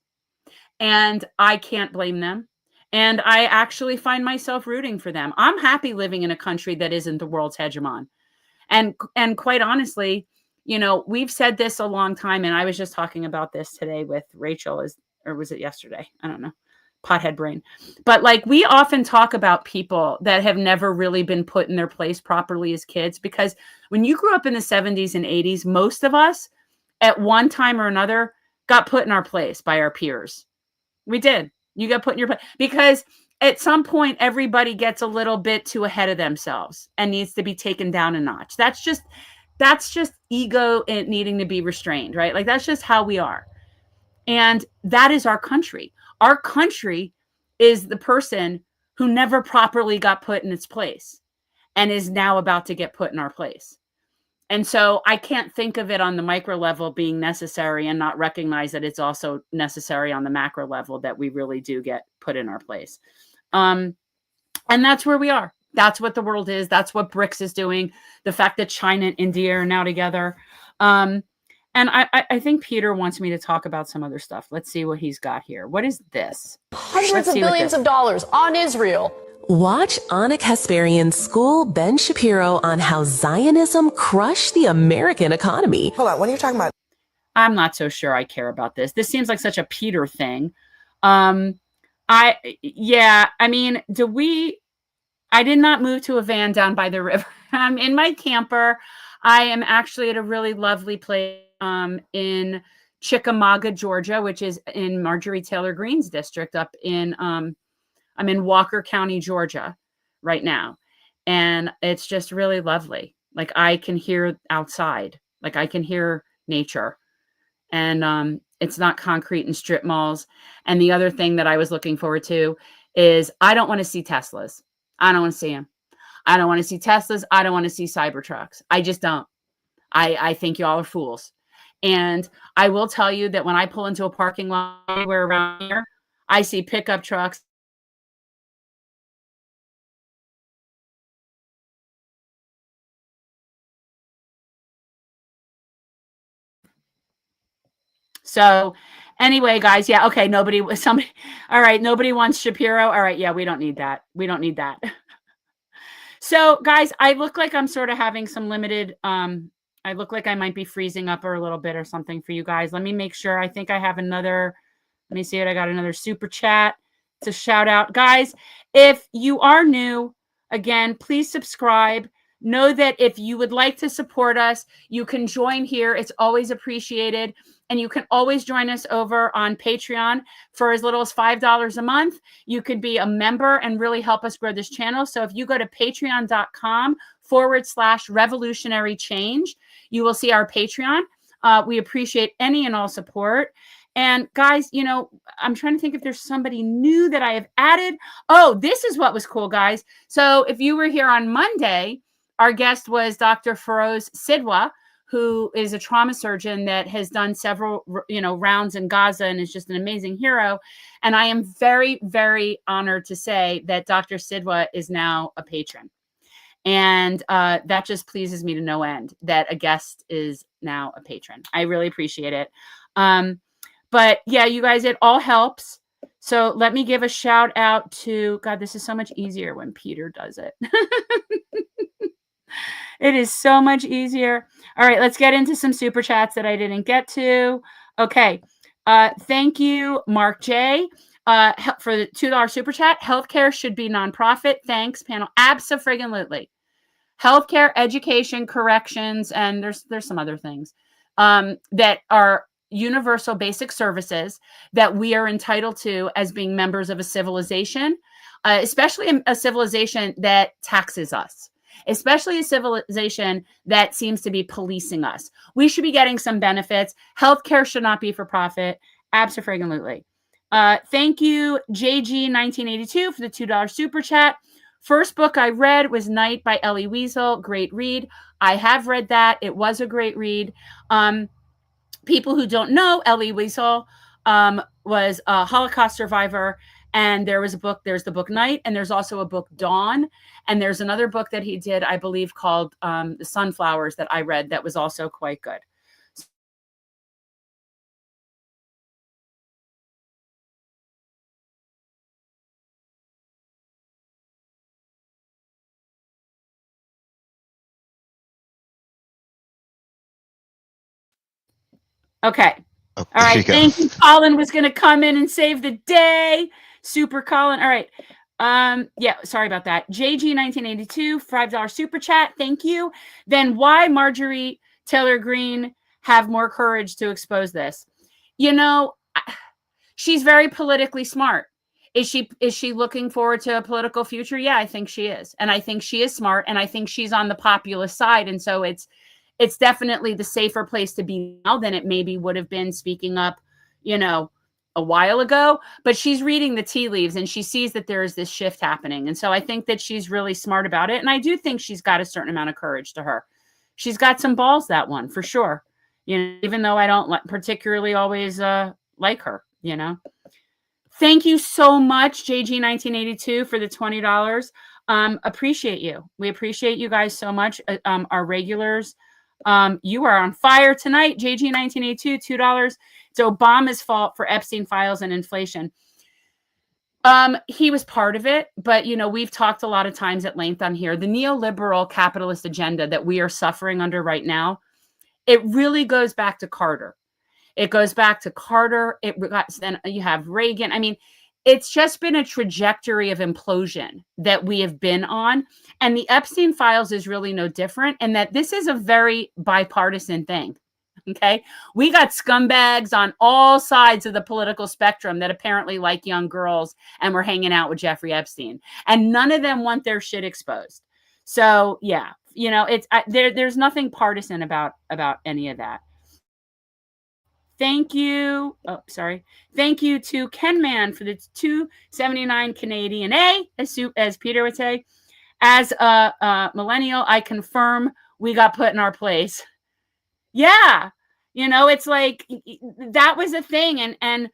And I can't blame them. And I actually find myself rooting for them. I'm happy living in a country that isn't the world's hegemon. And quite honestly, we've said this a long time. And I was just talking about this today with Rachel, or was it yesterday? I don't know. Pothead brain. But like, we often talk about people that have never really been put in their place properly as kids, because when you grew up in the 70s and 80s, most of us at one time or another got put in our place by our peers. We did. You got put in your place because at some point everybody gets a little bit too ahead of themselves and needs to be taken down a notch. That's just ego and needing to be restrained, right? Like that's just how we are. And that is our country. Our country is the person who never properly got put in its place and is now about to get put in our place. And so I can't think of it on the micro level being necessary and not recognize that it's also necessary on the macro level that we really do get put in our place. And that's where we are. That's what the world is. That's what BRICS is doing. The fact that China and India are now together. And I think Peter wants me to talk about some other stuff. Let's see what he's got here. What is this? Hundreds of billions of dollars on Israel. Watch Anna Kasparian school Ben Shapiro on how Zionism crushed the American economy. Hold on, what are you talking about? I'm not so sure I care about this. This seems like such a Peter thing. I did not move to a van down by the river. I'm in my camper. I am actually at a really lovely place in Chickamauga, Georgia, which is in Marjorie Taylor Greene's district up in I'm in Walker County, Georgia right now. And it's just really lovely. Like I can hear outside, like I can hear nature. And it's not concrete and strip malls. And the other thing that I was looking forward to is I don't want to see Teslas. I don't want to see them. I don't want to see Teslas. I don't want to see Cybertrucks. I just don't. I think y'all are fools. And I will tell you that when I pull into a parking lot anywhere around here, I see pickup trucks. So anyway, guys, yeah, okay, all right, nobody wants Shapiro. All right, yeah, we don't need that. We don't need that. So, guys, I look like I'm sort of having some limited, I look like I might be freezing up or a little bit or something for you guys. Let me make sure. I think I have another, let me see it. I got another super chat to shout out. Guys, if you are new, again, please subscribe. Know that if you would like to support us, you can join here. It's always appreciated. And you can always join us over on Patreon for as little as $5 a month. You could be a member and really help us grow this channel. So if you go to patreon.com/revolutionary change, you will see our Patreon. We appreciate any and all support. And guys, I'm trying to think if there's somebody new that I have added. Oh, this is what was cool, guys. So if you were here on Monday, our guest was Dr. Feroz Sidwa, who is a trauma surgeon that has done several, rounds in Gaza and is just an amazing hero. And I am very, very honored to say that Dr. Sidwa is now a patron. And that just pleases me to no end that a guest is now a patron. I really appreciate it. But yeah, you guys, it all helps. So let me give a shout out to, God, this is so much easier when Peter does it. It is so much easier. All right, let's get into some super chats that I didn't get to. Okay. Thank you, Mark J, for the $2 super chat. Healthcare should be nonprofit. Thanks, panel. Abso-friggin-lutely. Healthcare, education, corrections, and there's some other things that are universal basic services that we are entitled to as being members of a civilization, especially a civilization that taxes us, especially a civilization that seems to be policing us. We should be getting some benefits. Healthcare should not be for profit. Absolutely. Thank you, JG1982, for the $2 super chat. First book I read was Night by Elie Wiesel. Great read. I have read that. It was a great read. People who don't know, Elie Wiesel was a Holocaust survivor. And there's the book Night, and there's also a book Dawn. And there's another book that he did, I believe, called The Sunflowers that I read that was also quite good. Okay. Oh, All right. Thank you. Colin was going to come in and save the day. Super Colin. All right. Yeah, sorry about that. JG1982, $5 super chat. Thank you. Then why Marjorie Taylor Greene have more courage to expose this? You know, she's very politically smart. Is she looking forward to a political future? Yeah, I think she is. And I think she is smart, and I think she's on the populist side. And so it's definitely the safer place to be now than it maybe would have been speaking up, a while ago. But she's reading the tea leaves, and she sees that there is this shift happening. And so I think that she's really smart about it. And I do think she's got a certain amount of courage to her. She's got some balls, that one, for sure. Even though I don't particularly always like her, Thank you so much, JG1982, for the $20. Appreciate you. We appreciate you guys so much. Our regulars. You are on fire tonight, JG1982, $2. It's Obama's fault for Epstein files and inflation. He was part of it, but we've talked a lot of times at length on here. The neoliberal capitalist agenda that we are suffering under right now, it really goes back to Carter. It goes back to Carter. Then you have Reagan. I mean, it's just been a trajectory of implosion that we have been on. And the Epstein files is really no different in that this is a very bipartisan thing. Okay. We got scumbags on all sides of the political spectrum that apparently like young girls and were hanging out with Jeffrey Epstein. And none of them want their shit exposed. So, yeah, there's nothing partisan about any of that. Thank you. Oh, sorry. Thank you to Ken Man for the $2.79 Canadian as Peter would say. As a millennial, I confirm we got put in our place. Yeah. It's like that was a thing. And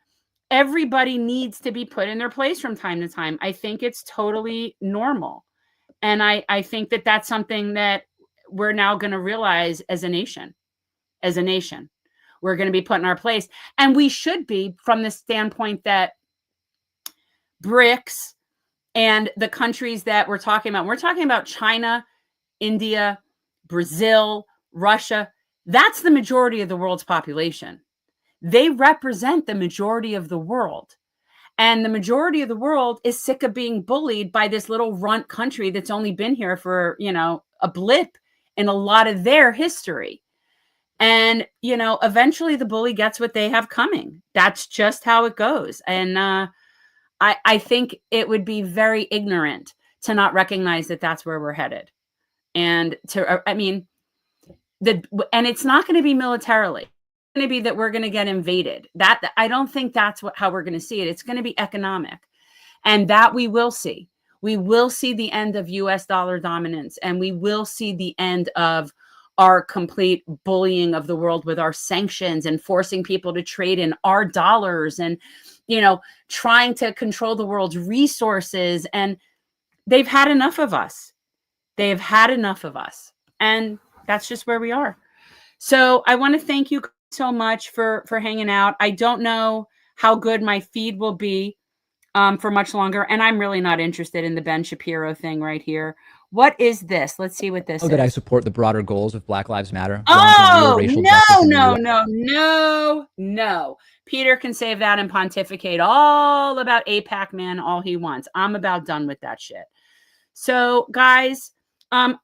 everybody needs to be put in their place from time to time. I think it's totally normal. And I think that that's something that we're now going to realize as a nation. We're going to be put in our place. And we should be, from the standpoint that BRICS and the countries that we're talking about China, India, Brazil, Russia. That's the majority of the world's population. They represent the majority of the world. And the majority of the world is sick of being bullied by this little runt country that's only been here for, a blip in a lot of their history. And, eventually the bully gets what they have coming. That's just how it goes. And I think it would be very ignorant to not recognize that that's where we're headed. And and it's not going to be militarily. It's going to be that we're going to get invaded. That I don't think that's how we're going to see it. It's going to be economic. And that we will see. We will see the end of US dollar dominance, and we will see the end of our complete bullying of the world with our sanctions and forcing people to trade in our dollars and, trying to control the world's resources. And they've had enough of us. They've had enough of us. And that's just where we are. So I want to thank you so much for hanging out. I don't know how good my feed will be for much longer. And I'm really not interested in the Ben Shapiro thing right here. What is this? Let's see what this is. That I support the broader goals of Black Lives Matter. Oh, no. Peter can save that and pontificate all about Pakman all he wants. I'm about done with that shit. So, guys,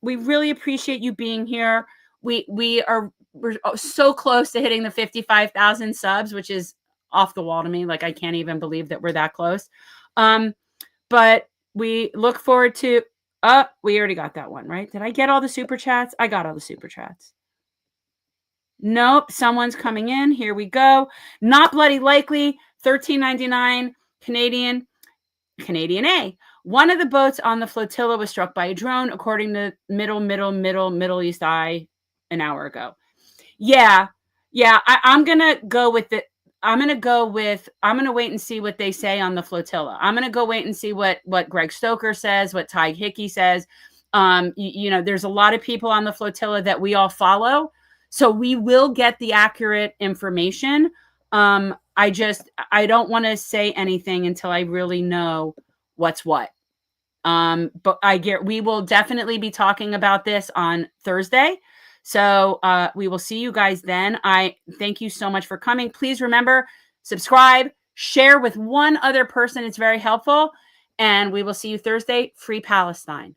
we really appreciate you being here. We are we're so close to hitting the 55,000 subs, which is off the wall to me. Like, I can't even believe that we're that close. But we look forward to, we already got that one, right? Did I get all the super chats? I got all the super chats. Nope. Someone's coming in. Here we go. Not bloody likely. $13.99 Canadian A. One of the boats on the flotilla was struck by a drone, according to Middle East Eye an hour ago. Yeah. I'm going to go with it. I'm going to wait and see what they say on the flotilla. I'm going to go wait and see what Greg Stoker says, what Ty Hickey says. There's a lot of people on the flotilla that we all follow. So we will get the accurate information. I don't want to say anything until I really know what's what. But we will definitely be talking about this on Thursday. So we will see you guys then. I thank you so much for coming. Please remember, subscribe, share with one other person. It's very helpful. And we will see you Thursday. Free Palestine.